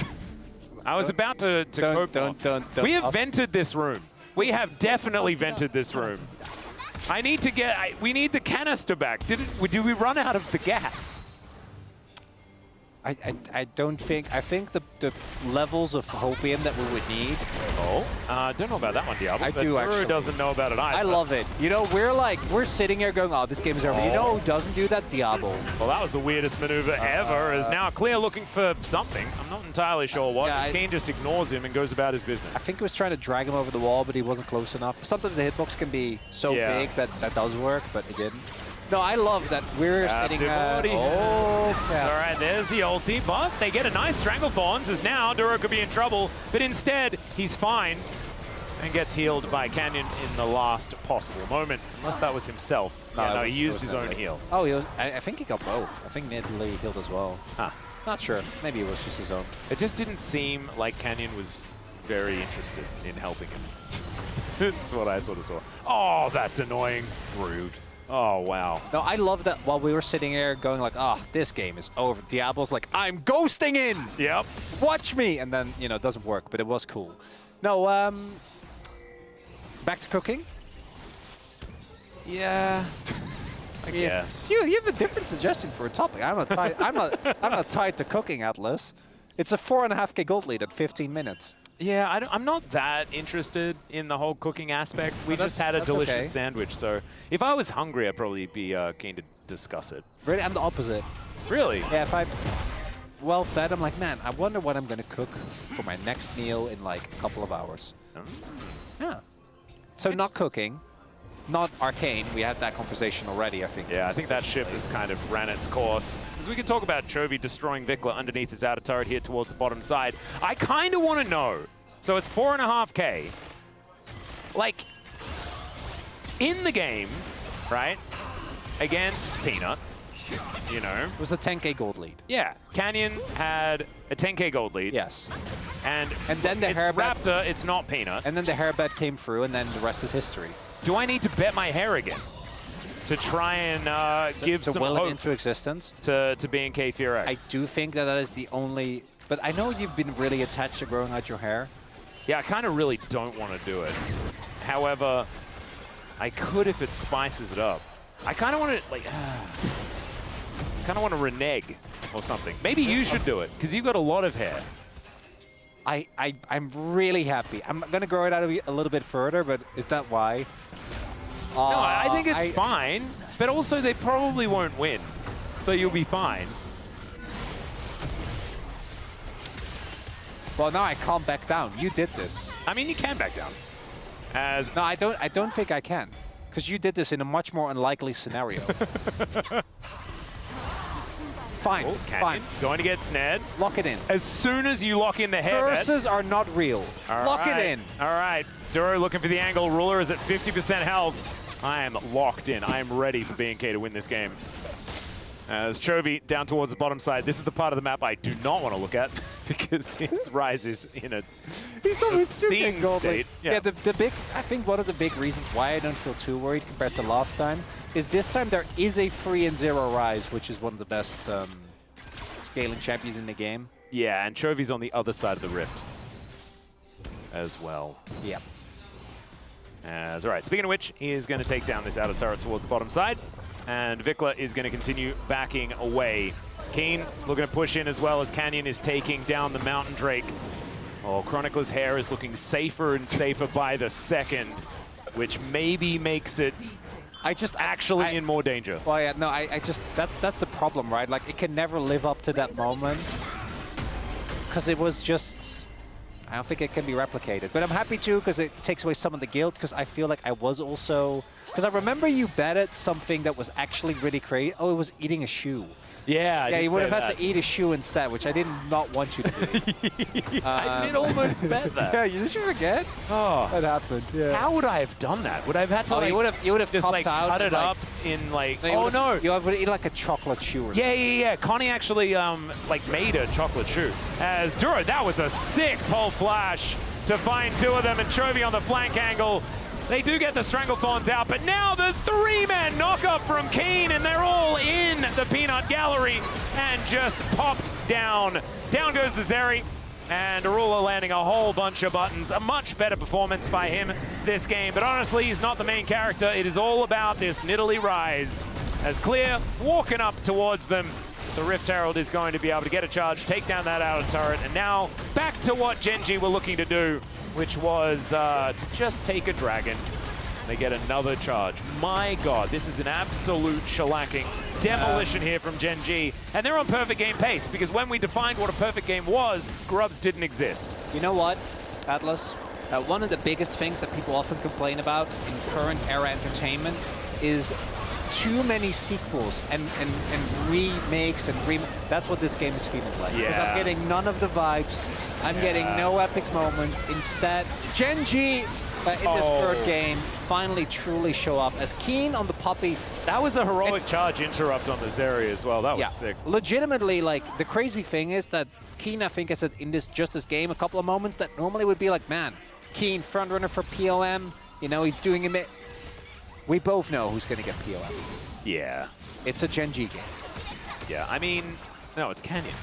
I was about to go... Don't. We have vented this room. We have definitely vented this room. I need to get... we need the canister back. Did we run out of the gas? I don't think... I think the levels of Hopium that we would need... Oh, don't know about that one, Diablo. I do, actually. Drew doesn't know about it either. I love it. You know, we're sitting here going, oh, this game is over. You know who doesn't do that? Diablo. Well, that was the weirdest maneuver ever, as now Clear looking for something. I'm not entirely sure what. Yeah, Kane just ignores him and goes about his business. I think he was trying to drag him over the wall, but he wasn't close enough. Sometimes the hitbox can be so big that does work, but it didn't. No, I love that we're sitting... All right, there's the ulti, but they get a nice Stranglethorns, as now Duro could be in trouble, but instead, he's fine and gets healed by Canyon in the last possible moment, unless that was himself. No, he used his own heal. Oh, I think he got both. I think Nidalee healed as well. Huh. Not sure. Maybe it was just his own. It just didn't seem like Canyon was very interested in helping him. That's what I sort of saw. Oh, that's annoying. Rude. Oh, wow. No, I love that while we were sitting there going like, oh, this game is over. Diablo's like, I'm ghosting in! Yep. Watch me! And then, you know, it doesn't work, but it was cool. No, back to cooking? Yeah. I guess. You have a different suggestion for a topic. I'm not tied to cooking, Atlas. It's a 4.5k gold lead at 15 minutes. Yeah, I'm not that interested in the whole cooking aspect. We just had a delicious sandwich, so if I was hungry, I'd probably be keen to discuss it. Really, I'm the opposite. Really? Yeah, if I'm well fed, I'm like, man, I wonder what I'm going to cook for my next meal in like a couple of hours. Yeah. So not cooking, not Arcane. We had that conversation already, I think. Yeah, I think that ship has kind of ran its course. As we can talk about Chovy destroying Vikla underneath his outer turret here towards the bottom side. I kind of want to know. So it's 4.5k. Like, in the game, right, against Peanut, you know. It was a 10k gold lead. Yeah, Canyon had a 10k gold lead. Yes. And then the it's Hairbed, Raptor, it's not Peanut. And then the Hairbed came through, and then the rest is history. Do I need to bet my hair again to try and give some will hope it into existence to B&K Fear X? I do think that is the only... But I know you've been really attached to growing out your hair. Yeah, I kind of really don't want to do it. However, I could if it spices it up. I kind of want to, like, kind of want to renege or something. Maybe you should do it, because you've got a lot of hair. I'm really happy. I'm going to grow it out a little bit further, but is that why? No, I think it's fine, but also they probably won't win, so you'll be fine. Well, now I can't back down. You did this. I mean, you can back down. As no, I don't think I can, because you did this in a much more unlikely scenario. Fine, fine. Going to get snared. Lock it in. As soon as you lock in the Hairbed. Curses are not real. Lock it in. All right. Duro looking for the angle. Ruler is at 50% health. I am locked in. I am ready for B&K to win this game. As Chovy down towards the bottom side. This is the part of the map I do not want to look at because his Rise is in a obscene state. Yeah, the big, I think one of the big reasons why I don't feel too worried compared to last time is this time there is a 3-0 Rise, which is one of the best scaling champions in the game. Yeah, and Chovy's on the other side of the rift as well. Yeah. All right, speaking of which, he is going to take down this outer turret towards the bottom side. And Vikla is going to continue backing away. Keen looking to push in as well as Canyon is taking down the Mountain Drake. Oh, Chronicler's hair is looking safer and safer by the second, which maybe makes it actually in more danger. Well, yeah, no, I just, that's the problem, right? Like, it can never live up to that moment. Because it was just, I don't think it can be replicated. But I'm happy too, because it takes away some of the guilt, because I feel like I was also, because I remember you betted something that was actually really crazy. Oh, it was eating a shoe. Yeah, yeah, you would have had to eat a shoe instead, which I did not want you to do. I did almost bet that. Yeah, did you forget? Oh, that happened. Yeah. How would I have done that? Would I have had to you would have just like cut it like, up in like? No, you would eat like a chocolate shoe. Or yeah. Connie actually like made a chocolate shoe. As Duro, that was a sick pole flash to find two of them, and Chovy on the flank angle. They do get the Stranglethorns out, but now the three-man knock-up from Keen, and they're all in the Peanut Gallery and just popped down. Down goes the Zeri, and Arula landing a whole bunch of buttons. A much better performance by him this game, but honestly, he's not the main character. It is all about this Nidalee Rise. As Clear walking up towards them, the Rift Herald is going to be able to get a charge, take down that outer turret, and now back to what GENG were looking to do, which was to just take a dragon. They get another charge. My God, this is an absolute shellacking demolition here from GENG. And they're on perfect game pace, because when we defined what a perfect game was, Grubs didn't exist. You know what, Atlas? One of the biggest things that people often complain about in current era entertainment is too many sequels and remakes and that's what this game is feeling like. Because I'm getting none of the vibes. I'm getting no epic moments. Instead, GENG in this third game finally truly show up as Keen on the Puppy. That was a heroic charge interrupt on the Zeri as well. That was sick. Legitimately, like, the crazy thing is that Keen, I think, has in this game a couple of moments that normally would be like, man, Keen, frontrunner for POM. You know, he's doing it. We both know who's going to get POM. Yeah. It's a GENG game. Yeah, I mean, no, it's Canyon.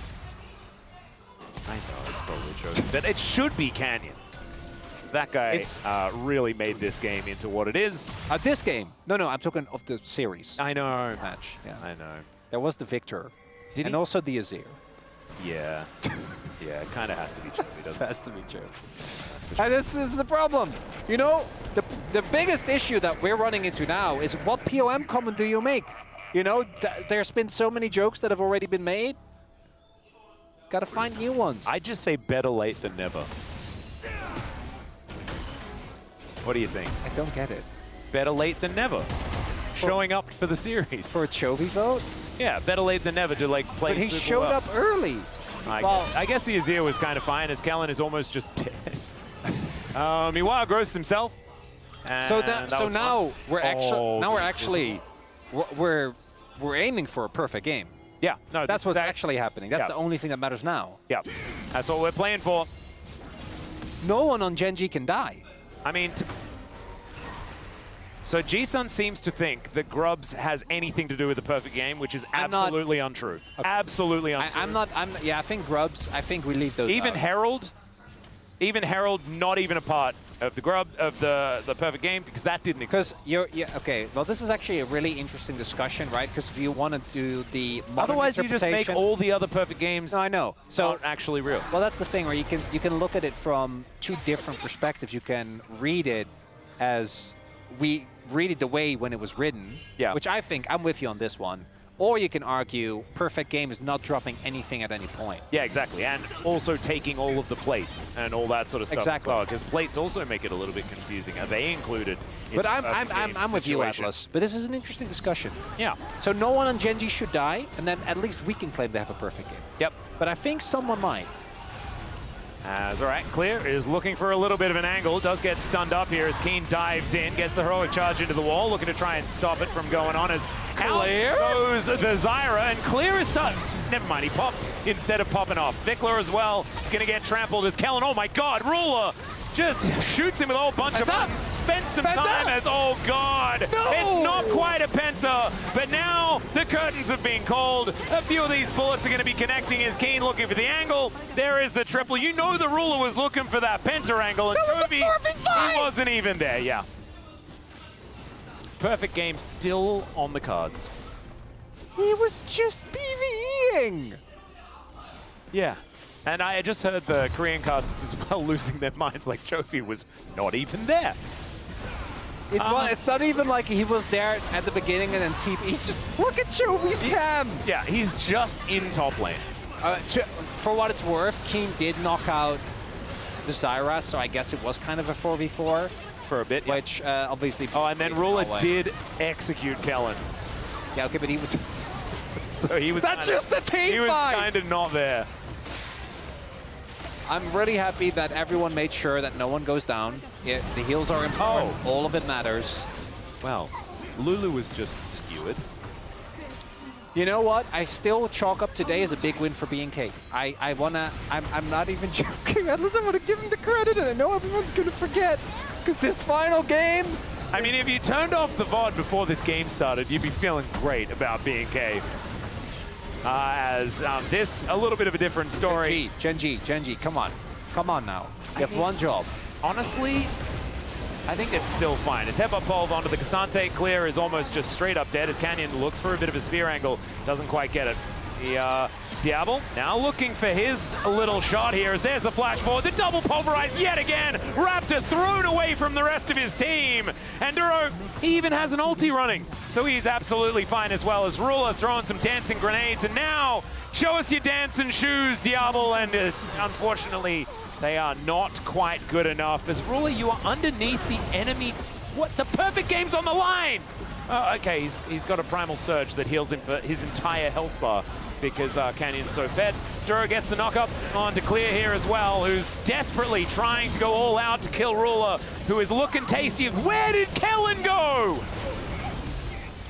I know it's probably true, but it should be Canyon. That guy really made this game into what it is. This game? No, I'm talking of the series. I know. Match. Yeah. I know. There was the Victor. And also the Azir. Yeah. Yeah, it kind of has to be true. It has to be true. And this is the problem. You know, the biggest issue that we're running into now is what POM comment do you make? You know, there's been so many jokes that have already been made. Gotta find new ones. I just say better late than never. What do you think? I don't get it. Better late than never. Showing up for the series. For a Chovy vote? Yeah, better late than never to like play. But he showed up early. I guess the Azir was kind of fine, as Kellen is almost just dead. He wild growths himself. So now we're actually we're aiming for a perfect game. Yeah, no, that's what's actually happening. That's the only thing that matters now. Yeah, that's what we're playing for. No one on GENG can die. I mean, so G-Sun seems to think that Grubs has anything to do with the perfect game, which is absolutely untrue. Okay. Absolutely untrue. I think Grubs, I think we leave those Even out. Herald, not even a part of the perfect game, because that didn't exist. Okay, well, this is actually a really interesting discussion, right? Because if you want to do the modern otherwise you just make all the other perfect games. No, I know. So not actually real. Well, that's the thing, where you can look at it from two different perspectives. You can read it as we read it the way when it was written, which I think I'm with you on this one. Or you can argue perfect game is not dropping anything at any point. Yeah, exactly. And also taking all of the plates and all that sort of stuff as well. Because plates also make it a little bit confusing. Are they included in But I'm with you, Atlas. But this is an interesting discussion. Yeah. So no one on GENG should die, and then at least we can claim they have a perfect game. Yep. But I think someone might. As, all right, Clear is looking for a little bit of an angle, does get stunned up here as Keen dives in, gets the heroic charge into the wall, looking to try and stop it from going on as Clear out goes the Zyra, and Clear is stuck. Never mind, he popped instead of popping off. Vickler as well, it's gonna get trampled as Kellen, oh my God, Ruler just shoots him with a whole bunch of buttons. Spent some time as, oh God, it's not quite a penta, but now the curtains have been called. A few of these bullets are going to be connecting as Keen looking for the angle. There is the triple. You know the Ruler was looking for that penta angle, and Toby, he wasn't even there, yeah. Perfect game still on the cards. He was just PvEing. Yeah. And I just heard the Korean casters as well losing their minds, like Jovi was not even there. It's not even like he was there at the beginning and then he's just, look at Jovi's cam! Yeah, he's just in top lane. For what it's worth, Keen did knock out the Zyra, so I guess it was kind of a 4v4. For a bit, Which obviously... Oh, and then Ruler did execute Kellen. Yeah, okay, but he was... So he was That's just a team He was fight! kind of not there. I'm really happy that everyone made sure that no one goes down. Yeah, the heals are important. All of it matters. Well, Lulu was just skewered. You know what? I still chalk up today as a big win for BNK. I'm not even joking. At least I want to give him the credit, and I know everyone's going to forget. Because this final game... I mean, if you turned off the VOD before this game started, you'd be feeling great about BNK. This, a little bit of a different story. GENG, come on. Come on now. You have one job. Honestly, I think it's still fine. As Headbutt Pulve onto the Cassante, Clear is almost just straight up dead as Canyon looks for a bit of a spear angle, doesn't quite get it. The Diablo now looking for his little shot here as there's a flash forward, the double pulverize yet again. Raptor thrown away from the rest of his team. And Duro, he even has an ulti running, so he's absolutely fine as well as Ruler throwing some dancing grenades. And now, show us your dancing shoes, Diablo, and unfortunately, they are not quite good enough. As Ruler, you are underneath the enemy. What? The perfect game's on the line! Okay, he's got a Primal Surge that heals him for his entire health bar because Canyon's so fed. Duro gets the knock-up onto Clear here as well, who's desperately trying to go all out to kill Ruler, who is looking tasty. Where did Kellen go?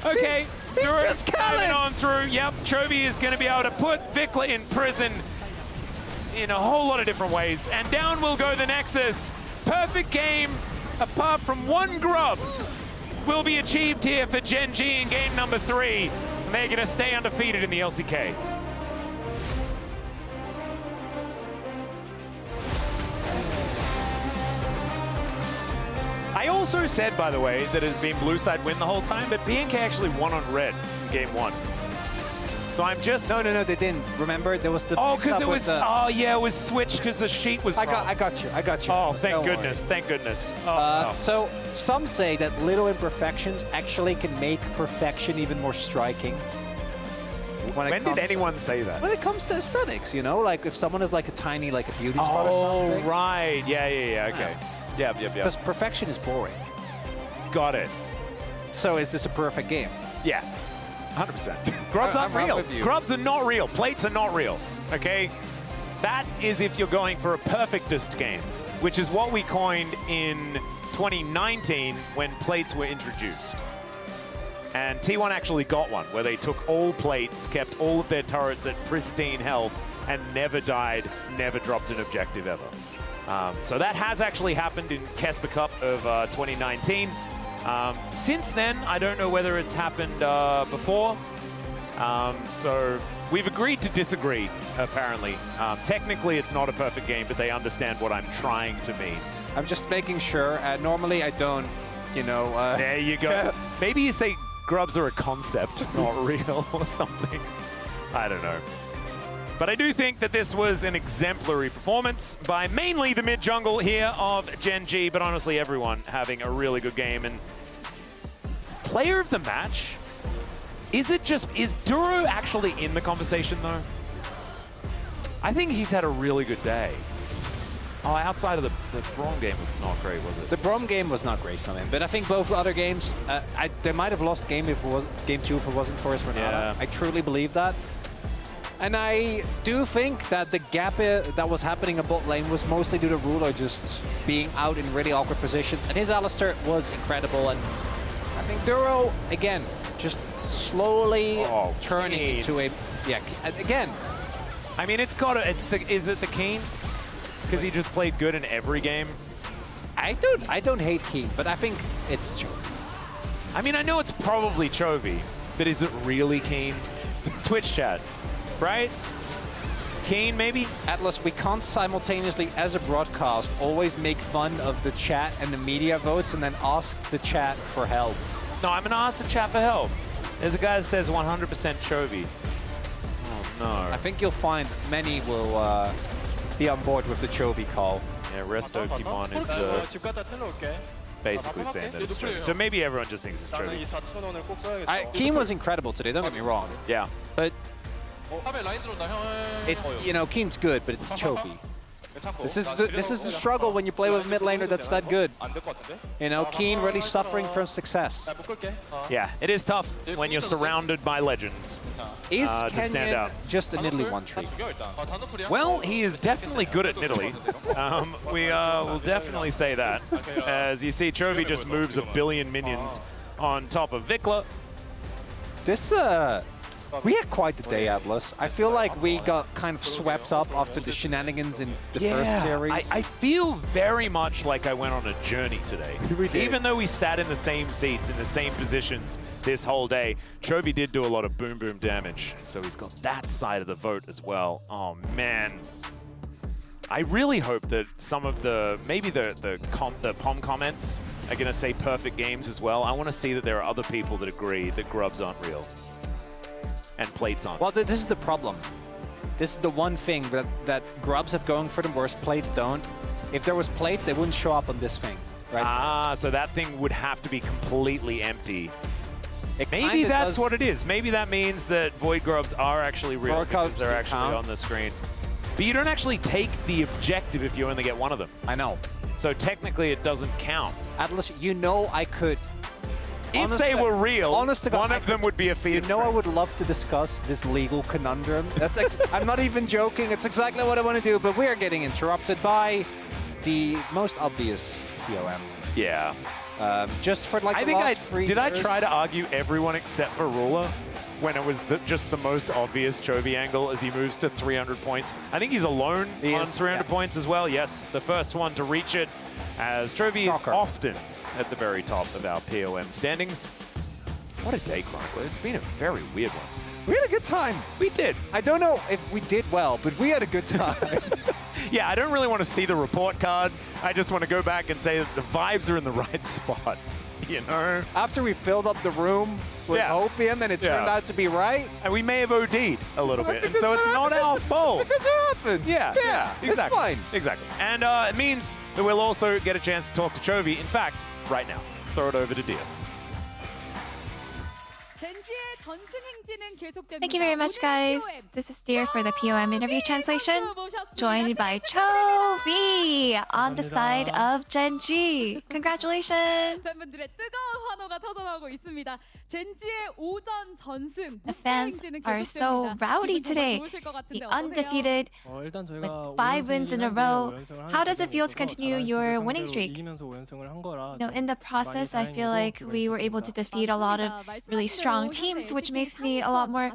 Okay, Duro just coming on through. Yep, Chovy is going to be able to put Vickler in prison in a whole lot of different ways. And down will go the Nexus. Perfect game, apart from one grub, will be achieved here for GENG in game number 3. And they're going to stay undefeated in the LCK. I also said, by the way, that it has been blue side win the whole time, but BNK actually won on red in game 1. So I'm just... No, they didn't. Remember, there was the... Oh, because it was... Oh, yeah, it was switched because the sheet was wrong. I got you. Oh, thank goodness. Thank goodness. Oh, So, some say that little imperfections actually can make perfection even more striking. When did anyone say that? When it comes to aesthetics, you know? Like, if someone is like a tiny, like a beauty spot or something. Oh, right. Yeah, okay. Yep. Because perfection is boring. Got it. So, is this a perfect game? Yeah. 100%. Grubs aren't real. Grubs are not real. Plates are not real. Okay? That is if you're going for a perfectest game, which is what we coined in 2019 when plates were introduced. And T1 actually got one, where they took all plates, kept all of their turrets at pristine health, and never died, never dropped an objective ever. So that has actually happened in Kesper Cup of 2019. Since then, I don't know whether it's happened before. So we've agreed to disagree, apparently. Technically, it's not a perfect game, but they understand what I'm trying to mean. I'm just making sure. Normally, I don't, you know... there you go. Maybe you say grubs are a concept, not real, or something. I don't know. But I do think that this was an exemplary performance by mainly the mid-jungle here of GENG, but honestly everyone having a really good game. And player of the match, is Duro actually in the conversation though? I think he's had a really good day. Oh, outside of the Brom game was not great, was it? The Brom game was not great from him, but I think both other games, they might have lost game 2 if it wasn't for his Renata. Yeah. I truly believe that. And I do think that the gap that was happening in bot lane was mostly due to Ruler just being out in really awkward positions. And his Alistar was incredible. And I think Duro, again, just slowly turning into a... Yeah, again. I mean, it's got to... Is it the Keen? Because he just played good in every game. I don't hate Keen, but I think it's Chovy. I mean, I know it's probably Chovy, but is it really Keen? Twitch chat, right? Keen, maybe? Atlas, we can't simultaneously, as a broadcast, always make fun of the chat and the media votes and then ask the chat for help. No, I'm going to ask the chat for help. There's a guy that says 100% Chovy. Oh, no. I think you'll find many will be on board with the Chovy call. Yeah, Resto Kimon is basically saying that it's Chovy. So maybe everyone just thinks it's Chovy. Keen was incredible today, don't get me wrong. Yeah. But, you know, Keen's good, but it's Chovy. This is the struggle when you play with a mid laner that's that good. You know, Keen really suffering from success. Yeah, it is tough when you're surrounded by legends. Is to stand out. just a Nidalee one tree? Well, he is definitely good at Nidalee. We will definitely say that. As you see, Chovy just moves a billion minions on top of Vikla. This, we had quite the day, Atlas. I feel like we got kind of swept up after the shenanigans in the first series. I feel very much like I went on a journey today. We did. Even though we sat in the same seats, in the same positions this whole day, Chovy did do a lot of boom boom damage. So he's got that side of the vote as well. Oh man. I really hope that some of maybe the POM comments are gonna say perfect games as well. I wanna see that there are other people that agree that grubs aren't real. And plates on. Well, this is the problem. This is the one thing that grubs have going for them, whereas plates don't. If there was plates, they wouldn't show up on this thing, right? Ah, so that thing would have to be completely empty. Maybe that's what it is. Maybe that means that void grubs are actually real because they're actually on the screen. But you don't actually take the objective if you only get one of them. I know. So technically it doesn't count. Atlas, you know I could... If they were real, one of them would be a feed. You know I would love to discuss this legal conundrum. That's I'm not even joking. It's exactly what I want to do, but we are getting interrupted by the most obvious POM. Yeah. Just for like the last 3 years. Did I try to argue everyone except for Ruler when it was just the most obvious Chovy angle as he moves to 300 points? I think he's alone on 300 points as well. Yes, the first one to reach it, as Chovy is often at the very top of our POM standings. What a day, Chronicler. It's been a very weird one. We had a good time. We did. I don't know if we did well, but we had a good time. Yeah, I don't really want to see the report card. I just want to go back and say that the vibes are in the right spot, you know? After we filled up the room with opium and it turned out to be right. And we may have OD'd a little bit, and so it's not our fault. But that's what happened. Yeah, exactly. It's fine. Exactly. And it means that we'll also get a chance to talk to Chovy. In fact, right now. Let's throw it over to Dia. Thank you very much, guys. This is Dear for the POM interview translation, joined by Chovy on the side of GENG. Congratulations! The fans are so rowdy today. The undefeated with 5 wins in a row. How does it feel to continue your winning streak? In the process, I feel like we were able to defeat a lot of really strong teams, which makes me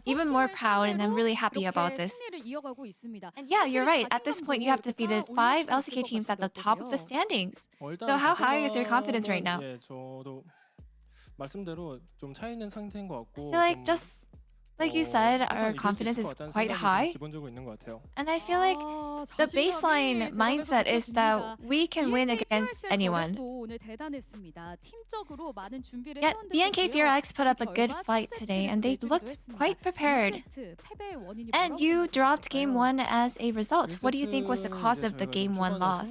even more proud, and I'm really happy about this. And yeah, you're right. At this point, you have defeated 5 LCK teams at the top of the standings. So how high is your confidence right now? I feel like just like you said, our confidence is quite high. And I feel like the baseline mindset is that we can win against anyone. Yet, BNK FearX put up a good fight today, and they looked quite prepared. And you dropped Game 1 as a result. What do you think was the cause of the Game 1 loss?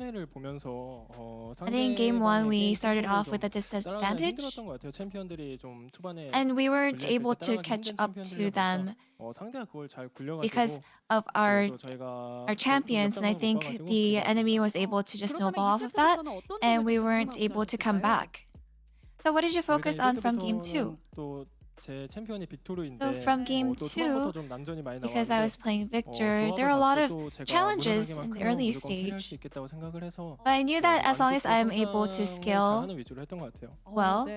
I think Game 1 we started off with a disadvantage, and we weren't able to catch up to them because of our champions, and I think the enemy was able to just snowball off of that, and we weren't able to come back. So what did you focus on from Game 2? 제 챔피언이 빅토르인데 So from game 2, 좀 난전이 많이 because I was playing Victor, there are a lot of challenges in the early stage. But I knew that as long as I am able to scale well,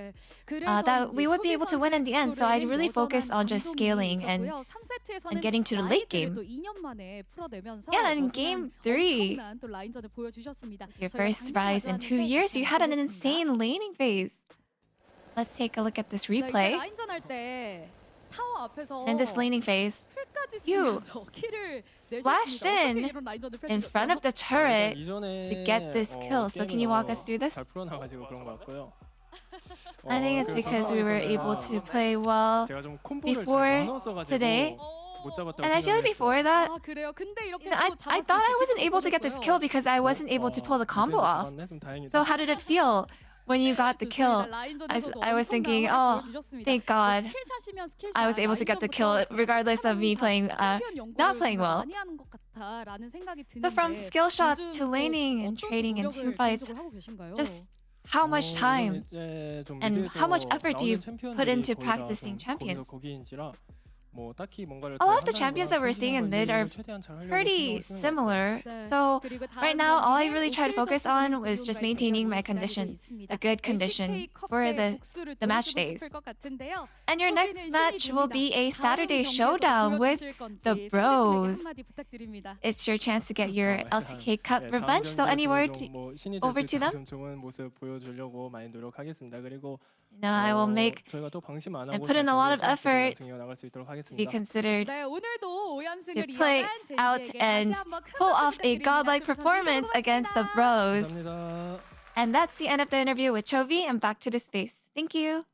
that we would be able to win in the end. So I really focused on just scaling and getting to the late game. Yeah, and in game 3, your first rise in 2 years, you had an insane laning phase. Let's take a look at this replay. In this laning phase, you flashed in front of the turret to get this kill. So can you walk us through this? I think it's because we were able to play well before today. And I feel like before that, I thought I wasn't able to get this kill because I wasn't able to pull the combo off. So how did it feel when you got the kill? I was thinking, oh, thank God, I was able to get the kill regardless of me playing, not playing well. So from skill shots to laning and trading and team fights, just how much time and how much effort do you put into practicing champions? A lot of the champions that we're seeing in mid are pretty similar. So right now, all I really try to focus on was just maintaining my condition, a good condition for the match days. And your next match will be a Saturday showdown with the bros. It's your chance to get your LCK Cup revenge. So any word over to them? No, I will make and put in a lot of effort to be considered to play out and pull off a godlike performance against the bros. And that's the end of the interview with Chovy, and back to the space. Thank you.